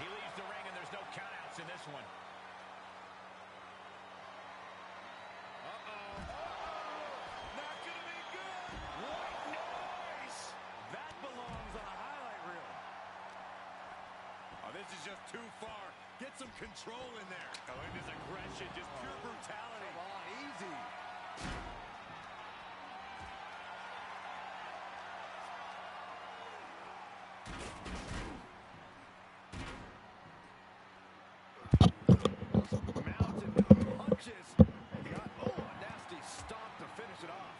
He leaves the ring and there's no countouts in this one. Not gonna be good. What noise! That belongs on a highlight reel. Oh, this is just too far. Get some control in there. Oh, and his aggression, just pure brutality. Come on, easy. Mounted punches. Got, a nasty stomp to finish it off.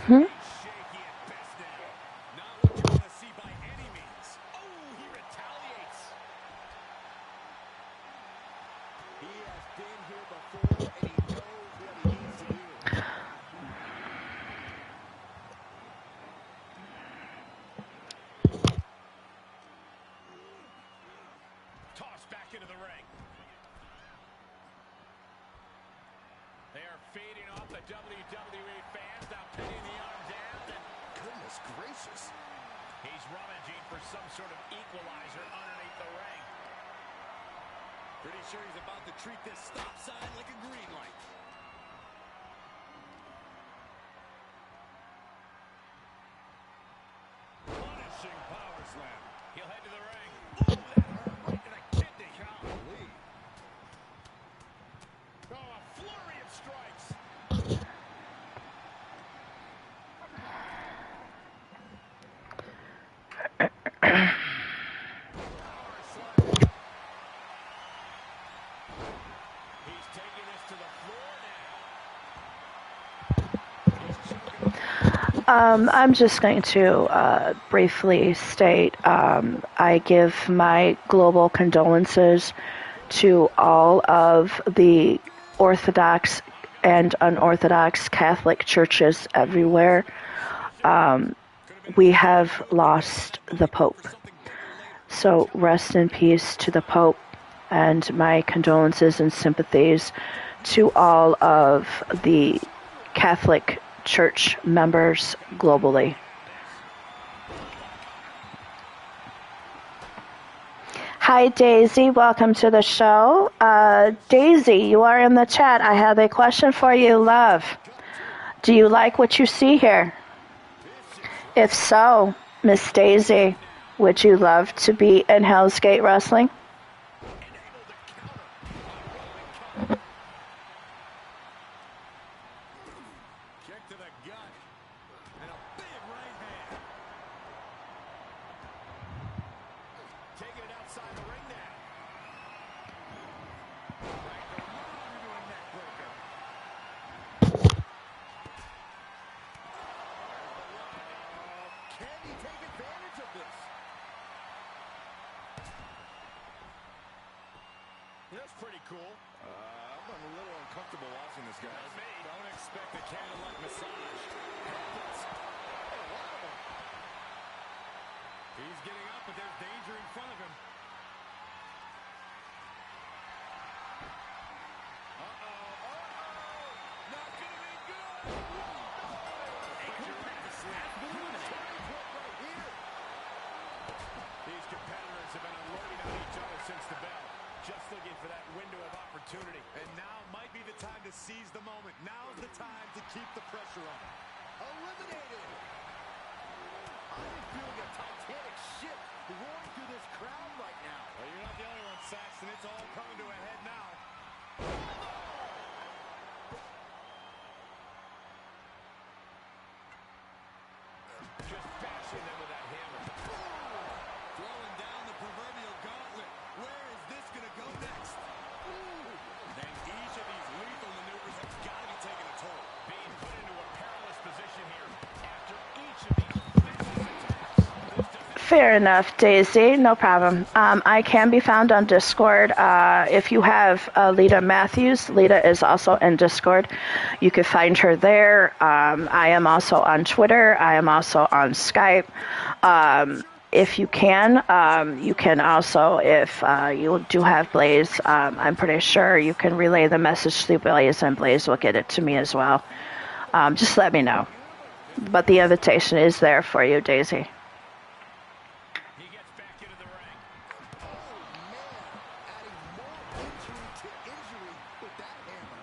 Shaky at best now. Not what you want to see by any means. Oh, he retaliates. He has been here before, and he knows what he needs to do. Tossed back into the ring. They are feeding off the WWE fans, now pinning the arm down. And goodness gracious. He's rummaging for some sort of equalizer underneath the ring. Pretty sure he's about to treat this stop sign like a green light. Punishing power slam. He'll head to the ring. Oh, that hurt right to the kidney. Golly. Oh, a flurry of strikes. Power slam.
I'm just going to briefly state I give my global condolences to all of the Orthodox and unorthodox Catholic churches everywhere. We have lost the Pope. So rest in peace to the Pope, and my condolences and sympathies to all of the Catholic Church members globally. Hi, Daisy. Welcome to the show. Daisy, you are in the chat. I have a question for you, love. Do you like what you see here? If so, Miss Daisy, would you love to be in Hell's Gate Wrestling?
Kick to the gut. And a big right hand. Taking it outside the ring now. Right into a neck breaker. Can he take advantage of this? That's pretty cool. I'm a little uncomfortable watching this, guys. Don't expect a candlelight massage. He's getting up, but there's danger in front of him. Not gonna be good. These competitors have been unloading on each other since the bell. Just looking for that window of opportunity. And now might be the time to seize the moment. Now's the time to keep the pressure on. Eliminated. I'm feeling a titanic shift roaring through this crowd right now. Well, you're not the only one, Saxton. It's all coming to a head now. Just bashing them with that hammer. Throwing down the proverbial gauntlet. Where is this going to go next? And each of these lethal maneuvers have got to be taking a toll. Being put into a perilous position here after each of these vicious attacks.
Fair enough, Daisy. No problem. I can be found on Discord. If you have Lita Matthews, Lita is also in Discord. You can find her there. I am also on Twitter. I am also on Skype. If you can also, if you do have Blaze, I'm pretty sure you can relay the message to Blaze, and Blaze will get it to me as well. Just let me know. But the invitation is there for you, Daisy.
He gets back into the ring. Oh, man. Adding more injury to injury with that hammer.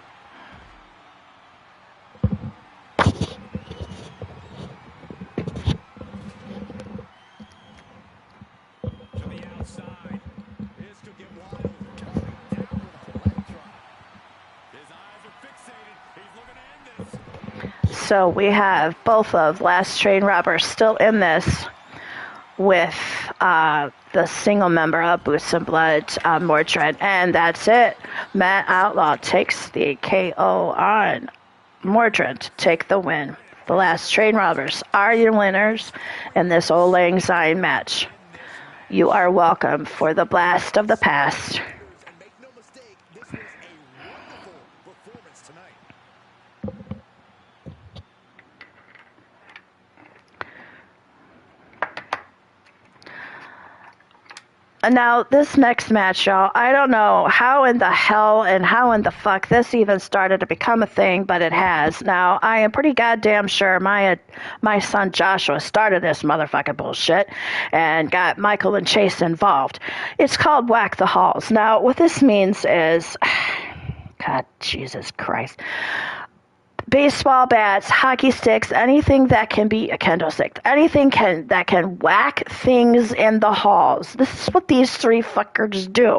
To the outside. This could get wild. Coming down with a leg drop. His eyes are fixated. He's looking to end this.
So we have both of Last Train Robbers still in this with the single member of Boots and Blood, Mordred. And that's it. Matt Outlaw takes the KO on Mordred to take the win. The Last Train Robbers are your winners in this Old Lang Syne match. You are welcome for the blast of the past.
And make no mistake, this was a wonderful performance tonight.
And now, this next match, y'all, I don't know how in the hell and how in the fuck this even started to become a thing, but it has. Now, I am pretty goddamn sure my son Joshua started this motherfucking bullshit and got Michael and Chase involved. It's called Whack the Halls. Now, what this means is, God, Jesus Christ. Baseball bats, hockey sticks, anything that can be a kendo stick, anything that can whack things in the halls. This is what these three fuckers do.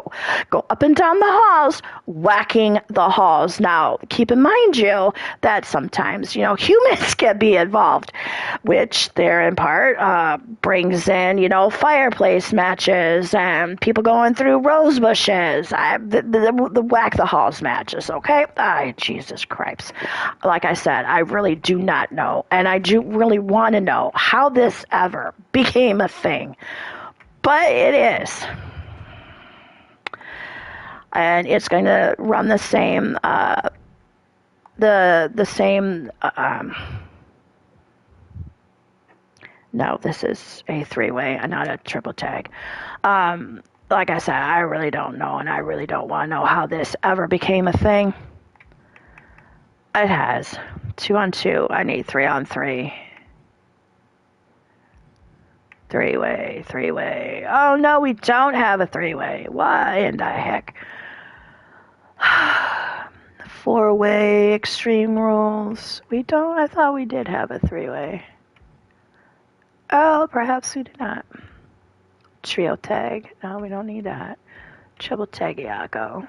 Go up and down the halls, whacking the halls. Now, keep in mind, you, that sometimes, humans can be involved, which there in part brings in, fireplace matches and people going through rose bushes. The whack the halls matches, okay? Jesus Christ. Like like I said, I really do not know. And I do really want to know how this ever became a thing. But it is. And it's going to run the same, no, this is a three-way and not a triple tag. Like I said, I really don't know, and I really don't want to know how this ever became a thing. It has 2-on-2. I need 3-on-3. Three-way. Oh, no, we don't have a three-way. Why in the heck? Four-way Extreme Rules. We don't? I thought we did have a three-way. Oh, perhaps we do not. Trio tag. No, we don't need that. Triple tag Iago.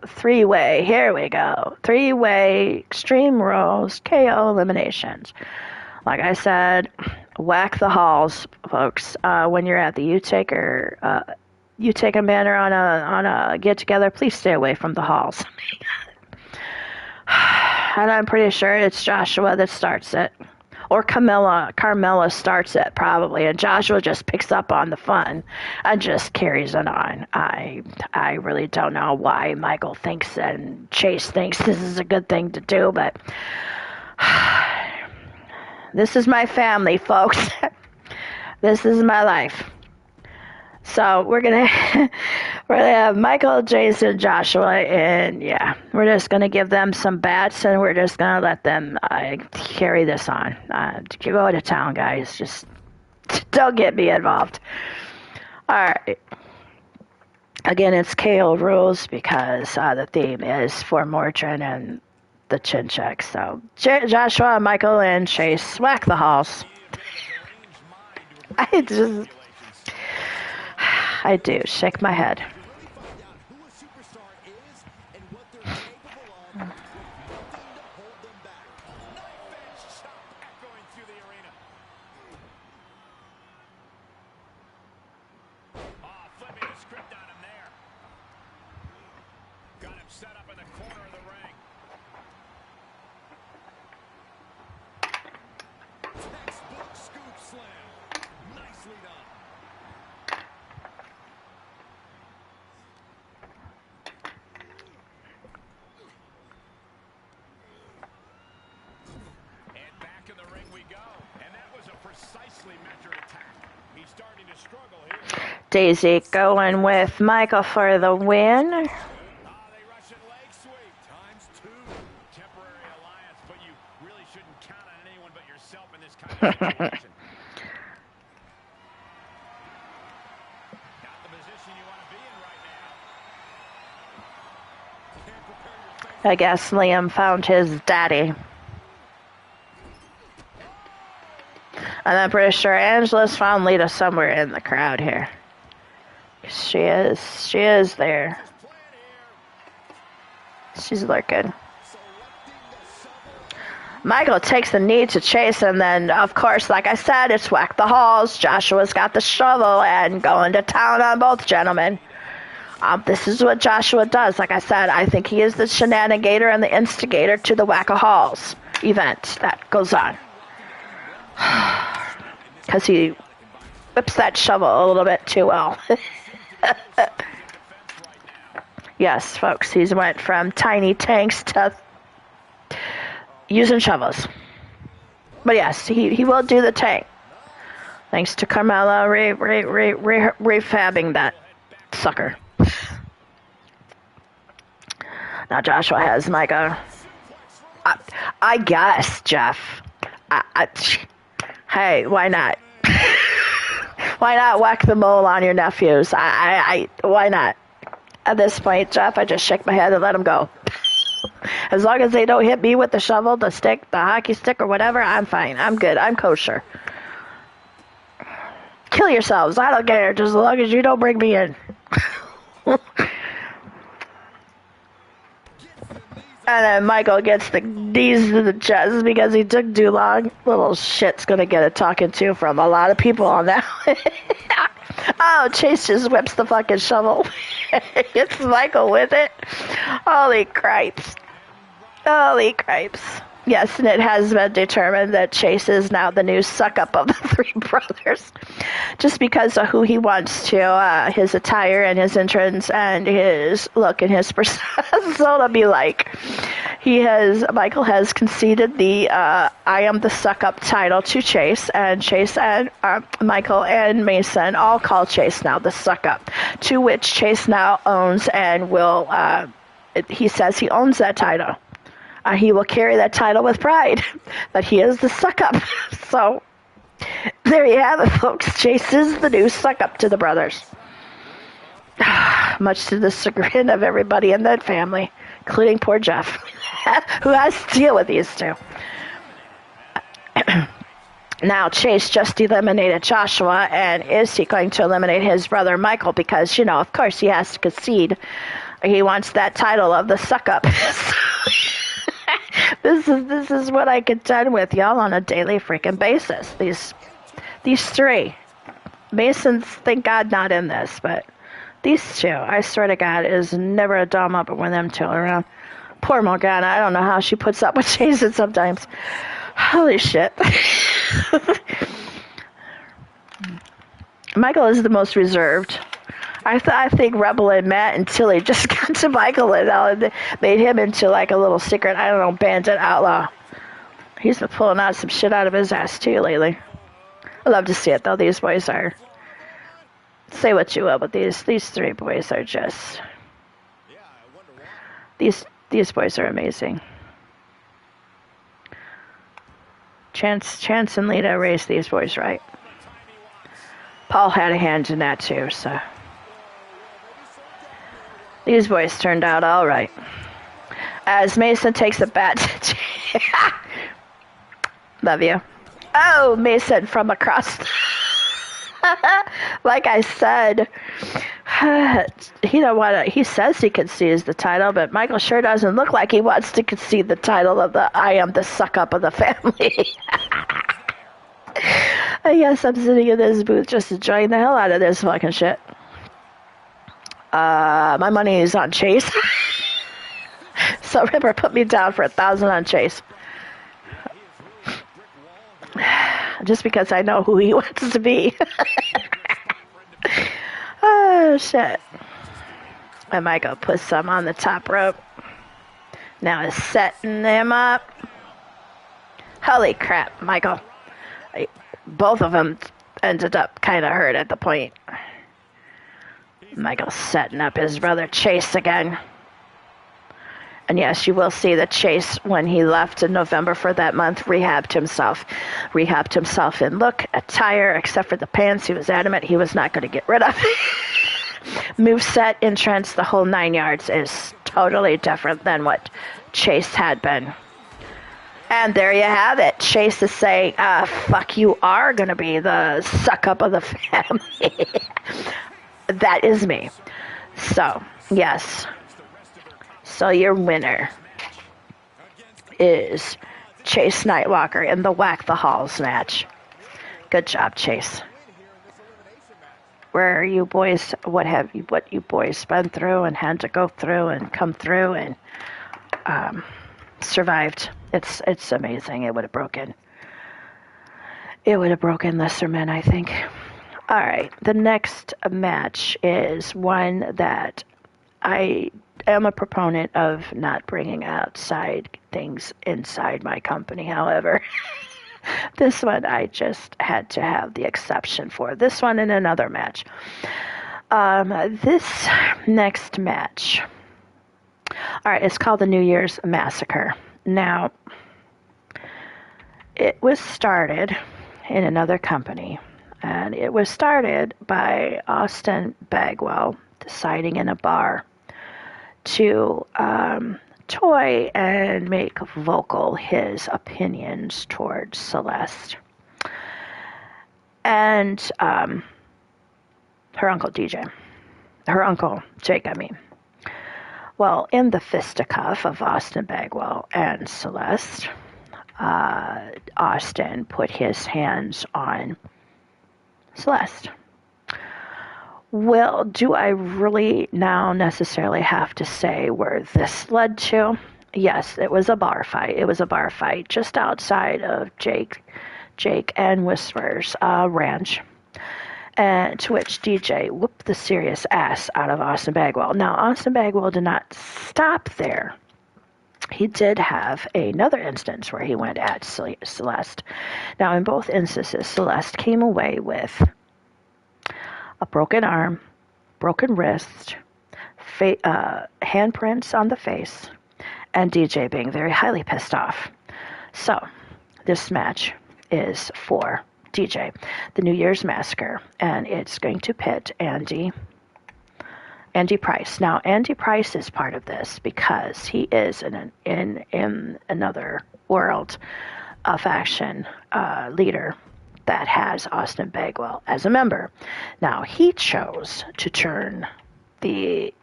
Three-way. Here we go. Three-way Extreme Rules. KO eliminations. Like I said, whack the halls, folks. When you're at the U-Taker banner on a get-together, please stay away from the halls. And I'm pretty sure it's Joshua that starts it. Or Carmella starts it, probably, and Joshua just picks up on the fun and just carries it on. I really don't know why Michael thinks and Chase thinks this is a good thing to do, but this is my family, folks. This is my life. So we're gonna have Michael, Jason, Joshua, and yeah, we're just gonna give them some bats, and we're just gonna let them carry this on. Go to town, guys. Just don't get me involved. All right. Again, it's KO rules because the theme is for Mordrin and the chin check. So Joshua, Michael, and Chase, whack the halls. I do. Shake my head. Daisy going with Michael for the win.
They rush it leg sweep. ×2. Temporary alliance, but you really shouldn't count on anyone but yourself in this kind of situation. Not the position you want to be in right now.
I guess Liam found his daddy. And I'm pretty sure Angela's found Lita somewhere in the crowd here. She is there. She's lurking. Michael takes the knee to Chase, and then, of course, like I said, it's whack the halls. Joshua's got the shovel and going to town on both gentlemen. This is what Joshua does. Like I said, I think he is the shenanigator and the instigator to the whack of halls event that goes on. Because he whips that shovel a little bit too well. Yes, folks, he's went from tiny tanks to using shovels. But yes, he will do the tank. Thanks to Carmella refabbing that sucker. Now Joshua has Micah. I guess, Jeff. Hey, why not? Why not whack the mole on your nephews? Why not? At this point, Jeff, I just shake my head and let them go. As long as they don't hit me with the shovel, the stick, the hockey stick, or whatever, I'm fine. I'm good. I'm kosher. Kill yourselves. I don't care. Just as long as you don't bring me in. And then Michael gets the knees to the chest because he took too long. Little shit's gonna get a talking to from a lot of people on that. Oh, Chase just whips the fucking shovel. It's Michael with it. Holy cripes. Holy cripes. Yes, and it has been determined that Chase is now the new suck-up of the three brothers. Just because of who he wants to, his attire and his entrance and his look and his persona be like. Michael has conceded the I am the suck-up title to Chase, and Chase and Michael and Mason all call Chase now the suck-up, to which Chase now owns and will, he says he owns that title. He will carry that title with pride, that he is the suck-up. So, there you have it, folks. Chase is the new suck-up to the brothers. Much to the chagrin of everybody in that family, including poor Jeff, who has to deal with these two. Now, Chase just eliminated Joshua, and is he going to eliminate his brother Michael? Because, of course he has to concede. He wants that title of the suck-up. This is what I contend with, y'all, on a daily freaking basis. These three. Mason's, thank God, not in this, but these two, I swear to God, is never a dumb up when them two are around. Poor Morgana, I don't know how she puts up with Jason sometimes. Holy shit. Michael is the most reserved. I think Rebel and Matt and Tilly just got to Michael and made him into like a little secret, I don't know, bandit outlaw. He's been pulling out some shit out of his ass too lately. I love to see it though. These boys are, say what you will, but these three boys are just, these boys are amazing. Chance and Lita raised these boys right. Paul had a hand in that too, so. These boys turned out all right. As Mason takes a bat. Love you. Oh, Mason from across. Like I said, he don't want to. He says he concedes the title, but Michael sure doesn't look like he wants to concede the title of the I am the suck up of the family. I guess I'm sitting in this booth just enjoying the hell out of this fucking shit. My money is on Chase. So Ripper put me down for 1,000 on Chase. Just because I know who he wants to be. Oh, shit. And Michael put some on the top rope. Now he's setting him up. Holy crap, Michael. Both of them ended up kind of hurt at the point. Michael's setting up his brother Chase again. And yes, you will see that Chase, when he left in November for that month, rehabbed himself in look, attire, except for the pants. He was adamant he was not going to get rid of. Moveset, entrance, the whole 9 yards is totally different than what Chase had been. And there you have it. Chase is saying, fuck, you are going to be the suck-up of the family. That is me. So, yes. So your winner is Chase Nightwalker in the Whack the Halls match. Good job, Chase. Where are you boys? What you boys been through and had to go through and come through and survived. It's amazing. It would have broken lesser men, I think. All right, the next match is one that I am a proponent of not bringing outside things inside my company. However, this one I just had to have the exception for. This one in another match. This next match, all right, it's called the New Year's Massacre. Now, it was started in another company. And it was started by Austin Bagwell deciding in a bar to toy and make vocal his opinions towards Celeste. And her uncle Jake, I mean. Well, in the fisticuff of Austin Bagwell and Celeste, Austin put his hands on Celeste. Well, do I really now necessarily have to say where this led to? Yes, it was a bar fight. It was a bar fight just outside of Jake and Whisper's ranch. And to which DJ whooped the serious ass out of Austin Bagwell. Now, Austin Bagwell did not stop there. He did have another instance where he went at Celeste. Now, in both instances, Celeste came away with a broken arm, broken wrist, handprints on the face, and DJ being very highly pissed off. So, this match is for DJ, the New Year's Massacre, and it's going to pit Andy Price. Now, Andy Price is part of this because he is in another world, a faction leader that has Austin Bagwell as a member. Now, he chose to turn the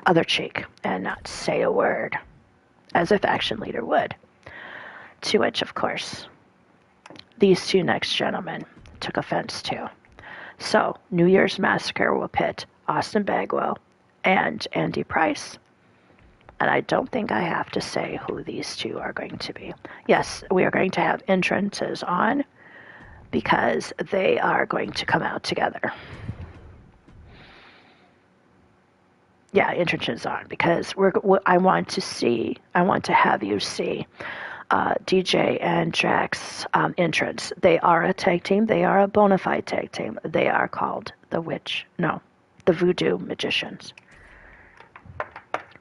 other cheek and not say a word, as a faction leader would. To which, of course, these two next gentlemen took offense to. So, New Year's Massacre will pit Austin Bagwell and Andy Price. And I don't think I have to say who these two are going to be. Yes, we are going to have entrances on because they are going to come out together. Yeah, entrances on because I want to have you see DJ and Jack's entrance. They are a tag team. They are a bona fide tag team. They are called the Voodoo Magicians.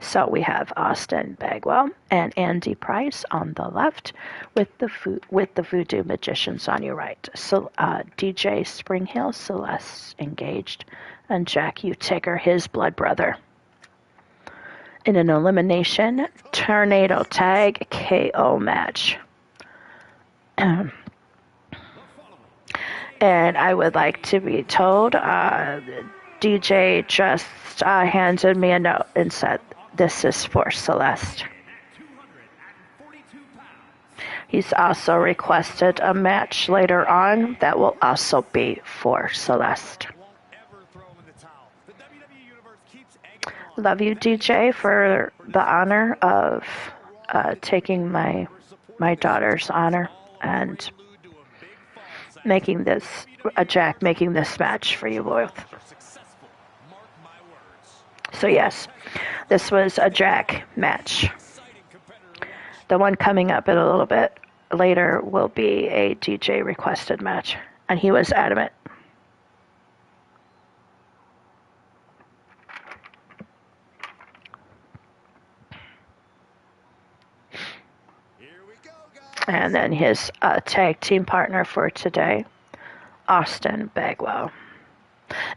So we have Austin Bagwell and Andy Price on the left with the Voodoo Magicians on your right. So DJ Springhill, Celeste engaged, and Jack Utaker, his blood brother. In an elimination tornado tag KO match. And I would like to be told, DJ just handed me a note and said, "This is for Celeste." He's also requested a match later on that will also be for Celeste. Love you, DJ, for the honor of taking my daughter's honor and making this match for you both. So yes, this was a Jack match. The one coming up in a little bit later will be a DJ requested match, and he was adamant. And then his tag team partner for today, Austin Bagwell.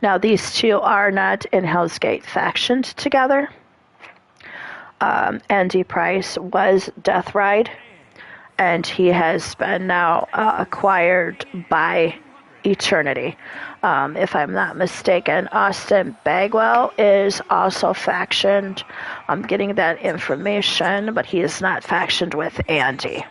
Now, these two are not in Hell's Gate factions together. Andy Price was Death Ride, and he has been now acquired by Eternity. If I'm not mistaken, Austin Bagwell is also factioned. I'm getting that information, but he is not factioned with Andy.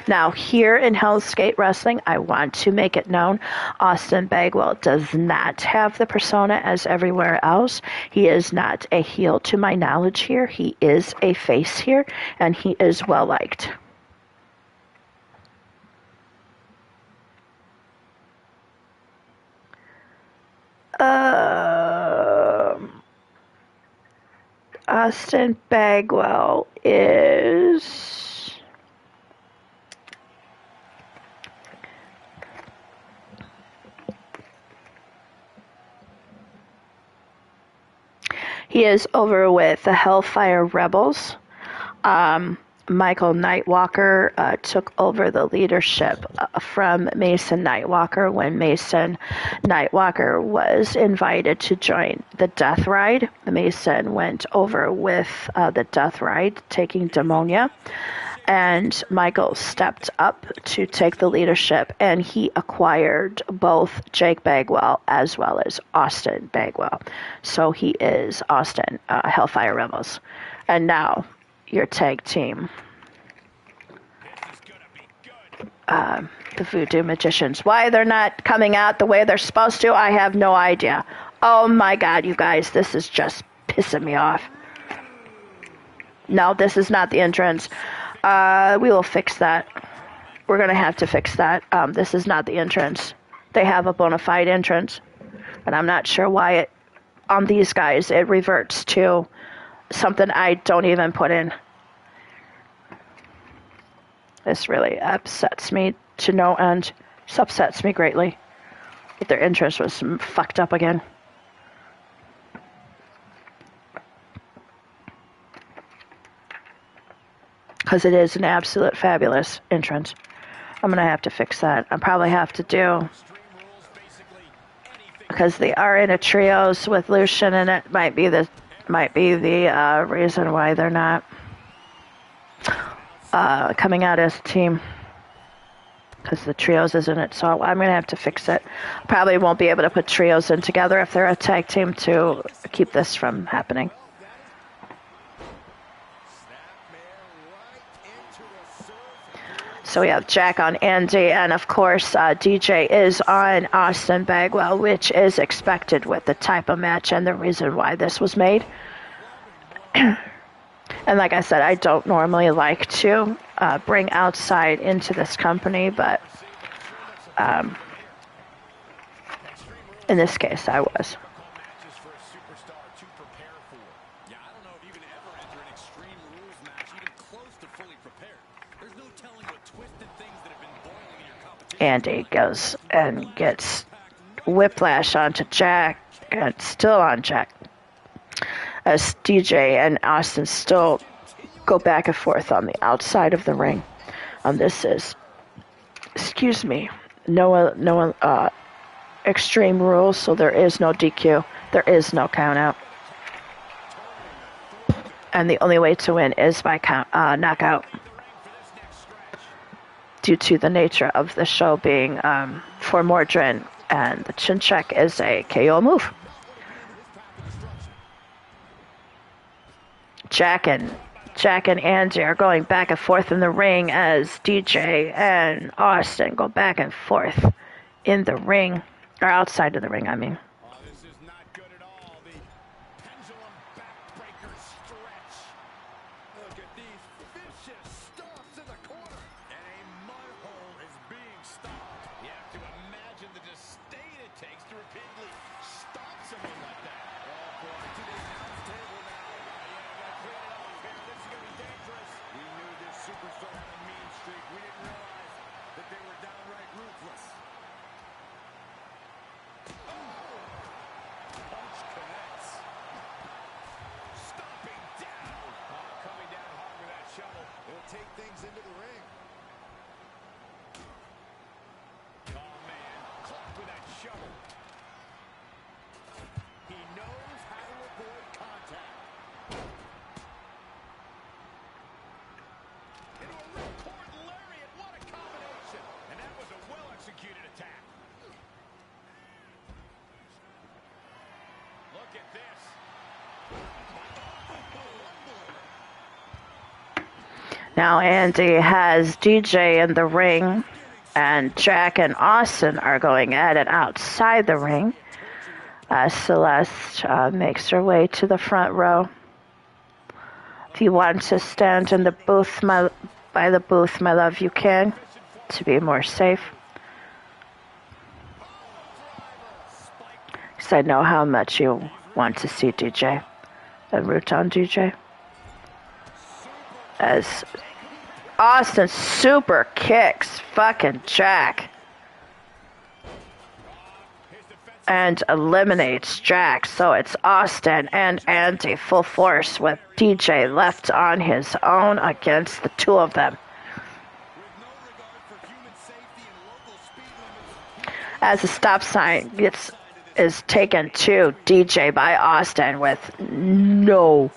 Now, here in Hell's Gate Wrestling, I want to make it known, Austin Bagwell does not have the persona as everywhere else. He is not a heel to my knowledge here. He is a face here, and he is well-liked. Austin Bagwell is... He is over with the Hellfire Rebels. Michael Nightwalker took over the leadership from Mason Nightwalker when Mason Nightwalker was invited to join the Death Ride. Mason went over with the Death Ride, taking Demonia. And Michael stepped up to take the leadership, and he acquired both Jake Bagwell as well as Austin Bagwell. So he is Austin Hellfire Rebels. And now, your tag team. The Voodoo Magicians. Why they're not coming out the way they're supposed to, I have no idea. Oh my God, you guys, this is just pissing me off. No, this is not the entrance. We will fix that. We're going to have to fix that. This is not the entrance. They have a bona fide entrance. And I'm not sure why on these guys it reverts to something I don't even put in. This really upsets me to no end. This upsets me greatly. But their entrance was fucked up again. Because it is an absolute fabulous entrance. I'm going to have to fix that. I probably have to do, because they are in a trios with Lucian, and it might be the reason why they're not coming out as a team, because the trios isn't it. So I'm going to have to fix it. Probably won't be able to put trios in together if they're a tag team to keep this from happening. So we have Jack on Andy, and of course DJ is on Austin Bagwell, which is expected with the type of match and the reason why this was made. And like I said, I don't normally like to bring outside into this company, but in this case I was. Andy goes and gets whiplash onto Jack, and still on Jack, as DJ and Austin still go back and forth on the outside of the ring. This is, excuse me, no Extreme Rules, so there is no DQ, there is no count out, and the only way to win is by knockout, due to the nature of the show being for Mordrin, and the chin check is a KO move. Jack and Andy are going back and forth in the ring as DJ and Austin go back and forth in the ring, or outside of the ring, I mean.
This is not good at all. The pendulum backbreaker stretch. Look at these vicious stomps in the corner. And a mud hole is being stomped. You have to imagine the disdain it takes to repeatedly stomp someone like that. Oh, boy, to the announce table now. Yeah, gotta clean it off here. This is gonna be dangerous. We knew this superstar had a mean streak. We didn't realize that they were downright ruthless. Punch connects. Stomping down. Coming down hard with that shovel. It'll take things into the ring. Oh, man. Clocked with that shovel. He knows how to avoid contact. Into a ripcord lariat. What a combination. And that was a well-executed attack. Look at this.
Now Andy has DJ in the ring, and Jack and Austin are going at it outside the ring. Celeste makes her way to the front row. If you want to stand in the booth, by the booth, my love, you can, to be more safe. Because I know how much you want to see DJ, and root on DJ. As Austin super kicks fucking Jack and eliminates Jack. So it's Austin and Andy full force with DJ left on his own against the two of them. As a stop sign is taken to DJ by Austin with no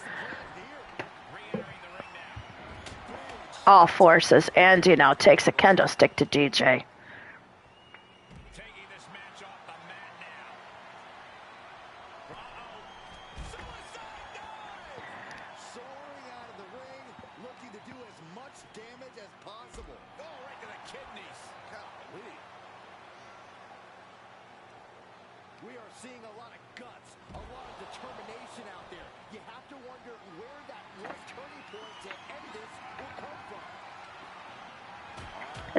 all forces. Andy now takes a kendo stick to DJ.
We are seeing a lot of guts, a lot of determination out there. You have to wonder where that one turning point to end this will come from.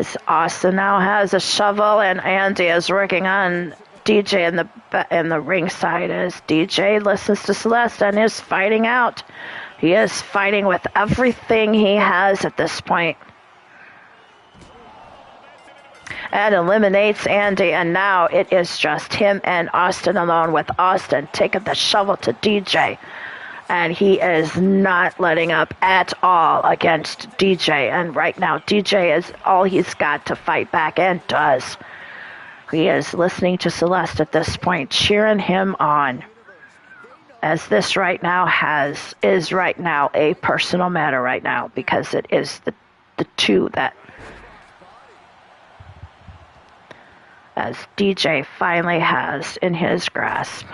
As Austin now has a shovel, and Andy is working on DJ in the ring side as DJ listens to Celeste and is fighting out. He is fighting with everything he has at this point. And eliminates Andy, and now it is just him and Austin alone, with Austin taking the shovel to DJ. And he is not letting up at all against DJ. And right now, DJ is all he's got to fight back, and does. He is listening to Celeste at this point, cheering him on. As this right now is right now a personal matter right now, because it is the two that, as DJ finally has in his grasp.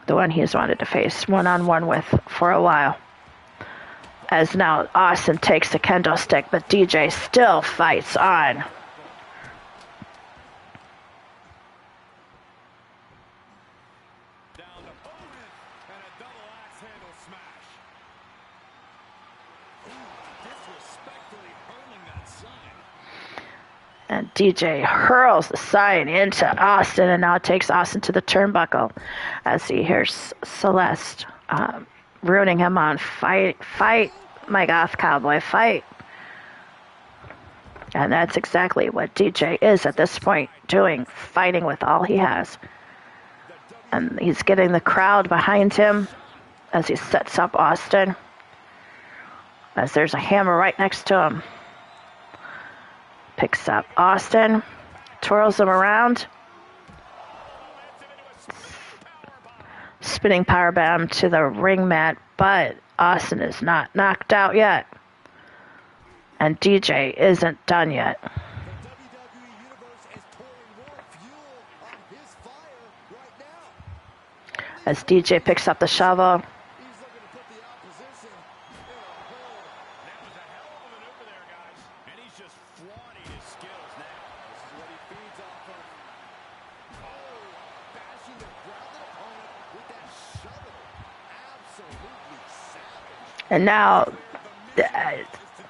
The one he's wanted to face one-on-one with for a while. As now Austin takes the kendo stick, but DJ still fights on. And DJ hurls the sign into Austin, and now takes Austin to the turnbuckle as he hears Celeste ruining him on fight, my goth cowboy, fight. And that's exactly what DJ is at this point doing, fighting with all he has. And he's getting the crowd behind him as he sets up Austin, as there's a hammer right next to him. Picks up Austin, twirls him around. Spinning powerbomb to the ring mat, but Austin is not knocked out yet. And DJ isn't done yet. As DJ picks up the shovel. And now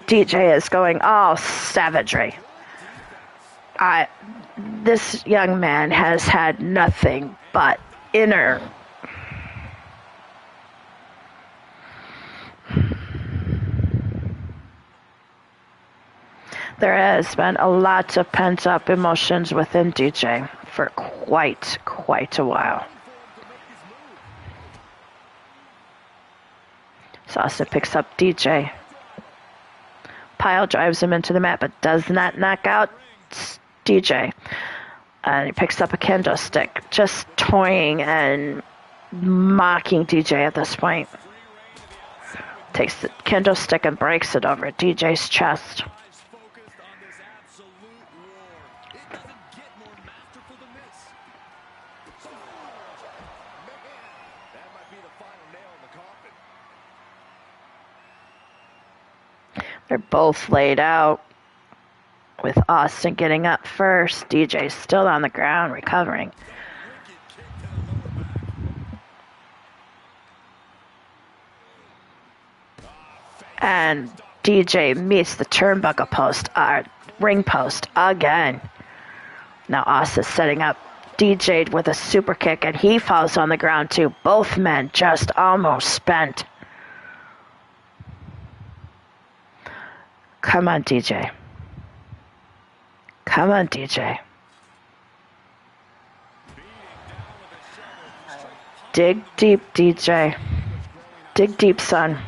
DJ is going all savagery. This young man has had nothing but inner. There has been a lot of pent-up emotions within DJ for quite a while. Austin picks up DJ. Pile drives him into the mat, but does not knock out DJ. And he picks up a kendo stick, just toying and mocking DJ at this point. Takes the kendo stick and breaks it over DJ's chest. They're both laid out, with Austin getting up first. DJ's still on the ground, recovering. And DJ meets the turnbuckle post, ring post again. Now Austin's setting up DJ with a super kick, and he falls on the ground too. Both men just almost spent. Come on, DJ. Come on, DJ. Dig deep, DJ. Dig deep, son.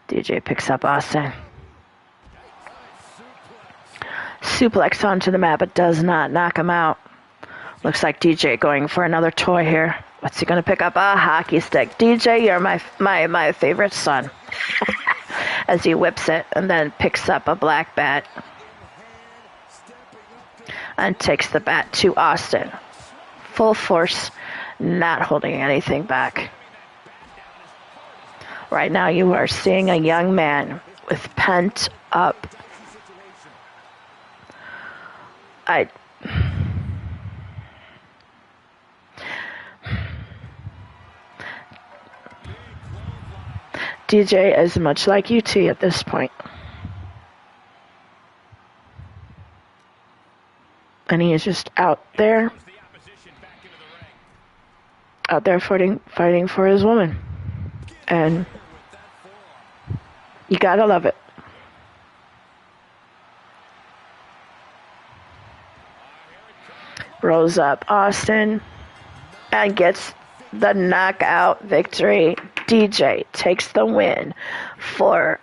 DJ picks up Austin. Suplex onto the mat, but does not knock him out. Looks like DJ going for another toy here. What's he going to pick up? A hockey stick. DJ, you're my favorite son. As he whips it and then picks up a black bat. And takes the bat to Austin. Full force, not holding anything back. Right now you are seeing a young man with pent up. DJ is much like UT at this point. And he is just out there fighting for his woman. And you gotta love it. Rolls up Austin and gets the knockout victory. DJ takes the win for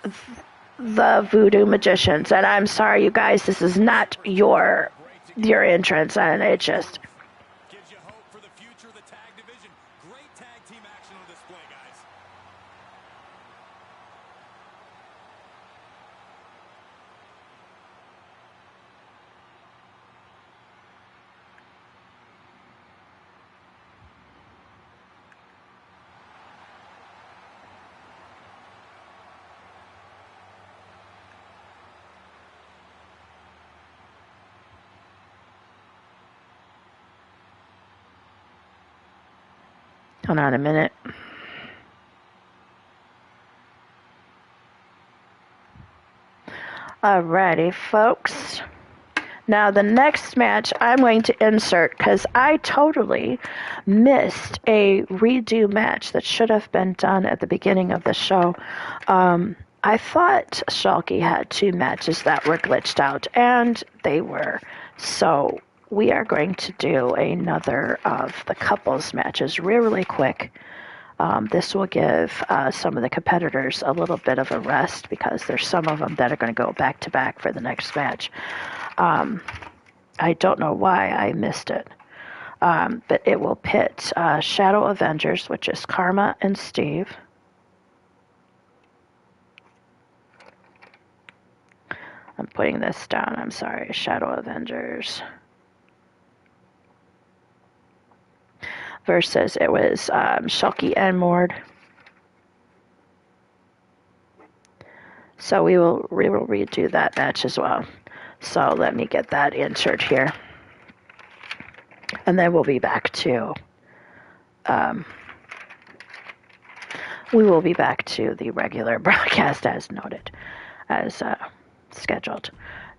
the Voodoo Magicians. And I'm sorry, you guys, this is not your entrance, and it just
Gives you hope for the future of the tag division. Great tag team action on display, guys.
hold on a minute. Alrighty, folks. Now, the next match I'm going to insert because I totally missed a redo match that should have been done at the beginning of the show. I thought Schalke had 2 matches that were glitched out, and they were. So we are going to do another of the couples matches really quick. This will give some of the competitors a little bit of a rest because there's some of them that are going to go back to back for the next match. I don't know why I missed it, but it will pit Shadow Avengers, which is Karma and Steve. I'm putting this down, I'm sorry, Shadow Avengers. Versus, it was Schalke and Mord. So we will redo that match as well. So let me get that insert here. And then we'll be back to the regular broadcast as noted, as scheduled.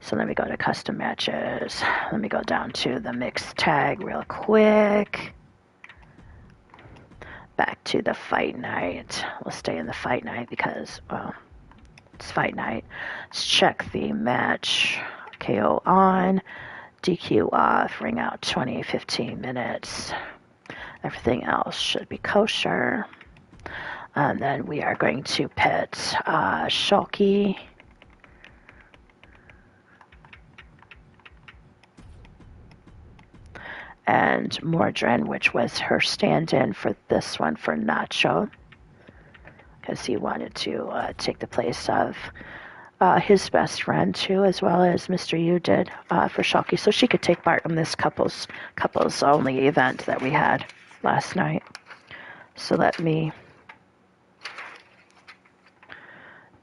So let me go to custom matches. Let me go down to the mixed tag real quick. Back to the fight night. We'll stay in the fight night because, well, it's fight night. Let's check the match. KO on, DQ off, ring out 20, 15 minutes. Everything else should be kosher. And then we are going to pit Schalke and Mordrin, which was her stand-in for this one for Nacho, because he wanted to take the place of his best friend too, as well as Mr. Yu did for Schalke, so she could take part in this couples only event that we had last night. So let me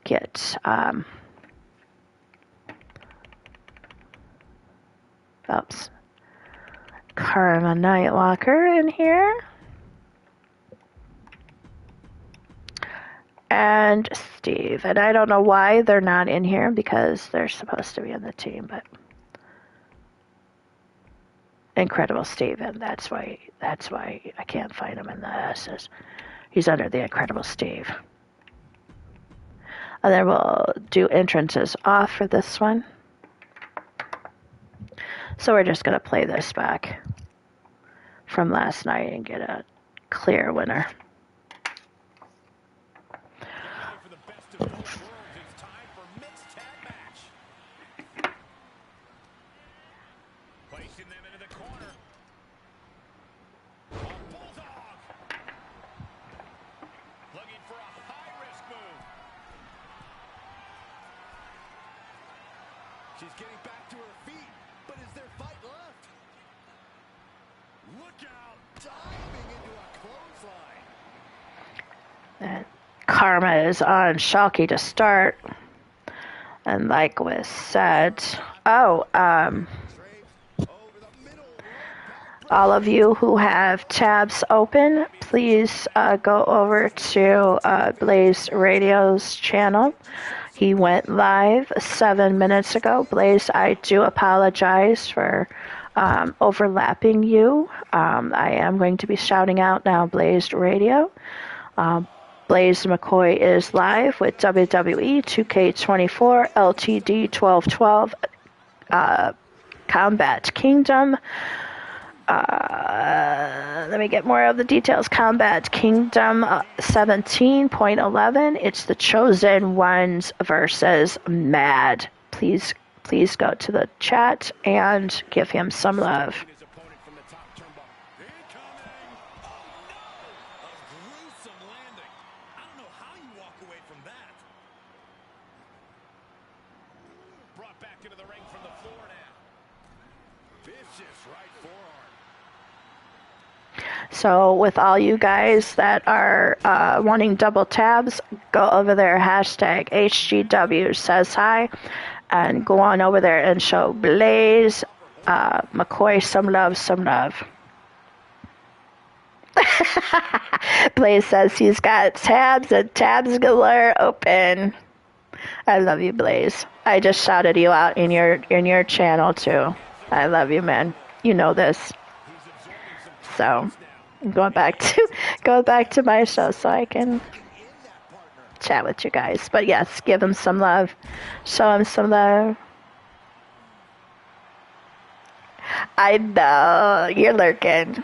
get Karma Nightwalker in here. And Steve. And I don't know why they're not in here because they're supposed to be in the team, but Incredible Steve, and that's why I can't find him in the S's. He's under the Incredible Steve. And then we'll do entrances off for this one. So we're just going to play this back from last night and get a clear winner.
For the best of both worlds, it's time for mixed tag match. Placing them into the corner. A bulldog. Looking for a high-risk move. She's getting back to her feet, but is there fight left? Look out, diving into a clothesline.
And Karma is on Shalky to start. And like was said, all of you who have tabs open, please go over to Blaze Radio's channel. He went live 7 minutes ago. Blaze, I do apologize for overlapping you. I am going to be shouting out now Blaze Radio. Blaze McCoy is live with WWE 2K24 LTD 1212 Combat Kingdom. Let me get more of the details. Combat Kingdom 17.11. It's the Chosen Ones versus Mad. Please go to the chat and give him some love. So with all you guys that are wanting double tabs, go over there, hashtag HGW says hi, and go on over there and show Blaze McCoy some love, some love. Blaze says he's got tabs and tabs galore open. I love you, Blaze. I just shouted you out in your channel too. I love you, man. You know this. So going back to my show so I can chat with you guys. But yes, give him some love. Show him some love. I know you're lurking.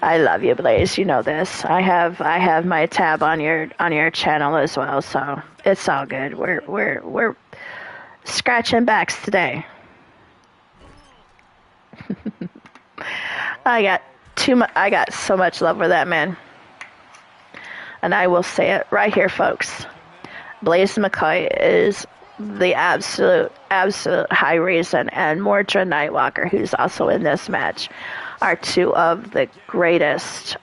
I love you, Blaze. You know this. I have my tab on your channel as well, so it's all good. We're scratching backs today. I got so much love for that man. And I will say it right here, folks. Blaze McCoy is the absolute high reason, and Mordred Nightwalker, who's also in this match, are two of the greatest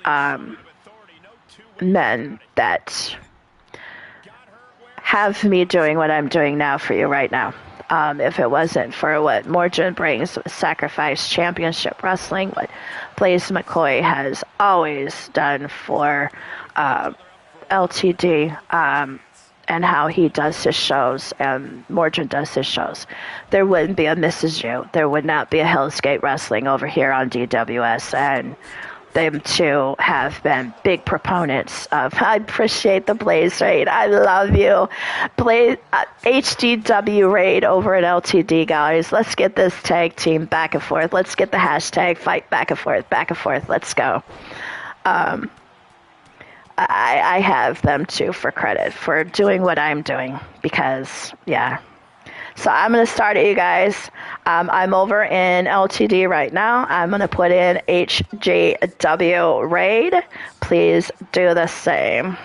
men that have me doing what I'm doing now for you right now. If it wasn't for what Mordred brings with Sacrifice Championship Wrestling, what Blaze McCoy has always done for LTD, and how he does his shows and Mordred does his shows, there wouldn't be a Mrs. U. There would not be a Hell's Gate Wrestling over here on DWS, and them two have been big proponents of. I appreciate the Blaze raid. I love you. Blaze HGW raid over at LTD, guys. Let's get this tag team back and forth. Let's get the hashtag fight back and forth, back and forth. Let's go. I have them too for credit for doing what I'm doing because, yeah. So I'm going to start it, you guys. I'm over in LTD right now. I'm going to put in HGW raid. Please do the same.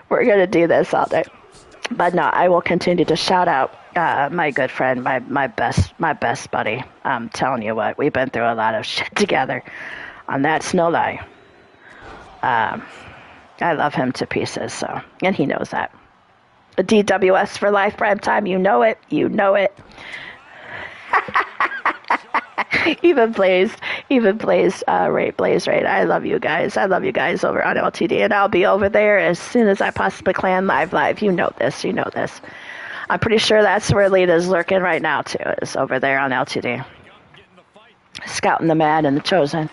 We're going to do this all day. But no, I will continue to shout out my good friend, my best buddy. I'm telling you what, we've been through a lot of shit together. And that's no lie. I love him to pieces, so, and he knows that. DWS for life, prime time. You know it. You know it. even Blaze, Blaze Raid. I love you guys. I love you guys over on LTD, and I'll be over there as soon as I possibly can. Live. You know this. You know this. I'm pretty sure that's where Lita's lurking right now too. Is over there on LTD, scouting the Mad and the Chosen.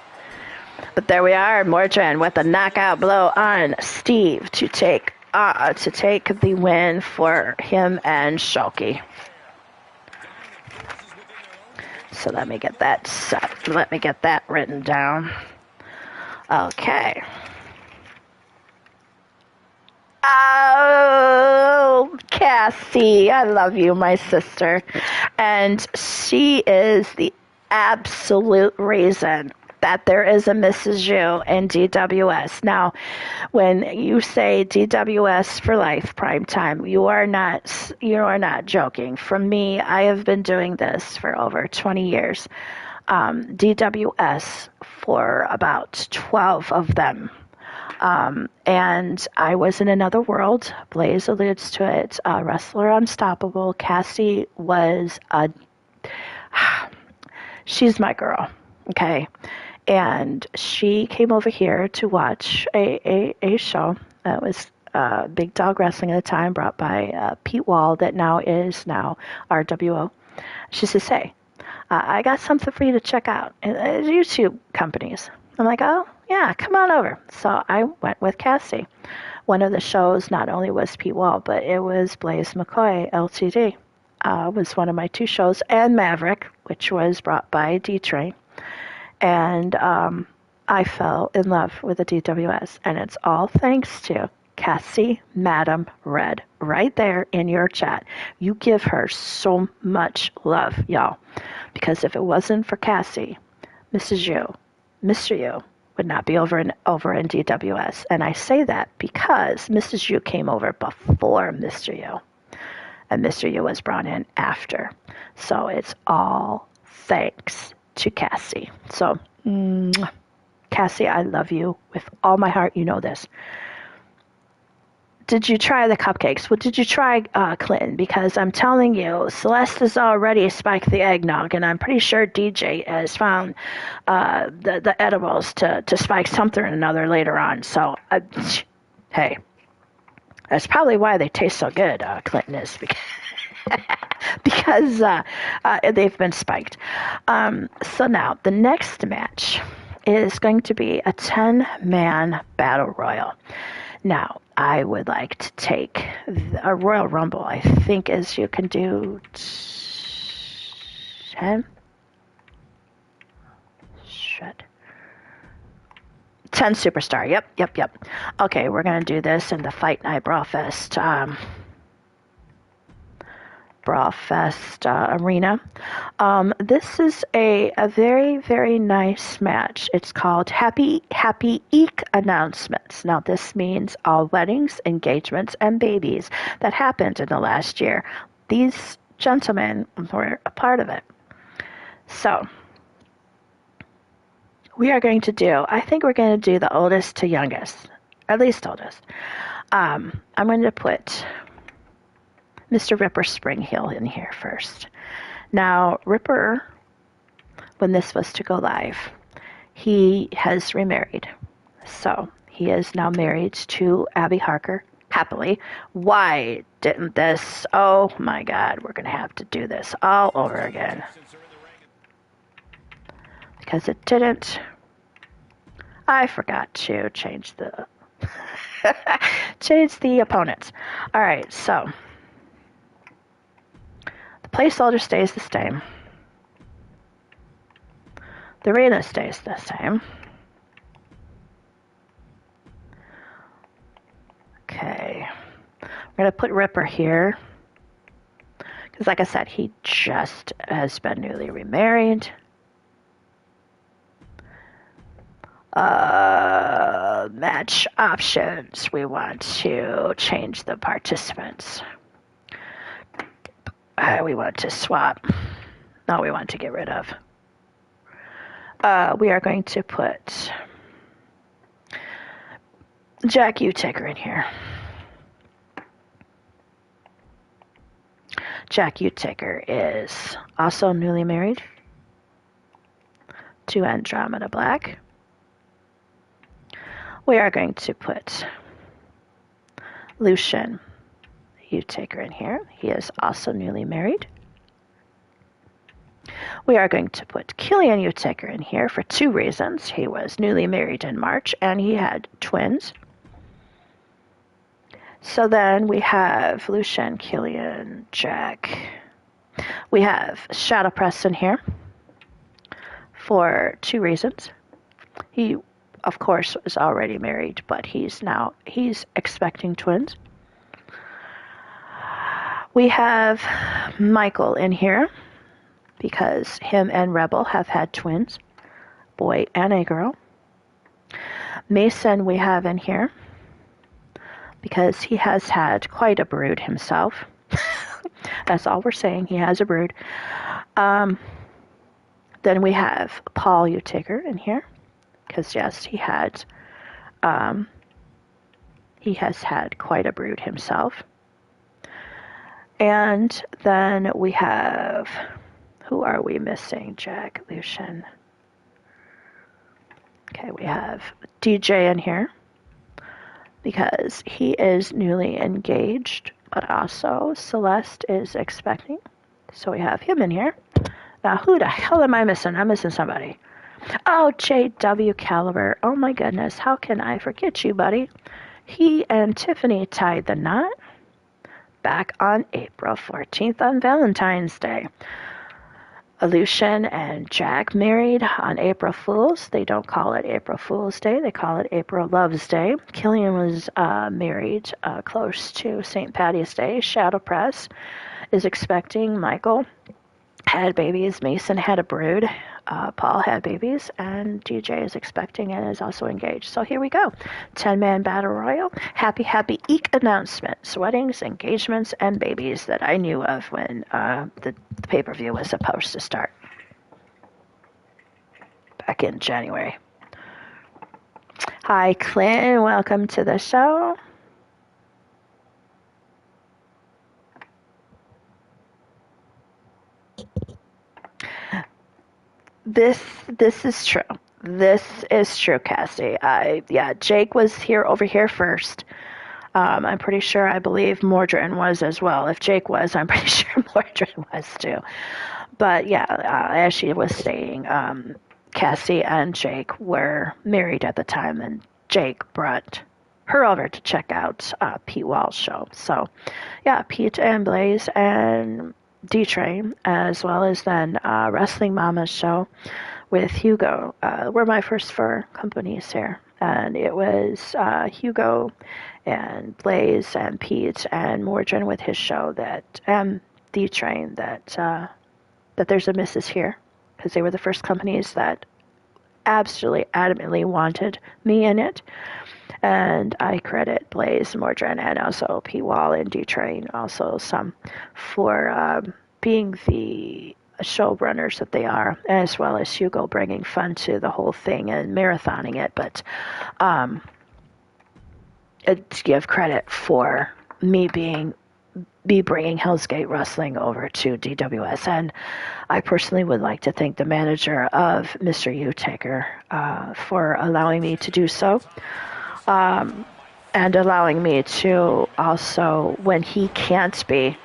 But there we are, Mordred with a knockout blow on Steve to take the win for him and Shulky. So let me get that set. Let me get that written down. Okay. Oh, Cassie, I love you, my sister. And she is the absolute reason that there is a Mrs. U in DWS. Now, when you say DWS for life, prime time, you are not joking. For me, I have been doing this for over 20 years. DWS for about 12 of them. And I was in another world. Blaze alludes to it. Wrestler Unstoppable. Cassie was she's my girl. Okay. And she came over here to watch a show that was Big Dog Wrestling at the time, brought by Pete Wall, that now is RWO. She says, hey, I got something for you to check out. It's YouTube companies. I'm like, oh, yeah, come on over. So I went with Cassie. One of the shows not only was Pete Wall, but it was Blaze McCoy, LTD. Was one of my two shows, and Maverick, which was brought by D-Train. And I fell in love with the DWS, and it's all thanks to Cassie Madam Red right there in your chat. You give her so much love, y'all, because if it wasn't for Cassie, Mr. U would not be over in DWS. And I say that because Mrs. U came over before Mr. U, and Mr. U was brought in after. So it's all thanks to Cassie. So, Cassie, I love you with all my heart. You know this. Did you try the cupcakes? Well, did you try Clinton? Because I'm telling you, Celeste has already spiked the eggnog, and I'm pretty sure DJ has found the edibles to spike something or another later on. So, hey, that's probably why they taste so good, Clinton is, because they've been spiked. So now, the next match is going to be a 10-man battle royal. Now, I would like to take a Royal Rumble, I think, as you can do 10. Shit. 10 Superstar. Yep. Okay, we're going to do this in the FightNight BrawlFest arena. This is a very, very nice match. It's called Happy Eek Announcements. Now, this means all weddings, engagements, and babies that happened in the last year. These gentlemen were a part of it. So, I think we're going to do the oldest to youngest, at least oldest. I'm going to put Mr. Ripper Springheel in here first. Now, Ripper, when this was to go live, he has remarried. So, he is now married to Abby Harker, happily. Why didn't this? Oh my God, we're going to have to do this all over again. Because it didn't. I forgot to change the opponents. All right, so the placeholder stays the same. The arena stays the same. Okay, we're gonna put Ripper here because, like I said, he just has been newly remarried. Match options. We want to change the participants. We want to swap. No, we want to get rid of. We are going to put Jack Utaker in here. Jack Utaker is also newly married to Andromeda Black. We are going to put Lucian Utaker in here. He is also newly married. We are going to put Killian Utaker in here for two reasons. He was newly married in March and he had twins. So then we have Lucian, Killian, Jack. We have Shadow Press in here for two reasons. He, of course, was already married, but he's expecting twins. We have Michael in here because him and Rebel have had twins, boy and a girl. Mason we have in here because he has had quite a brood himself. That's all we're saying. He has a brood. Then we have Paul Whittaker in here, because yes, he has had quite a brood himself. And then we have, who are we missing? Jack Lucian. Okay, we have DJ in here because he is newly engaged, but also Celeste is expecting. So we have him in here. Now, who the hell am I missing? I'm missing somebody. Oh, HGW Caliber. Oh my goodness, how can I forget you, buddy? He and Tiffany tied the knot back on April 14th on Valentine's Day. Lucian and Jack married on April Fool's. They don't call it April Fool's Day. They call it April Love's Day. Killian was married close to St. Patty's Day. Shadow Press is expecting. Michael had babies. Mason had a brood. Paul had babies. And DJ is expecting and is also engaged. So here we go. 10-man battle royal. Happy Eek announcements. Weddings, engagements, and babies that I knew of when the pay-per-view was supposed to start back in January. Hi, Clint. Welcome to the show. This is true. This is true, Cassie. Jake was over here first. I'm pretty sure, I believe Mordrin was as well. If Jake was, I'm pretty sure Mordrin was too. But yeah, as she was saying, Cassie and Jake were married at the time, and Jake brought her over to check out Pete Wall's show. So yeah, Pete and Blaze and D-Train, as well as then Wrestling Mama's show with Hugo, were my first 4 companies here. And it was Hugo and Blaze and Pete and Mordrin with his show and D-Train that there's a Mrs. here, because they were the first companies that absolutely adamantly wanted me in it. And I credit Blaze, Mordrin, and also P. Wall and D-Train also some for being the showrunners that they are, as well as Hugo bringing fun to the whole thing and marathoning it. But to give credit for me bringing Hell's Gate Wrestling over to DWS. And I personally would like to thank the manager of Mr. Whittaker for allowing me to do so. And allowing me to also, when he can't be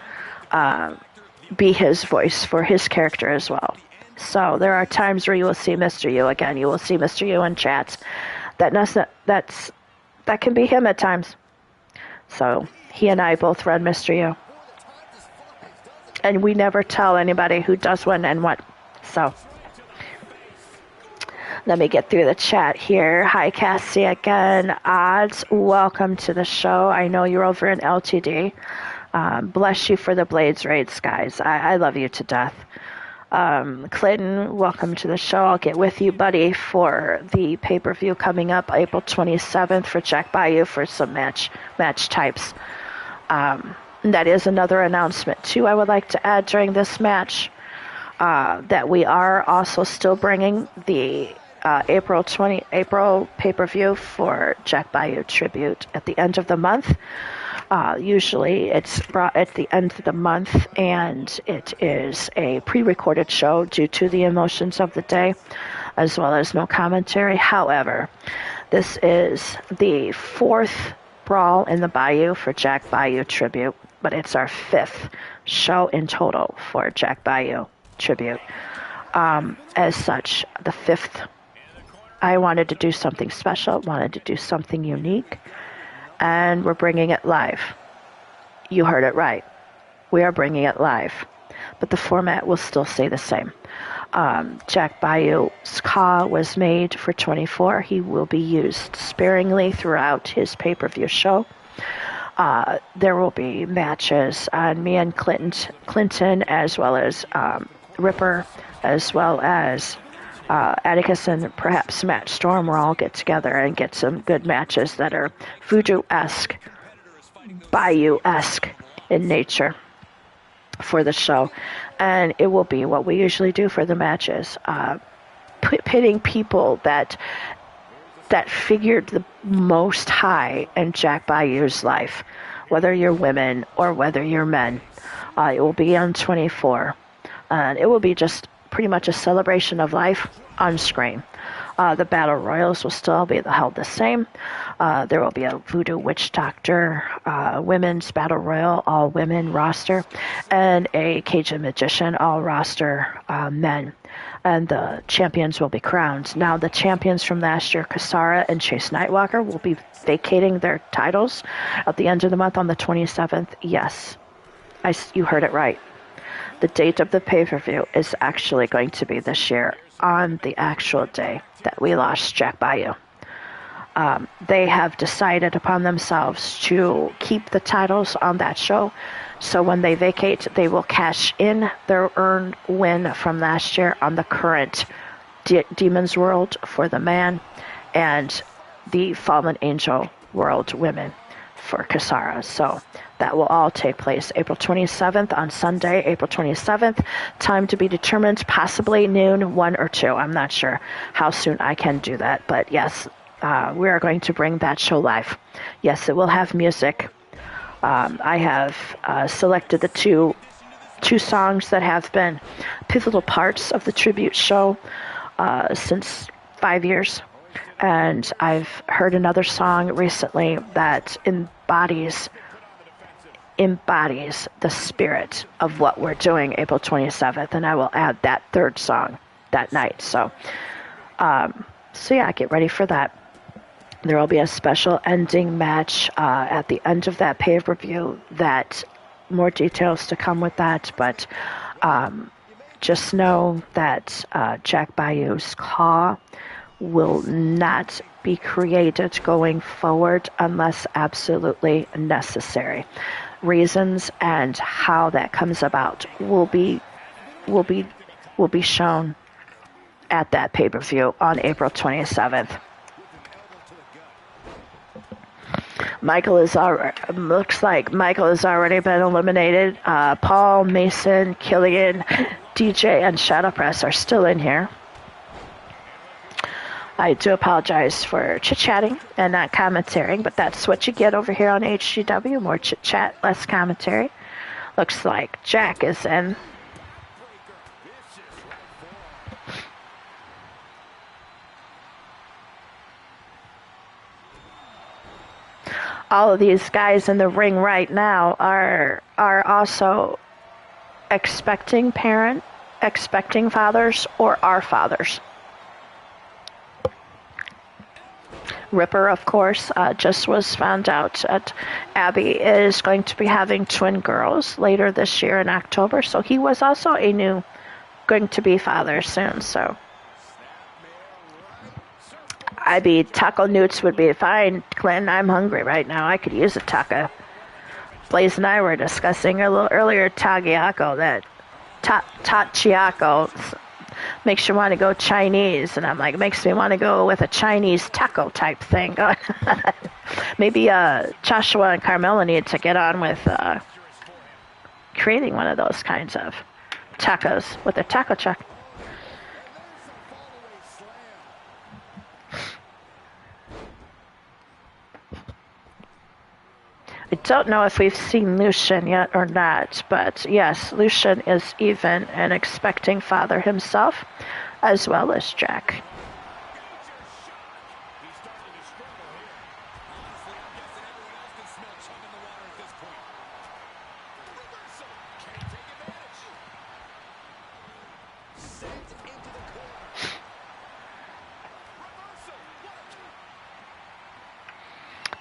his voice for his character as well. So there are times where you will see Mr. U again. You will see Mr. U in chats. That can be him at times. So he and I both run Mr. U. And we never tell anybody who does when and what. So let me get through the chat here. Hi, Cassie again. Odds, welcome to the show. I know you're over in LTD. Bless you for the Blades raids, guys. I love you to death. Clinton, welcome to the show. I'll get with you, buddy, for the pay-per-view coming up April 27th for Jack Bayou for some match types. That is another announcement, too, I would like to add during this match, that we are also still bringing the April pay-per-view for Jack Bayou Tribute at the end of the month. Usually it's brought at the end of the month, and it is a pre-recorded show due to the emotions of the day, as well as no commentary. However, this is the 4th Brawl in the Bayou for Jack Bayou Tribute, but it's our 5th show in total for Jack Bayou Tribute. As such, the 5th, I wanted to do something special, wanted to do something unique, and we're bringing it live. You heard it right. We are bringing it live, but the format will still stay the same. Jack Bayou's Ka was made for 24. He will be used sparingly throughout his pay-per-view show. There will be matches on me and Clinton, as well as Ripper, as well as Atticus and perhaps Matt Storm will all get together and get some good matches that are Voodoo-esque, Bayou-esque in nature for the show. and it will be what we usually do for the matches, pitting people that figured the most high in Jack Bayou's life, whether you're women or whether you're men. It will be on 24, and it will be just pretty much a celebration of life on screen. The battle royals will still be held the same. There will be a Voodoo Witch Doctor women's battle royal, all women roster, and a Cajun Magician all roster men. And the champions will be crowned. Now, the champions from last year, Kasara and Chase Nightwalker, will be vacating their titles at the end of the month on the 27th. Yes, you heard it right. The date of the pay-per-view is actually going to be this year on the actual day that we lost Jack Bayou. They have decided upon themselves to keep the titles on that show. So when they vacate, they will cash in their earned win from last year on the current Demon's World for the man and the Fallen Angel World women for Kasara. So that will all take place April 27th on Sunday, April 27th. Time to be determined, possibly noon, 1 or 2. I'm not sure how soon I can do that. But yes, we are going to bring that show live. Yes, it will have music. I have selected the two songs that have been pivotal parts of the tribute show since 5 years. And I've heard another song recently that embodies the spirit of what we're doing April 27th, and I will add that third song that night. So yeah, get ready for that. There will be a special ending match at the end of that pay-per-view. That more details to come with that, but just know that Jack Bayou's Claw will not be created going forward unless absolutely necessary. Reasons and how that comes about will be shown at that pay-per-view on April 27th. Looks like Michael has already been eliminated. Paul, Mason, Killian, DJ, and Shadowpress are still in here. I do apologize for chit-chatting and not commentating, but that's what you get over here on HGW. More chit-chat, less commentary. Looks like Jack is in. All of these guys in the ring right now are also expecting fathers, or are fathers. Ripper, of course, just was found out that Abby is going to be having twin girls later this year in October, so he was also going to be father soon. So taco newts would be fine. Clinton, I'm hungry right now. I could use a taco. Blaze and I were discussing a little earlier tagliaco, that tachiaco makes you want to go Chinese, and I'm like, it makes me want to go with a Chinese taco type thing. Maybe Joshua and Carmela need to get on with creating one of those kinds of tacos with a taco truck. I don't know if we've seen Lucian yet or not, but yes, Lucian is even an expecting father himself, as well as Jack.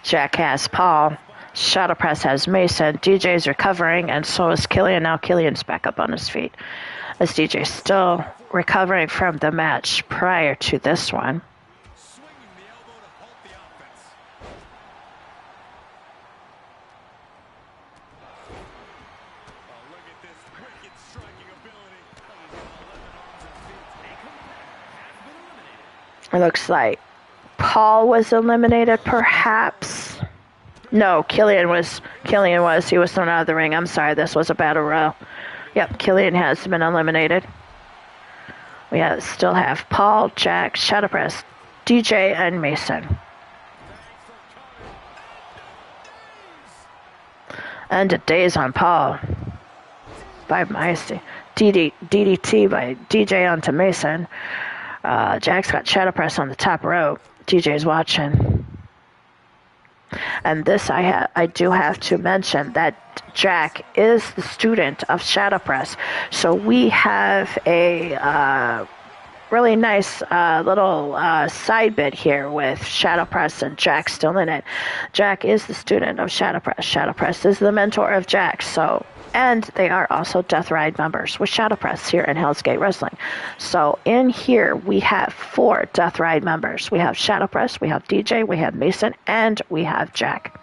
Jack has Paul. Shadowpress has Mason. DJ's recovering, and so is Killian. Now Killian's back up on his feet, as DJ's still recovering from the match prior to this one. It looks like Paul was eliminated, perhaps. No, Killian was. He was thrown out of the ring. I'm sorry, this was a battle royal. Yep, Killian has been eliminated. We still have Paul, Jack, Shadowpress, DJ, and Mason. And a daze on Paul by Maesty. DDT by DJ onto Mason. Jack's got Shadowpress on the top rope. DJ's watching. And this I do have to mention that Jack is the student of Shadowpress. So we have a really nice little side bit here with Shadowpress and Jack still in it. Jack is the student of Shadowpress. Shadowpress is the mentor of Jack. And they are also Death Ride members with Shadowpress here in Hell's Gate Wrestling. So in here we have 4 Death Ride members. We have Shadowpress, we have DJ, we have Mason, and we have Jack.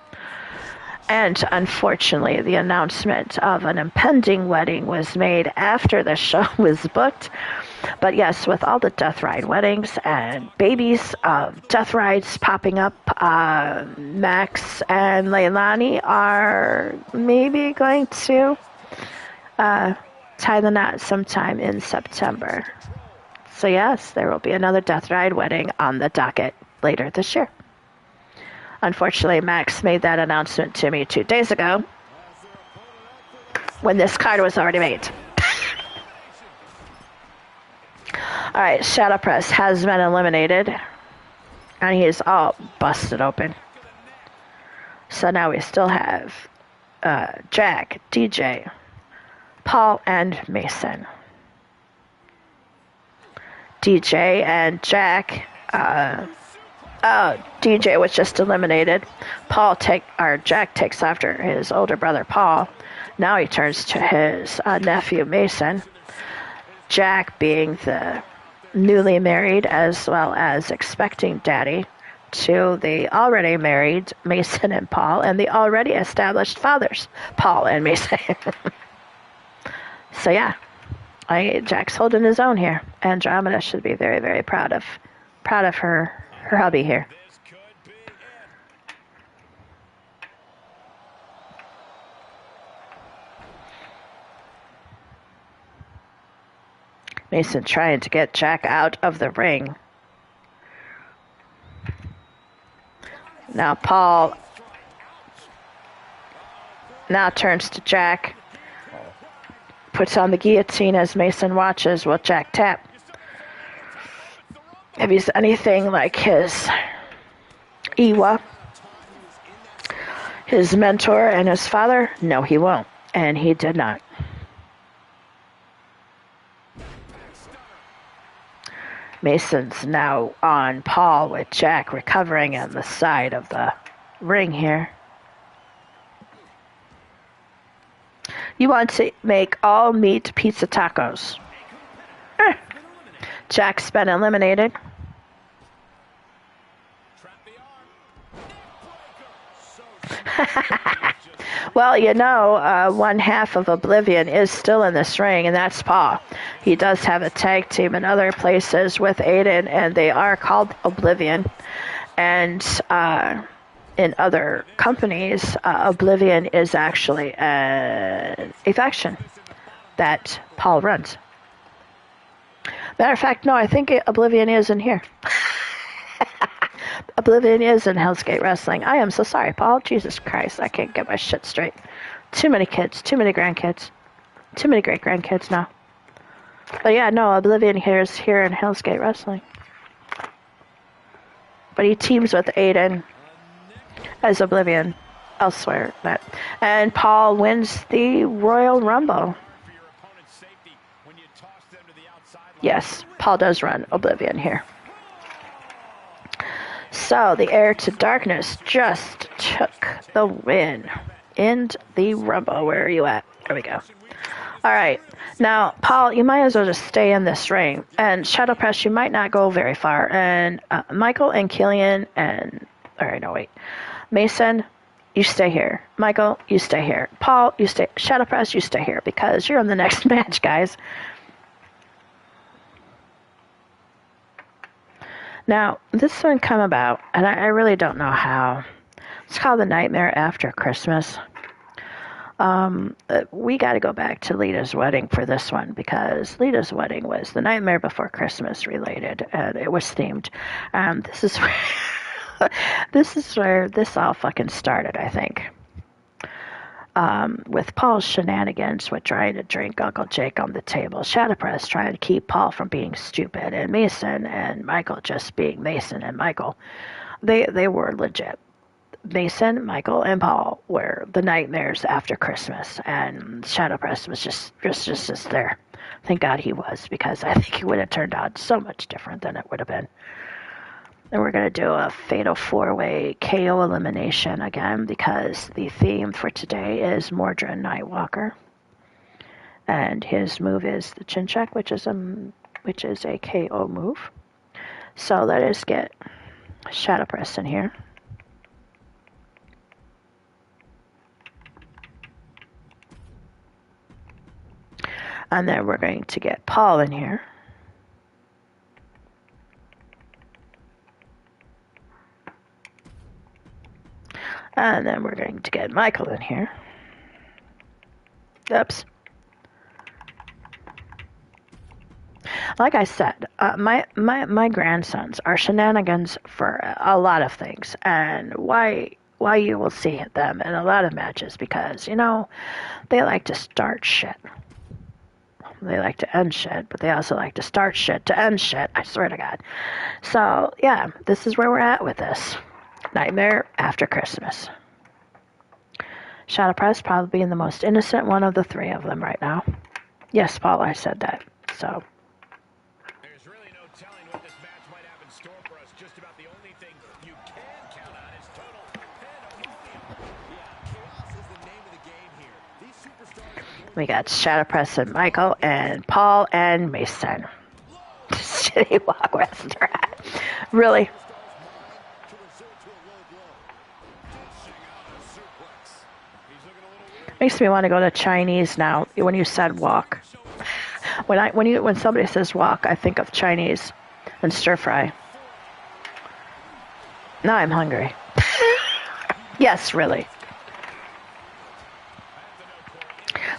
And unfortunately, the announcement of an impending wedding was made after the show was booked. But yes, with all the Death Ride weddings and babies, Death Rides popping up, Max and Leilani are maybe going to tie the knot sometime in September. So yes, there will be another Death Ride wedding on the docket later this year. Unfortunately, Max made that announcement to me 2 days ago when this card was already made. All right, Shadowpress has been eliminated, and he is all busted open. So now we still have Jack, DJ, Paul, and Mason. DJ and Jack... DJ was just eliminated. Jack takes after his older brother Paul. Now he turns to his nephew Mason. Jack being the newly married as well as expecting daddy to the already married Mason and Paul and the already established fathers Paul and Mason. So yeah, Jack's holding his own here. Andromeda should be very, very proud of her hubby here. Mason trying to get Jack out of the ring. Now Paul now turns to Jack. Puts on the guillotine as Mason watches while Jack tap. If he's anything like his Iwa, his mentor and his father, no, he won't. And he did not. Mason's now on Paul with Jack recovering on the side of the ring here. You want to make all meat pizza tacos. Jack's been eliminated. Well, you know, one half of Oblivion is still in this ring, and that's Paul. He does have a tag team in other places with Aiden, and they are called Oblivion. And in other companies, Oblivion is actually a faction that Paul runs. Matter of fact, no, I think Oblivion is in here. Oblivion is in Hell's Gate Wrestling. I am so sorry, Paul. Jesus Christ, I can't get my shit straight. Too many kids, too many grandkids, too many great-grandkids now. But yeah, no, Oblivion is here in Hell's Gate Wrestling. But he teams with Aiden as Oblivion elsewhere. And Paul wins the Royal Rumble. Yes, Paul does run Oblivion here. So the Heir to Darkness just took the win in the Rumble. Where are you at? There we go. All right. Now, Paul, you might as well just stay in this ring. And Shadowpress, you might not go very far. And Michael and Killian and... All right, no, wait. Mason, you stay here. Michael, you stay here. Paul, you stay... Shadowpress, you stay here because you're in the next match, guys. Now, this one come about, and I really don't know how. It's called The Nightmare After Christmas. We got to go back to Lita's wedding for this one because Lita's wedding was the Nightmare Before Christmas related, and it was themed. This is where this is where this all fucking started, I think. With Paul's shenanigans with trying to drink Uncle Jake on the table. Shadowpress trying to keep Paul from being stupid, and Mason and Michael just being Mason and Michael. They were legit. Mason, Michael, and Paul were the nightmares after Christmas, and Shadowpress was just there. Thank God he was, because I think it would have turned out so much different than it would have been. And we're going to do a fatal four-way KO elimination again, because the theme for today is Mordred Nightwalker, and his move is the chin check, which is a KO move. So let us get Shadowpress in here. And then we're going to get Paul in here. And then we're going to get Michael in here. Oops. Like I said, my grandsons are shenanigans for a lot of things. And why you will see them in a lot of matches, because, you know, they like to start shit. They like to end shit, but they also like to start shit to end shit, I swear to God. So, yeah, this is where we're at with this. Nightmare After Christmas. Shadowpress probably being the most innocent one of the three of them right now. Yes, Paul, I said that. So.
There's really no telling what this match might have in store for us. Just about the only thing you can count on is total pandemonium. Yeah, chaos is the name of the game here. These superstars.
We got Shadowpress and Michael and Paul and Mason. Shitty walk wrestler. Really? Makes me want to go to Chinese now. When you said walk, when somebody says walk, I think of Chinese and stir fry. Now I'm hungry. Yes, really.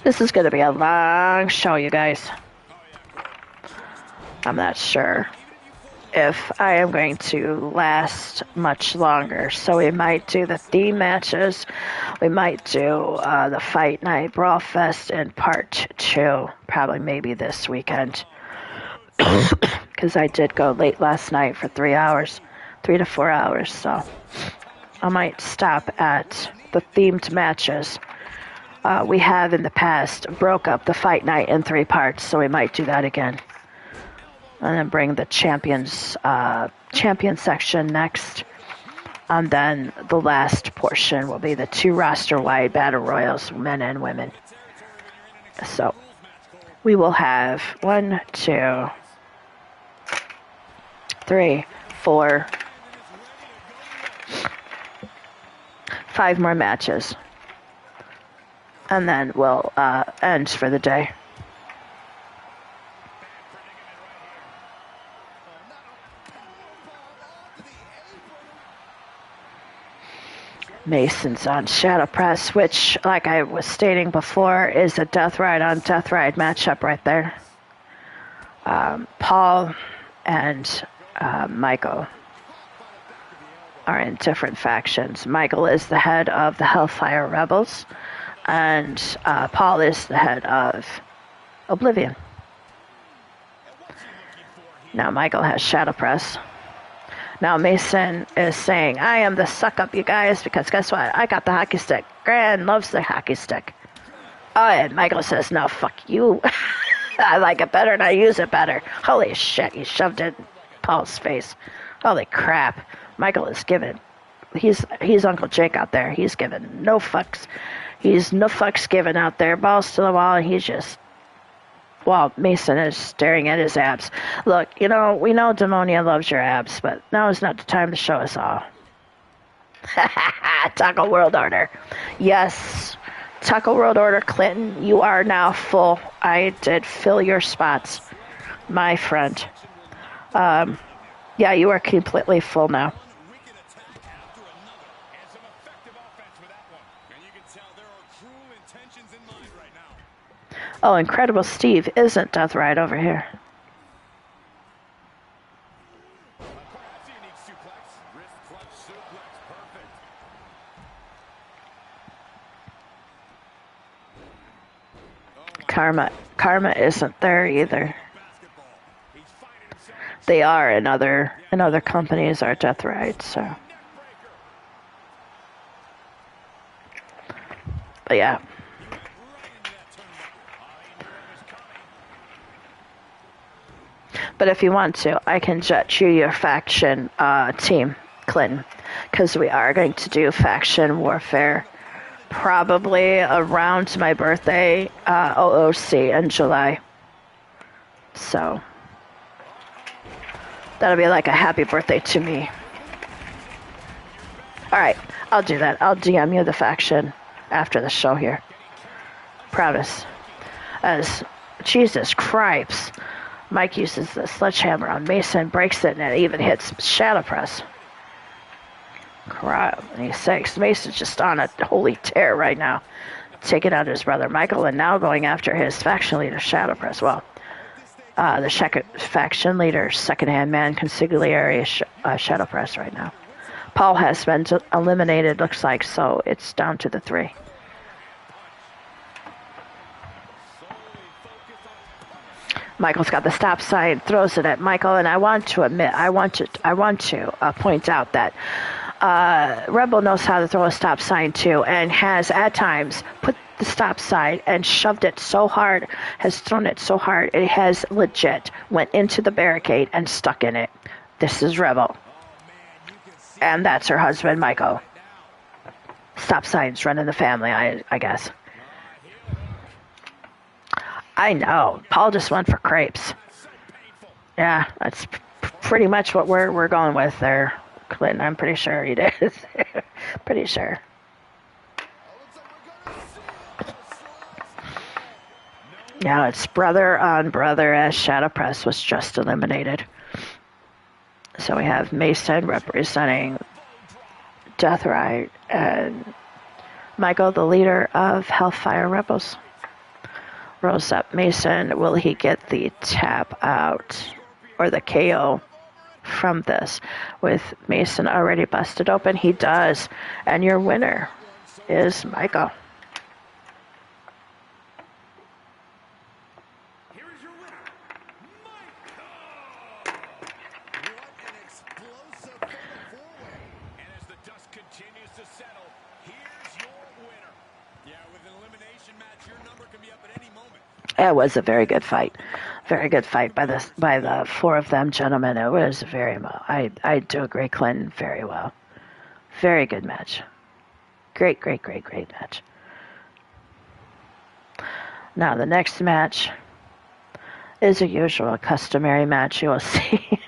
This is going to be a long show, you guys. I'm not sure if I am going to last much longer. So we might do the theme matches. We might do the Fight Night BrawlFest in part 2. Probably maybe this weekend. Because I did go late last night for 3 hours. 3 to 4 hours. So I might stop at the themed matches. We have in the past broke up the Fight Night in 3 parts. So we might do that again. And then bring the champion section next. And then the last portion will be the 2 roster-wide battle royals, men and women. So we will have 1, 2, 3, 4, 5 more matches. And then we'll end for the day. Mason's on Shadowpress, which, like I was stating before, is a Death Ride on Death Ride matchup right there. Paul and Michael are in different factions. Michael is the head of the Hellfire Rebels, and Paul is the head of Oblivion. Now Michael has Shadowpress. Now Mason is saying, I am the suck-up, you guys, because guess what? I got the hockey stick. Gran loves the hockey stick. Oh, and Michael says, no, fuck you. I like it better and I use it better. Holy shit, he shoved it in Paul's face. Holy crap. Michael is giving, he's Uncle Jake out there. He's giving no fucks. He's no fucks given out there. Balls to the wall, and he's just, well, Mason is staring at his abs. Look, you know, we know Demonia loves your abs, but now is not the time to show us all. Taco World Order. Yes, Taco World Order Clinton, you are now full. I did fill your spots, my friend. Yeah, you are completely full now.
intentions in mind right now.
Oh, Incredible Steve isn't Death Ride over here.
That's a unique suplex. Wrist clutch suplex. Perfect.
Karma isn't there either.
Basketball. He's finding himself.
They are in other companies are Death Ride, so.
Neck breaker.
But yeah.
He went right into that turnbuckle. He knew it was coming.
But if you want to, I can jet you your faction team, Clinton, because we are going to do faction warfare probably around my birthday, OOC in July. So that'll be like a happy birthday to me. All right, I'll do that. I'll DM you the faction after the show here. Proudest. As Jesus Cripes. Mike uses the sledgehammer on Mason, breaks it, and it even hits Shadow Press. Crap. And he's saying Mason's just on a holy tear right now. Taking out his brother Michael and now going after his faction leader, Shadow Press. Well, the faction leader, second-hand man, consigliere, Shadow Press right now. Paul has been eliminated, looks like, so it's down to the 3. Michael's got the stop sign, throws it at Michael, and I want to point out that Rebel knows how to throw a stop sign too, and has at times put the stop sign and shoved it so hard, has thrown it so hard, it has legit went into the barricade and stuck in it. This is Rebel. And that's her husband, Michael. Stop signs run in the family, I guess. I know. Paul just went for crepes. Yeah, that's pretty much what we're going with there, Clinton. I'm pretty sure he did. Pretty sure. Now it's brother on brother as Shadow Press was just eliminated. So we have Mason representing Death Ride and Michael, the leader of Hellfire Rebels. Rose up Mason. Will he get the tap out or the KO from this? With Mason already busted open, he does. And your winner is Michael.
Here is your winner, Michael. What an explosive fatal four-way. And as the dust continues to settle, here's your winner. Yeah, with an elimination match, your number can be up at any moment.
It was a very good fight. Very good fight by the 4 of them, gentlemen. It was very well. I do agree, Clinton, very well. Very good match. Great match. Now the next match is a usual customary match you will see.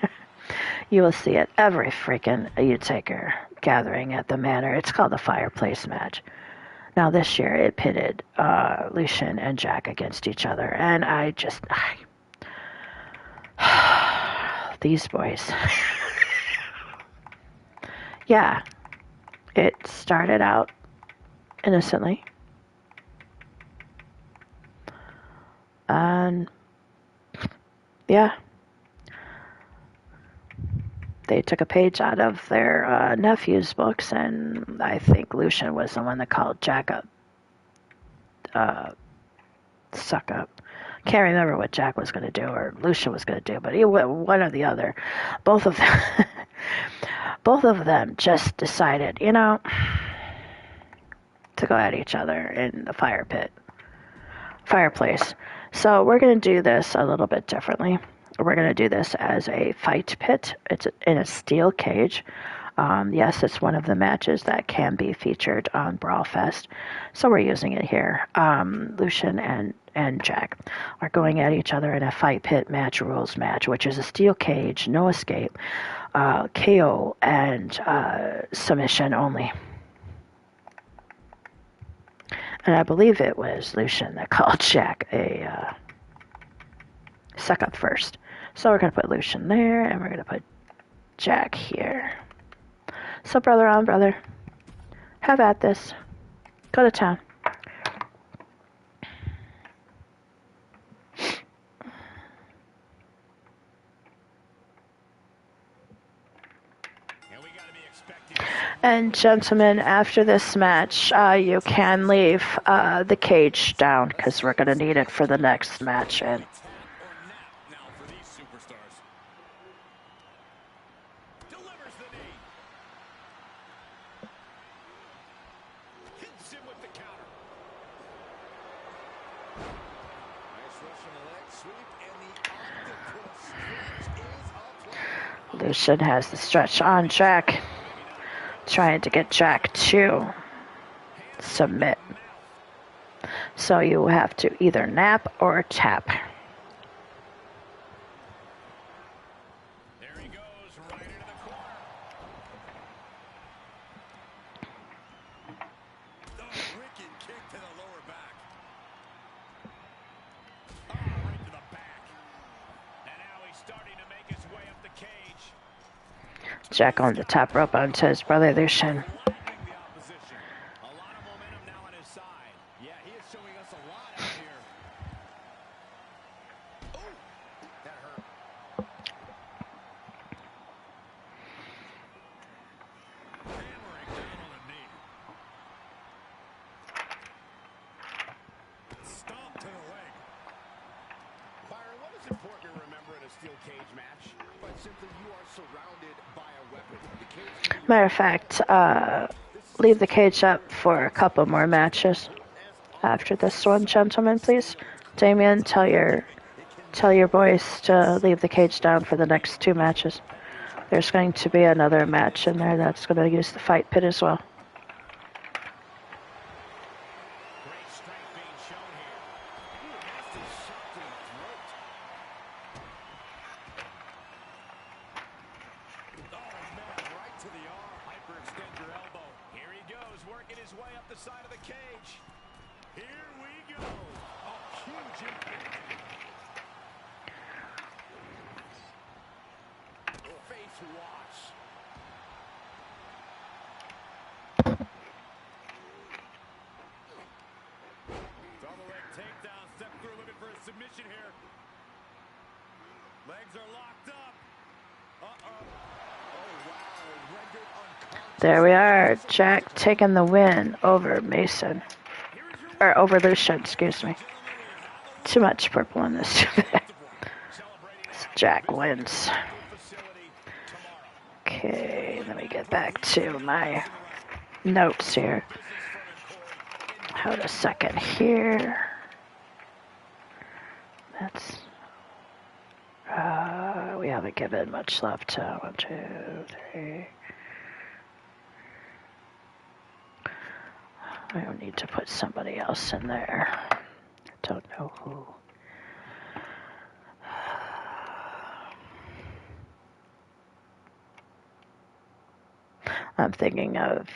You will see at every freaking U-Taker gathering at the Manor. It's called the Fireplace match. Now this year it pitted Lucian and Jack against each other, and these boys. Yeah, it started out innocently, and yeah, they took a page out of their nephew's books, and I think Lucian was the one that called Jack up. Suck up. Can't remember what Jack was going to do or Lucian was going to do, but one or the other. Both of them just decided, to go at each other in the fireplace. So we're going to do this a little bit differently. We're going to do this as a fight pit. It's in a steel cage. Yes, it's one of the matches that can be featured on BrawlFest. So we're using it here. Lucian and Jack are going at each other in a fight pit match rules match, which is a steel cage, no escape, KO, and submission only. And I believe it was Lucian that called Jack a suck up first. So we're going to put Lucian there, and we're going to put Jack here. So brother on brother, have at this. Go to town. And gentlemen, after this match, you can leave the cage down because we're going to need it for the next match. And
Tap or nap now for these superstars. Delivers the knee. Hits him with the counter. Nice Russian leg sweep, and the octopus stretch is applied.
Lucian has the stretch on Jack, trying to get Jack to submit. So you have to either nap or tap.
There he goes, right into the corner. Oh, wicked kick to the lower back. Oh, right to the back. And now he's starting to make his way up the cage.
Jack on the top rope onto his brother Lucian.
Lightning the opposition. A lot of momentum now on his side. Yeah, he is showing us a lot out here. Oh, that hurt. Hammering down on the knee. Stomp to the leg. Byron, what is important to remember in a steel cage match? But simply you are surrounded by a weapon. The cage can be
Matter of fact, leave the cage up for a couple more matches after this one, gentlemen, please. Damien, tell your boys to leave the cage down for the next 2 matches. There's going to be another match in there that's going to use the fight pit as well.
great strength being shown here. Ooh, nasty shot to the throat. Oh, man, right to the arm. Hyperextend your elbow. Here he goes, working his way up the side of the cage. Here we go. A huge impact. Face wash. Double leg takedown. Step through looking for a submission here. Legs are locked up. Uh-oh. Oh, wow. Rendered unconscious.
There we are. Jack taking the win over Mason. Or over Lucian, excuse me. Too much purple in this. Jack wins. Okay, let me get back to my notes here. Hold a second here. That's we haven't given much love to 1, 2, 3. I don't need to put somebody else in there. Don't know who. I'm thinking of.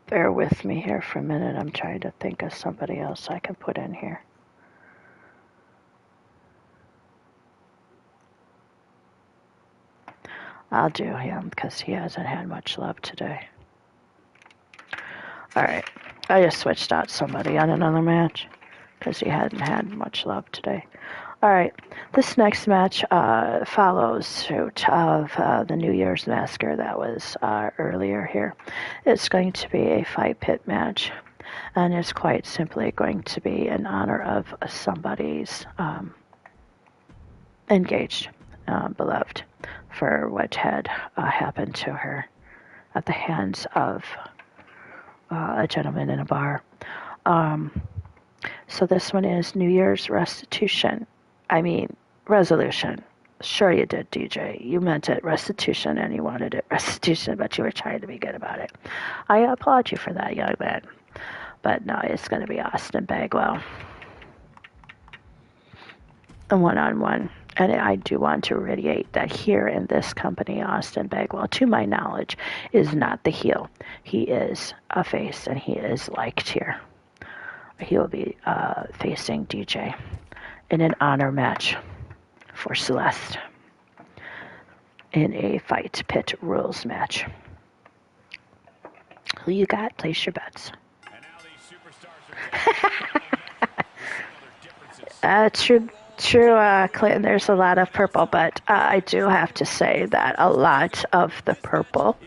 Bear with me here for a minute. I'm trying to think of somebody else I can put in here. I'll do him because he hasn't had much love today. Alright, I just switched out somebody on another match because he hadn't had much love today. Alright, this next match follows suit of the New Year's Massacre that was earlier here. It's going to be a fight pit match, and it's quite simply going to be in honor of somebody's engaged, beloved, for what had happened to her at the hands of a gentleman in a bar. So this one is New Year's Resolution. Sure you did, DJ. You meant it restitution and you wanted it restitution, but you were trying to be good about it. I applaud you for that, young man. But no, it's going to be Austin Bagwell. A one-on-one. And I do want to reiterate that here in this company, Austin Bagwell, to my knowledge, is not the heel. He is a face, and he is liked here. He will be facing DJ in an honor match for Celeste in a fight pit rules match. Who you got? Place your bets.
And now these superstars are
True, Clinton, there's a lot of purple, but I do have to say that a lot of the purple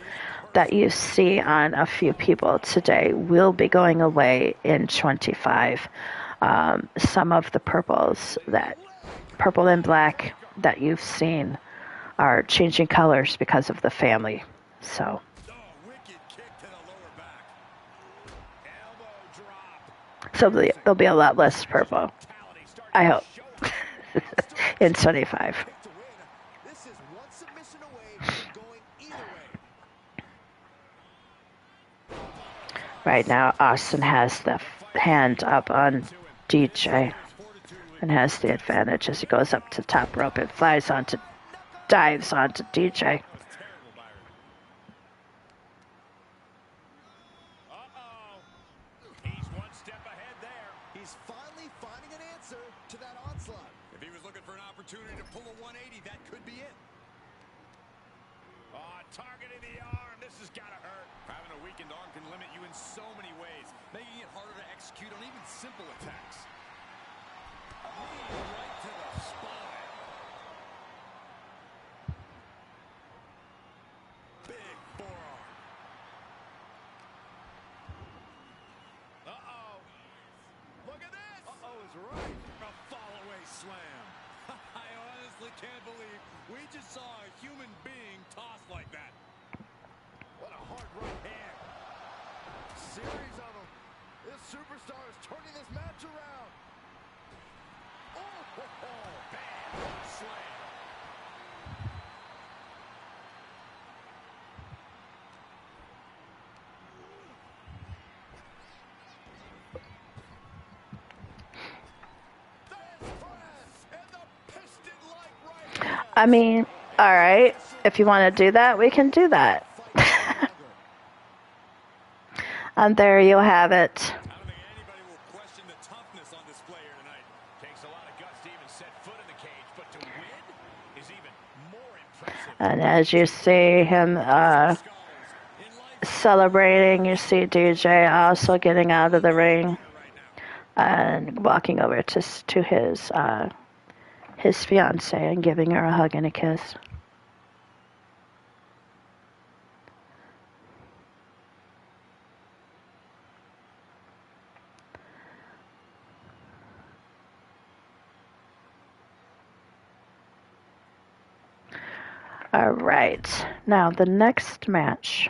that you see on a few people today will be going away in 25. Some of the purple and black that you've seen are changing colors because of the family. So, there'll be a lot less purple, I hope, in 25. Right now, Austin has the hand up on DJ and has the advantage as he goes up to top rope and dives onto DJ.
He's one step ahead there. He's finally finding an answer to that onslaught. If he was looking for an opportunity to pull a 180, that could be it. Targeting the arm. This has got to hurt. Having a weakened arm can limit you in so many ways, making it harder to execute on even simple attacks. Right to the spine. Big forearm. Look at this. Is right. A fall-away slam. I honestly can't believe we just saw a human being tossed like that. What a hard right hand. Series of them. This superstar is turning this match around. Bad slam.
I mean, all right, if you want to do that, we can do that. And there you have it.
I don't think anybody will question the toughness on display here tonight. Takes a lot of guts to even set foot in the cage, but to win is even more impressive.
And as you see him celebrating, you see DJ also getting out of the ring and walking over to his fiance and giving her a hug and a kiss. All right, now the next match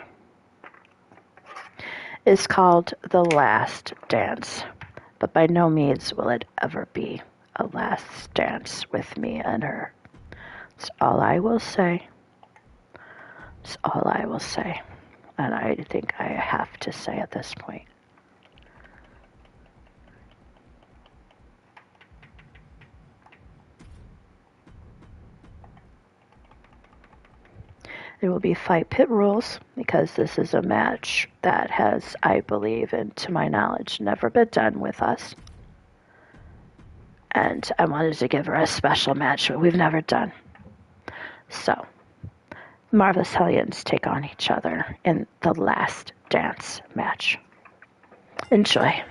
is called The Last Dance, but by no means will it ever be a last dance with me and her. It's all I will say. It's all I will say. And I think I have to say at this point. There will be fight pit rules because this is a match that has, I believe, and to my knowledge, never been done with us. And I wanted to give her a special match that we've never done. So, Marvelous Hellions take on each other in the Last Dance match. Enjoy.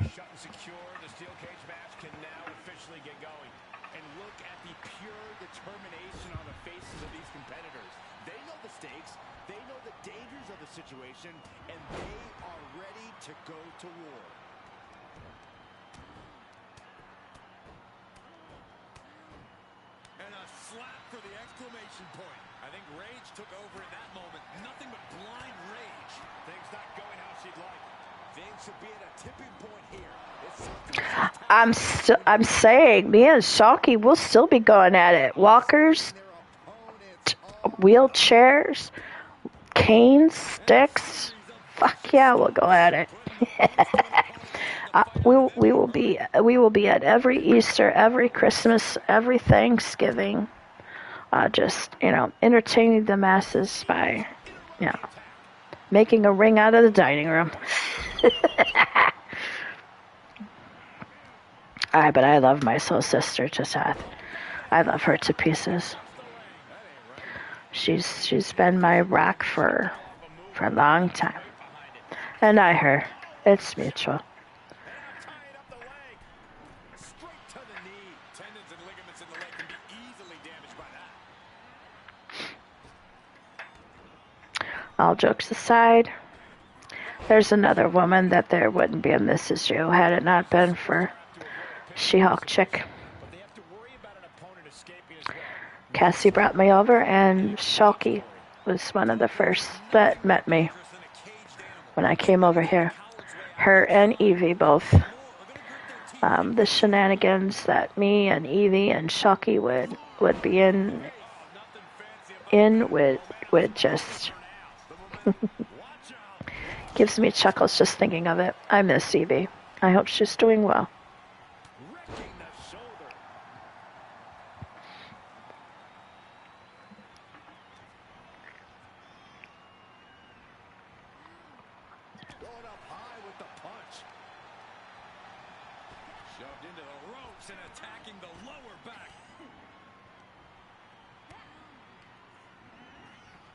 Situation, and they are ready to go to war. And a slap for the exclamation point. I think rage took over in that moment. Nothing but blind rage. Things not going how she'd like. Things should be at a tipping point here.
I'm saying, me and Shocky will still be going at it. Walkers, wheelchairs, canes, sticks, fuck yeah, we'll go at it. We will be at every Easter, every Christmas, every Thanksgiving, just entertaining the masses by making a ring out of the dining room. But I love my soul sister to death. I love her to pieces. She's been my rock for a long time. And I her. It's mutual. all jokes aside, there's another woman that there wouldn't be a Mrs. Jew had it not been for She-Hulk chick. Cassie brought me over, and Shulky was one of the first that met me when I came over here. Her and Evie both. The shenanigans that me and Evie and Shulky would be in would just gives me chuckles just thinking of it. I miss Evie. I hope she's doing well.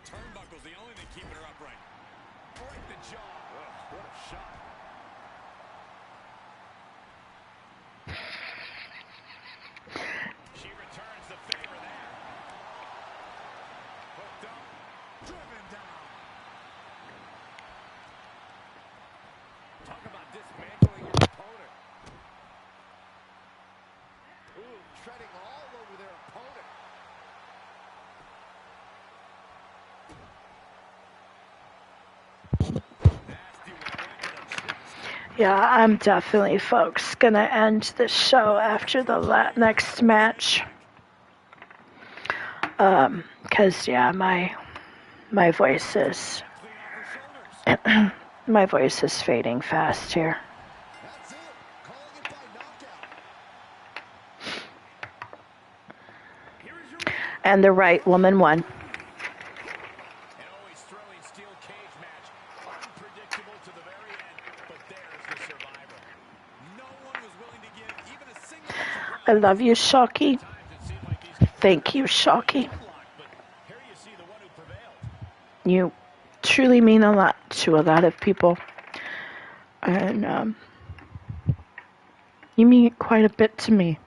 Turnbuckle's the only thing keeping her upright. Break the jaw. What a shot. She returns the favor there. Hooked up. Driven down. Talk about dismantling your opponent. Ooh, treading all over their opponent.
Yeah, I'm definitely, folks, gonna end the show after the next match. Cause yeah, my voice is my voice is fading fast here.
That's it. Calling it by knockout.
And the right woman won.
An always thrilling steel cage match. Unpredictable to the very end, but there's the survivor. No one was willing to give even a single inch of ground.
I love you, Shocky. Thank you, Shocky.
But here you see the one who prevailed.
You truly mean a lot to a lot of people. And you mean quite a bit to me.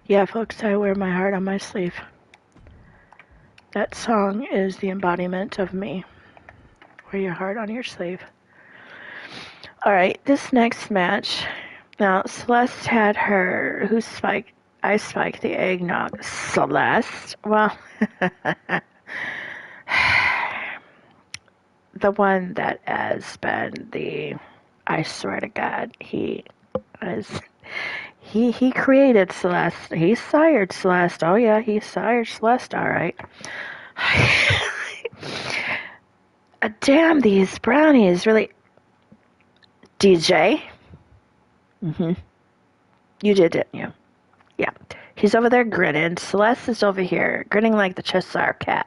Yeah, folks, I wear my heart on my sleeve. That song is the embodiment of me. Wear your heart on your sleeve. Alright, this next match. Now, Celeste had her, I spiked the eggnog. Celeste? Well, the one that has been I swear to God, he created Celeste. He sired Celeste. Oh yeah, he sired Celeste, alright. Damn, these brownies really... DJ? You did, didn't you? Yeah. He's over there grinning. Celeste is over here, grinning like the Cheshire cat.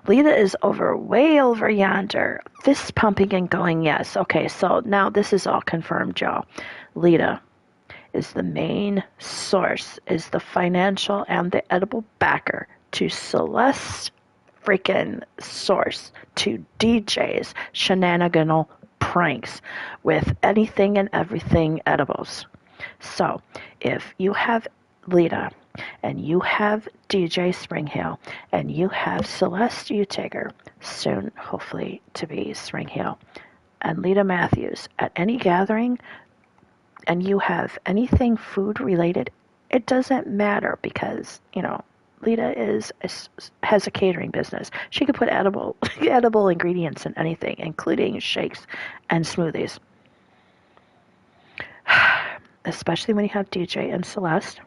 Lita is way over yonder, fist pumping and going, yes. Okay, so now this is all confirmed, Joe. Lita is the main source, is the financial and the edible backer to Celeste's freaking source to DJ's shenaniganal pranks with anything and everything edibles. So, if you have Lita, and you have DJ Springhill, and you have Celeste Utager, soon, hopefully, to be Springhill, and Lita Matthews at any gathering, and you have anything food related, it doesn't matter because, Lita has a catering business. She could put edible ingredients in anything, including shakes and smoothies. Especially when you have DJ and Celeste.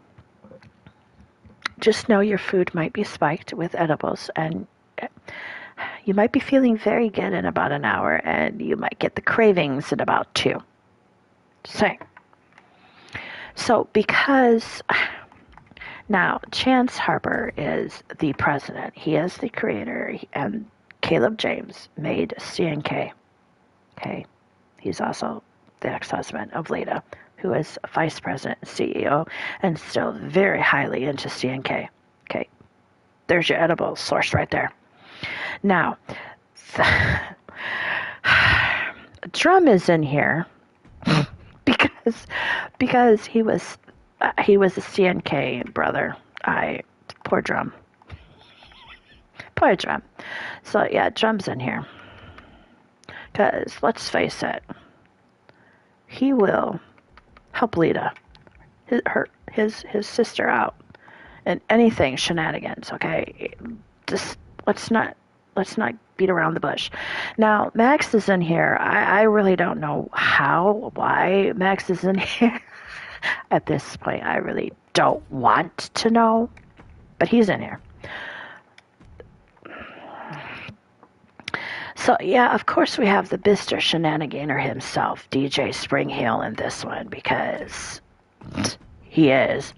Just know your food might be spiked with edibles, and you might be feeling very good in about an hour, and you might get the cravings in about 2. So because now Chance Harper is the president, he is the creator, and Caleb James made CNK. Okay, he's also the ex-husband of Lita, who is vice president, CEO, and still very highly into CNK. Okay, there's your edible source right there. Now, Drum is in here because because he was a CNK brother. Poor Drum. Poor Drum. So yeah, Drum's in here. Because let's face it, he will help Lita, his sister out in anything shenanigans. Okay, just let's not beat around the bush. Now Max is in here. I really don't know why Max is in here. At this point, I really don't want to know, but he's in here. So, yeah, of course we have the Mr. Shenaniganer himself, DJ Springheel, in this one, because he is.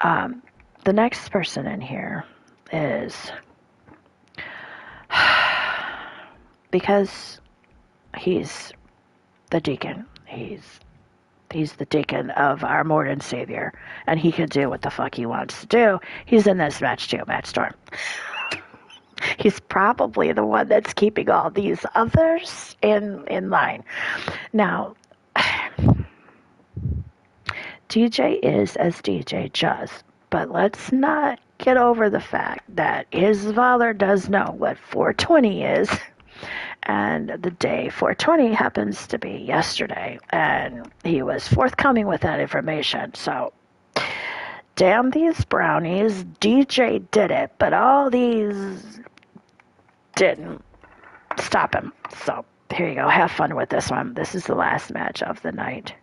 The next person in here is, because he's the deacon. He's the deacon of our Lord and Savior, and he can do what the fuck he wants to do. He's in this match too, Matt Storm. He's probably the one that's keeping all these others in line. Now, DJ is as DJ does, but let's not get over the fact that his father does know what 420 is, and the day 420 happens to be yesterday, and he was forthcoming with that information. So, damn these brownies, DJ did it, but all these didn't stop him. So here you go. Have fun with this one. This is the last match of the night.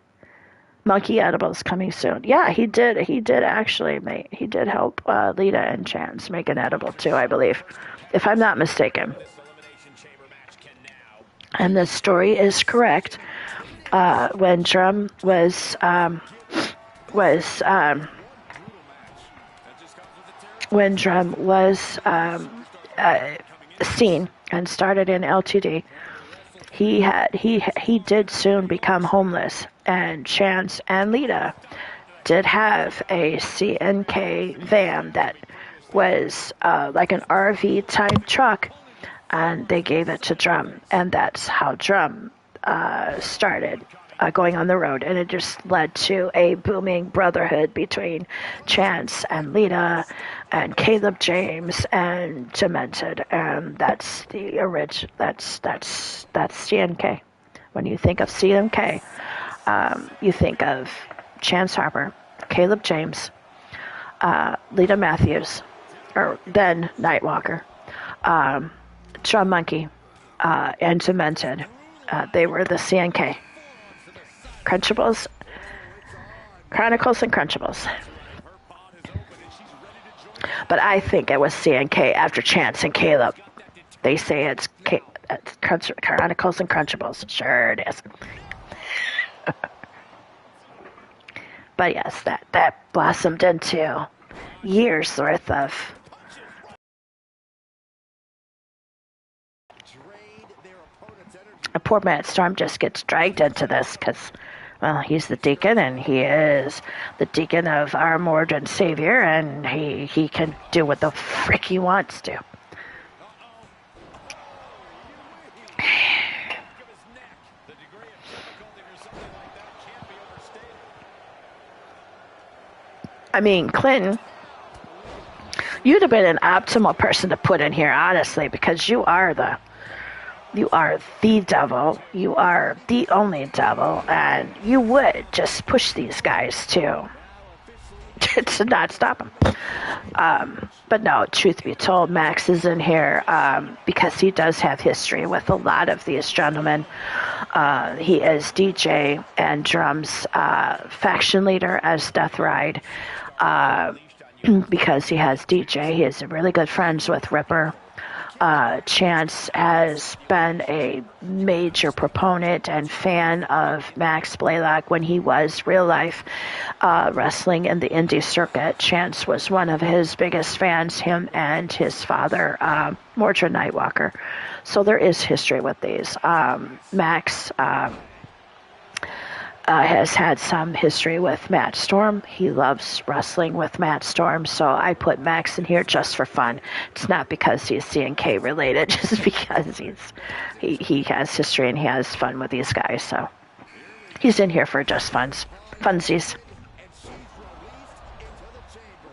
Monkey Edibles coming soon. Yeah, he did actually he did help Lita and Chance make an edible too, I believe, if I'm not mistaken. And the story is correct. When Drum was seen and started in LTD, he did soon become homeless, and Chance and Lita did have a CNK van that was like an RV type truck, and they gave it to Drum, and that's how Drum started going on the road, and it just led to a booming brotherhood between Chance and Lita and Caleb James and Demented, and that's the original. That's CNK. When you think of CNK, you think of Chance Harper, Caleb James, Lita Matthews, or then Nightwalker, Drum Monkey, and Demented. They were the CNK. Crunchables, Chronicles and Crunchables. But I think it was CNK after Chance and Caleb. They say it's Chronicles and Crunchables. Sure it is. But yes, that blossomed into years worth of a poor Matt Storm just gets dragged into this because, well, he's the deacon, and he is the deacon of our Lord and Savior, and he can do what the frick he wants to. I mean, Clinton, you'd have been an optimal person to put in here, honestly, because you are the devil. You are the only devil, and you would just push these guys to not stop them. But no, truth be told, Max is in here because he does have history with a lot of these gentlemen. He is DJ and Drum's faction leader as Death Ride. Because he has DJ, he is really good friends with Ripper. Chance has been a major proponent and fan of Max Blaylock when he was real life wrestling in the indie circuit. Chance was one of his biggest fans, him and his father, Mordred Nightwalker. So there is history with these. Max has had some history with Matt Storm. He loves wrestling with Matt Storm, so I put Max in here just for fun. It's not because he's CNK related, just because he has history and he has fun with these guys. So He's in here for just funsies.
and she's released into the chamber.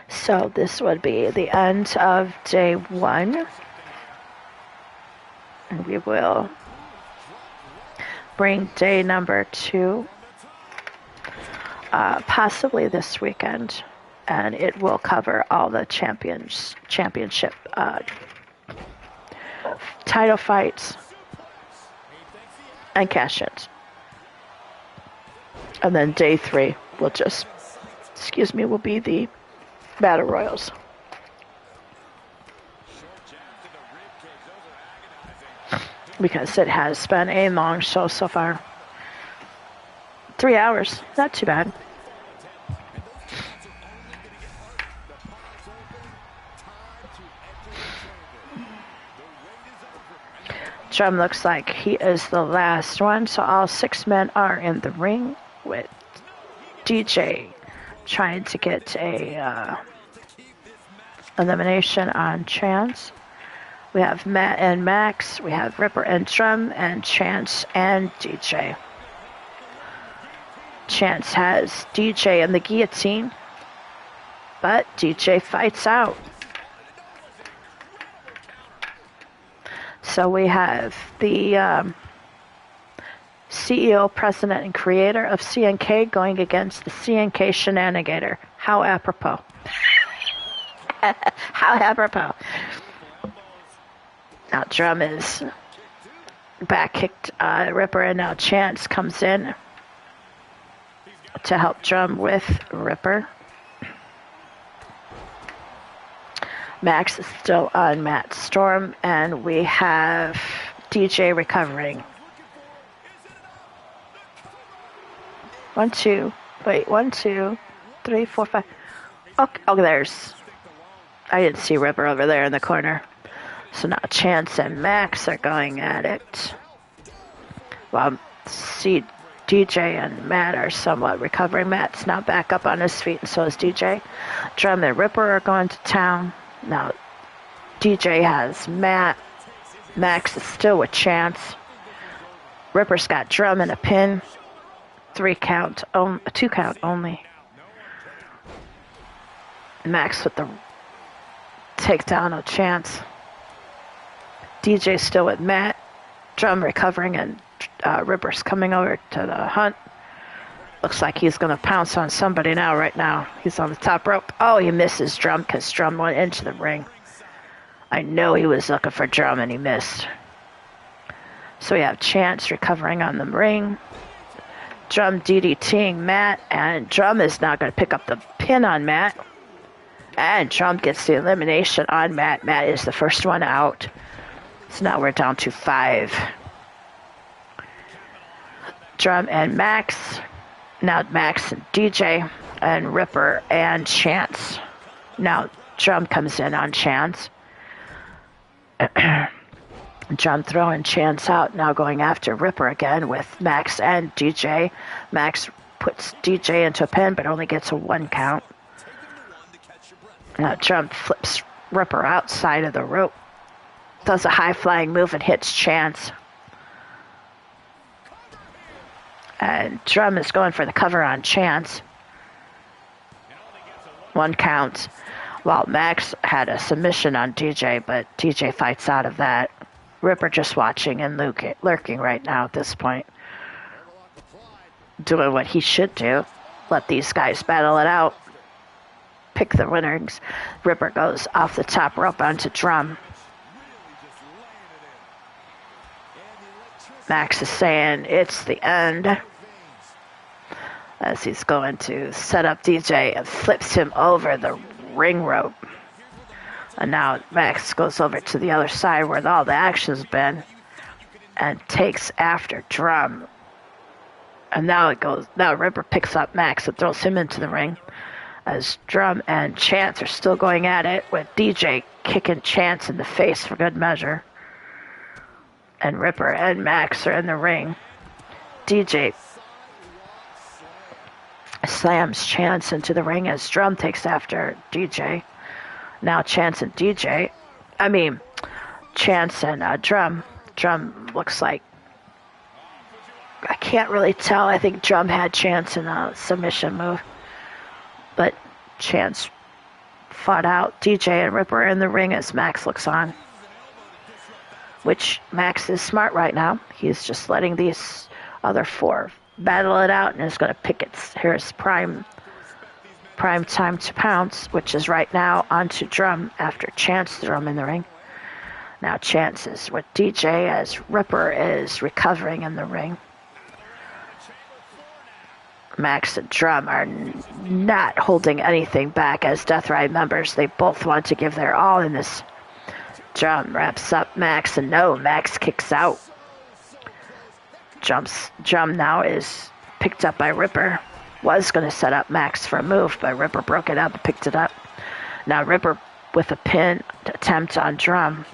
So this would be the end of day 1. And we will bring day number 2, possibly this weekend. And it will cover all the championship title fights and cash-ins. And then day 3 will will be the Battle Royals. Because it has been a long show so far. 3 hours, not too bad. Drum looks like he is the last one, so all 6 men are in the ring with DJ trying to get a elimination on Chance. We have Matt and Max, we have Ripper and Drum, and Chance and DJ. Chance has DJ in the guillotine, but DJ fights out. So we have the CEO, president, and creator of CNK going against the CNK shenanigator. How apropos. How apropos. Now Drum is back kicked Ripper, and now Chance comes in to help Drum with Ripper. Max is still on Matt Storm, and we have DJ recovering. 1, 2, 3, 4, 5. Oh, there's. I didn't see Ripper over there in the corner. So now Chance and Max are going at it. Well, see, DJ and Matt are somewhat recovering. Matt's now back up on his feet, and so is DJ. Drum and Ripper are going to town. Now, DJ has Matt. Max is still with Chance. Ripper's got Drum in a pin. 2 count only. Max with the takedown of Chance. DJ's still with Matt. Drum recovering, and Ripper's coming over to the hunt. Looks like he's going to pounce on somebody right now. He's on the top rope. Oh, he misses Drum because Drum went into the ring. I know he was looking for Drum and he missed. So we have Chance recovering on the ring. Drum DDTing Matt, and Drum is now going to pick up the pin on Matt. And Drum gets the elimination on Matt. Matt is the first one out. So now we're down to 5. Drum and Max. Now Max and DJ and Ripper and Chance. Now Drum comes in on Chance. Drum throwing Chance out, now going after Ripper again with Max and DJ. Max puts DJ into a pin, but only gets a 1 count. Now Drum flips Ripper outside of the rope. Does a high-flying move and hits Chance. And Drum is going for the cover on Chance. 1 count. While Max had a submission on DJ, but DJ fights out of that. Ripper just watching and lurking right now at this point. Doing what he should do. Let these guys battle it out. Pick the winners. Ripper goes off the top rope onto Drum. Max is saying it's the end. As he's going to set up DJ and flips him over the ring rope. And now Max goes over to the other side where all the action's been and takes after Drum. And now Ripper picks up Max and throws him into the ring as Drum and Chance are still going at it with DJ kicking Chance in the face for good measure. And Ripper and Max are in the ring. DJ slams Chance into the ring as Drum takes after DJ. Now Chance and DJ, Chance and Drum. Drum looks like, I can't really tell. I think Drum had Chance in a submission move. But Chance fought out DJ and Ripper in the ring as Max looks on. Which Max is smart right now. He's just letting these other four battle it out and is going to pick his prime time to pounce, which is right now onto Drum after Chance threw him in the ring. Now Chance is with DJ as Ripper is recovering in the ring. Max and Drum are not holding anything back as Death Ride members. They both want to give their all in this. Drum wraps up Max and no, Max kicks out. Drum now is picked up by Ripper. Was going to set up Max for a move, but Ripper broke it up and picked it up. Now Ripper with a pin attempt on Drum.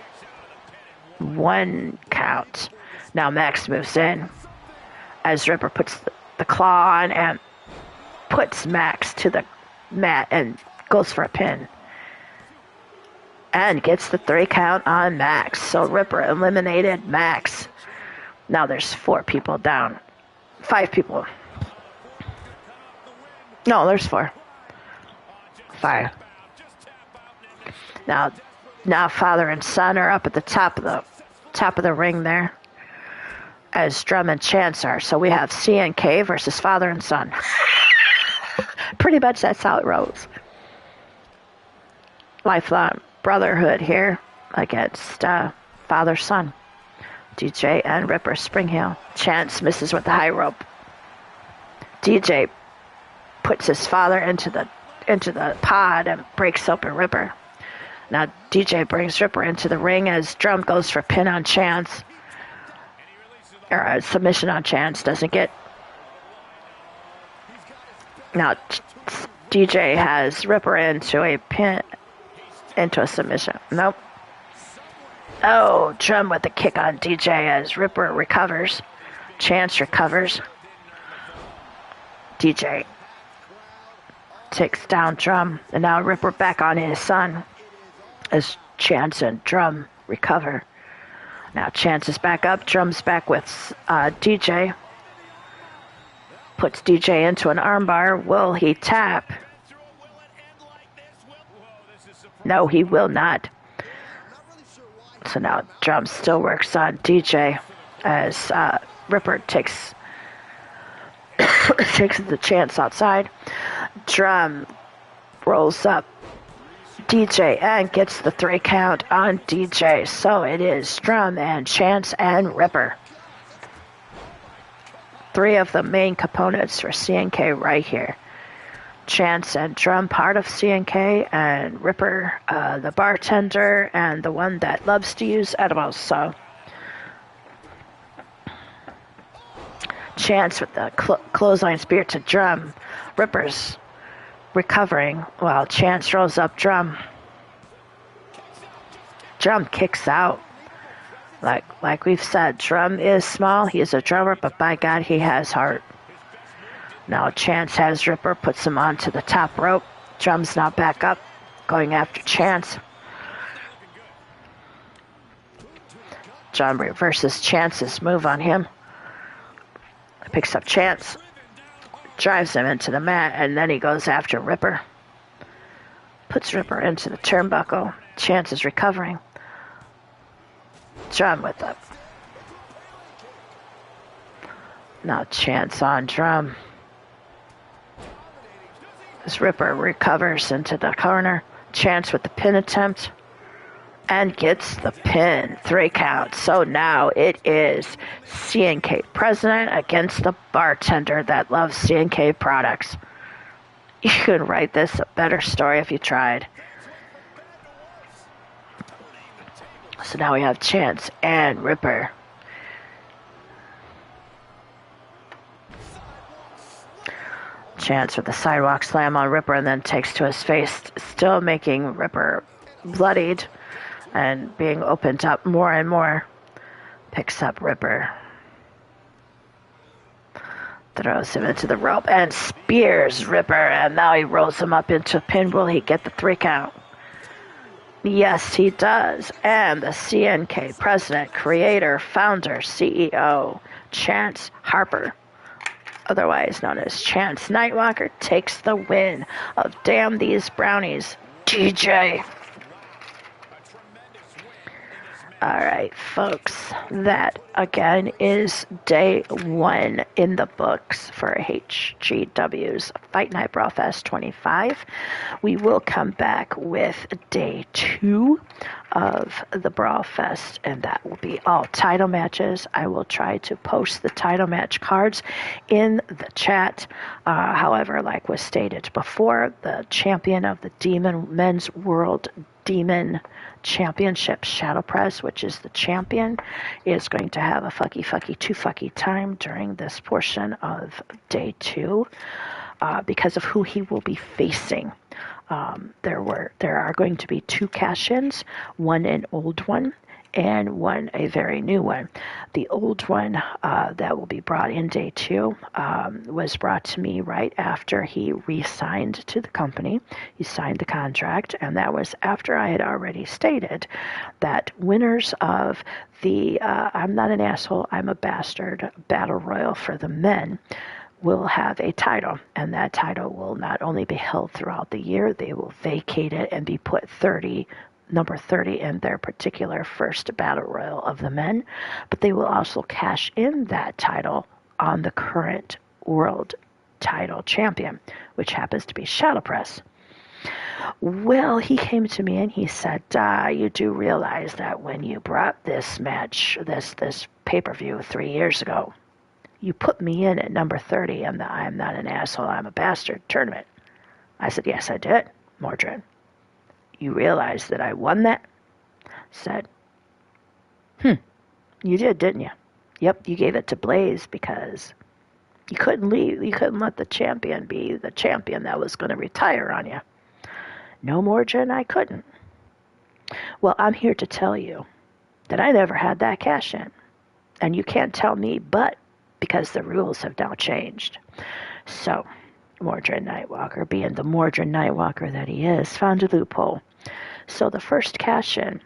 1 count. Now Max moves in as Ripper puts the claw on and puts Max to the mat and goes for a pin. And gets the 3 count on Max. So Ripper eliminated Max. Now there's 4 people down. 5 people. No, there's 4. 5. Now father and son are up at the top of the ring there. As Drum and Chance are. So we have CNK versus father and son. Pretty much that's how it rolls. Lifelong brotherhood here against father-son. DJ and Ripper Spring Heel. Chance misses with the high rope. DJ puts his father into the pod and breaks open Ripper. Now DJ brings Ripper into the ring as Drum goes for pin on Chance. Or a submission on Chance, doesn't get. Now DJ has Ripper into a pin, into a submission. Nope. Oh, Drum with a kick on DJ as Ripper recovers. Chance recovers. DJ takes down Drum, and now Ripper back on his son as Chance and Drum recover. Now Chance is back up. Drum's back with DJ. Puts DJ into an armbar. Will he tap? No, he will not. So now Drum still works on DJ as Ripper takes the Chance outside. Drum rolls up DJ and gets the 3 count on DJ. So it is Drum and Chance and Ripper. 3 of the main components for CNK right here. Chance and Drum part of CNK, and Ripper the bartender and the one that loves to use edibles. So Chance with the clothesline spear to Drum. Ripper's recovering while Chance rolls up Drum. Drum kicks out. Like we've said, Drum is small. He is a drummer, but by God, he has heart. Now Chance has Ripper, puts him onto the top rope. Drum's now back up, going after Chance. Drum reverses Chance's move on him. Picks up Chance. Drives him into the mat, and then he goes after Ripper. Puts Ripper into the turnbuckle. Chance is recovering. Drum with it. Now Chance on Drum. As Ripper recovers into the corner. Chance with the pin attempt. And gets the pin. 3 counts. So now it is CNK president against the bartender that loves CNK products. You could write this a better story if you tried. So now we have Chance and Ripper. Chance with the sidewalk slam on Ripper and then takes to his face, still making Ripper bloodied and being opened up more and more. Picks up Ripper. Throws him into the rope and spears Ripper, and now he rolls him up into a pin. Will he get the 3 count? Yes, he does. And the CNK president, creator, founder, CEO, Chance Harper, otherwise known as Chance Nightwalker, takes the win of Damn These Brownies, DJ. All right, folks, that again is day one in the books for HGW's Fight Night BrawlFest 25. We will come back with day two of the BrawlFest, and that will be all title matches. I will try to post the title match cards in the chat. However, like was stated before, the champion of the Demon Men's World Demon Championship Shadow Press, which is the champion, is going to have a too fucky time during this portion of day two because of who he will be facing. There are going to be two cash-ins, one an old one and one a very new one. The old one that will be brought in day two was brought to me right after he re-signed to the company. He signed the contract, and that was after I had already stated that winners of the I'm Not an Asshole, I'm a Bastard Battle Royal for the men will have a title, and that title will not only be held throughout the year, they will vacate it and be put number 30 in their particular first battle royal of the men, but they will also cash in that title on the current world title champion, which happens to be Shadow Press. Well, he came to me and he said, you do realize that when you brought this match, this pay-per-view 3 years ago, you put me in at number 30 in the I'm Not an Asshole, I'm a Bastard tournament. I said, yes, I did, Mordred. You realize that I won that? Said, you did, didn't you? Yep, you gave it to Blaze because you couldn't leave. You couldn't let the champion be the champion that was going to retire on you. No, Mordred, I couldn't. Well, I'm here to tell you that I never had that cash in. And you can't tell me but, because the rules have now changed. So, Mordred Nightwalker, being the Mordred Nightwalker that he is, found a loophole. So the first cash-in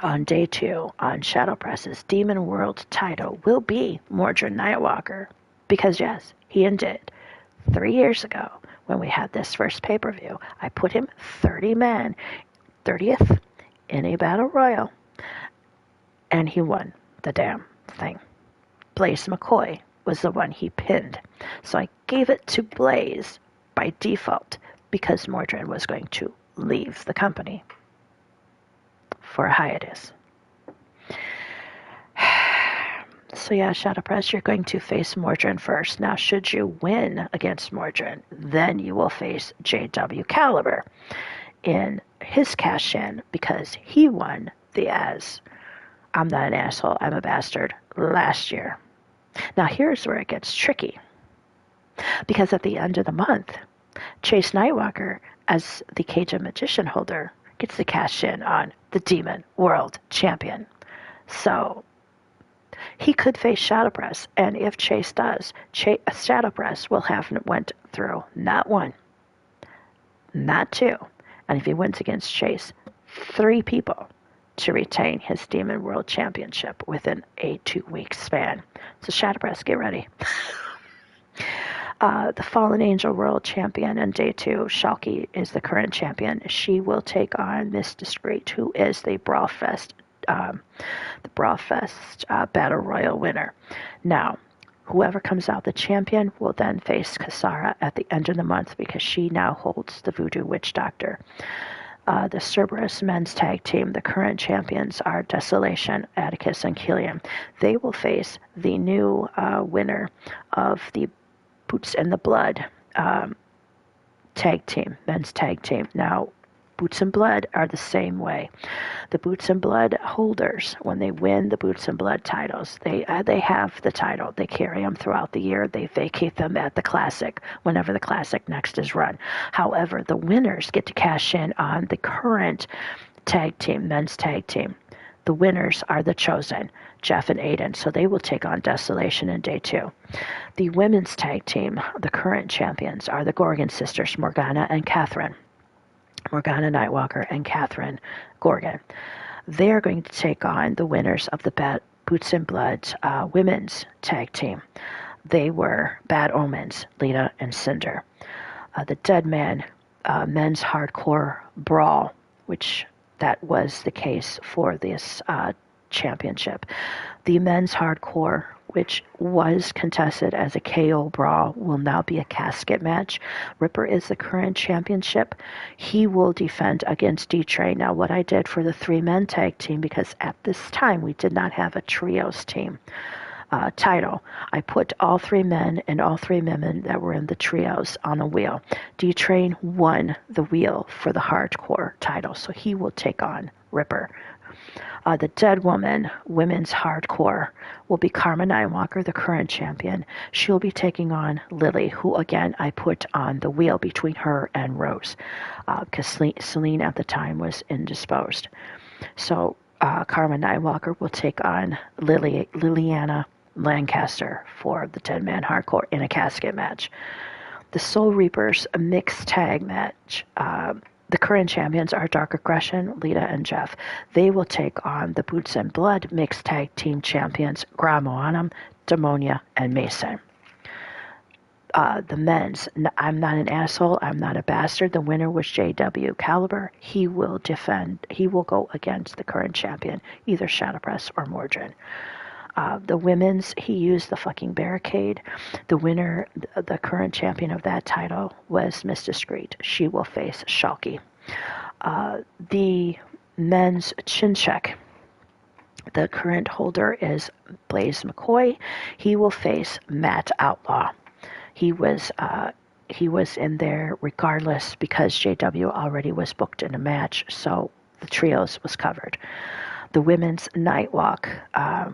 on day two on Shadow Press's Demon World title will be Mordred Nightwalker. Because yes, he did. 3 years ago, when we had this first pay-per-view, I put him 30th in a battle royal, and he won the damn thing. Blaze McCoy was the one he pinned. So I gave it to Blaze by default because Mordred was going to leave the company for a hiatus. So yeah, Shadow Press, you're going to face Mordred first. Now, should you win against Mordred, then you will face JW Caliber in his cash-in because he won the I'm Not an Asshole, I'm a Bastard last year. Now here's where it gets tricky, because at the end of the month, Chase Nightwalker, as the Cage of Magician holder, gets the cash in on the Demon World Champion. So he could face Shadow Press, and if Chase does, Shadow Press will have went through not one, not two, and if he wins against Chase, 3 people to retain his Demon World Championship within a 2-week span. So Shadow Press, get ready. The Fallen Angel World Champion in day 2, Shalky, is the current champion. She will take on Miss Discreet, who is the BrawlFest Battle Royal winner. Now, whoever comes out the champion will then face Kasara at the end of the month because she now holds the Voodoo Witch Doctor. The Cerberus men's tag team, the current champions are Desolation, Atticus, and Killian. They will face the new winner of the Boots and the Blood tag team, men's tag team. Now, Boots and Blood are the same way. The Boots and Blood holders, when they win the Boots and Blood titles, they have the title. They carry them throughout the year. They vacate them at the Classic, whenever the Classic next is run. However, the winners get to cash in on the current tag team, men's tag team. The winners are the Chosen, Jeff and Aiden, so they will take on Desolation in day 2. The women's tag team, the current champions, are the Gorgon sisters, Morgana and Catherine. Morgana Nightwalker and Catherine Gorgon. They are going to take on the winners of the Boots and Blood women's tag team. They were Bad Omens, Lita and Cinder. The Dead Man men's hardcore brawl, which that was the case for this championship. The men's hardcore, which was contested as a KO brawl, will now be a casket match. Ripper is the current championship. He will defend against D-Train. Now, what I did for the 3-men tag team, because at this time we did not have a trios team title, I put all 3 men and all 3 women that were in the trios on a wheel. D-Train won the wheel for the hardcore title, so he will take on Ripper. The Dead Woman women's hardcore will be Karma Nightwalker, the current champion. She'll be taking on Lily, who again I put on the wheel between her and Rose, because Celine at the time was indisposed. So Karma Nightwalker will take on Liliana Lancaster for the 10-man hardcore in a casket match. The Soul Reapers a mixed tag match. The current champions are Dark Aggression, Lita and Jeff. They will take on the Boots and Blood mixed tag team champions Gramo Anum, Demonia, and Mason. The men's, I'm not an asshole, I'm not a bastard. The winner was JW Caliber. He will go against the current champion, either Shadowpress or Mordrin. The women's, he used the fucking barricade. The winner, the current champion of that title, was Miss Discreet. She will face Shalky. The men's chin check, the current holder is Blaze McCoy. He will face Matt Outlaw. He was in there regardless because JW already was booked in a match, so the trios was covered. The women's Nightwalk,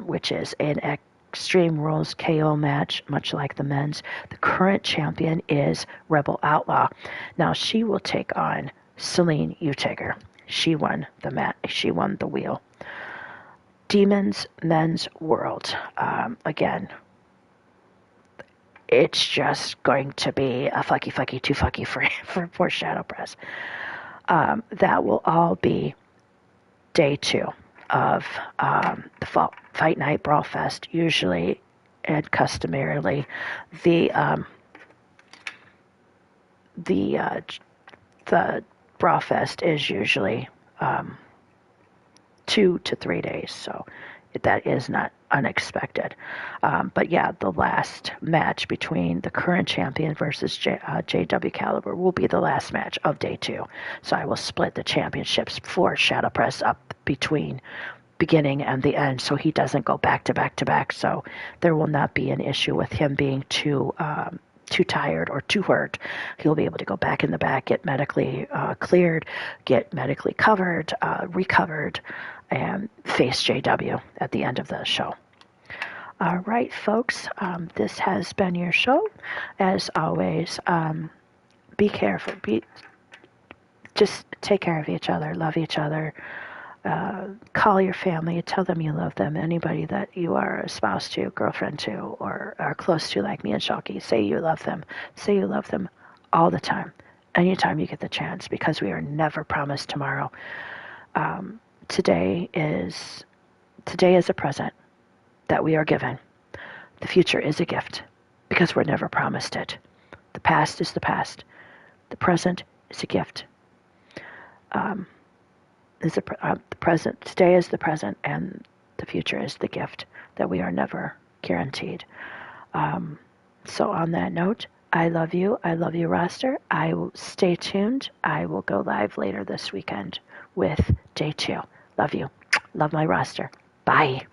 which is an Extreme Rules KO match, much like the men's. The current champion is Rebel Outlaw. Now she will take on Celine Utaker. She won the match. She won the wheel. Demons Men's World. Again, it's just going to be a fucky too fucky for Shadowpress. That will all be day 2 of the Fight Night BrawlFest. Usually and customarily, the BrawlFest is usually 2 to 3 days, so that is not unexpected. But yeah, the last match between the current champion versus JW Caliber will be the last match of day 2. So I will split the championships for Shadowpress up between beginning and the end, so he doesn't go back to back to back. So there will not be an issue with him being too tired or too hurt. He'll be able to go back in the back, get medically cleared, get medically covered, recovered, and face JW at the end of the show. All right, folks, this has been your show. As always, be careful. Just take care of each other, love each other. Call your family, tell them you love them. Anybody that you are a spouse to, girlfriend to, or are close to, like me and Shalky, say you love them. Say you love them all the time, anytime you get the chance, because we are never promised tomorrow. Today is a present that we are given. The future is a gift, because we're never promised it. The past is the past. The present is a gift. The present, today is the present, and the future is the gift that we are never guaranteed. So on that note, I love you, roster. I will stay tuned. I will go live later this weekend with day 2. Love you. Love my roster. Bye.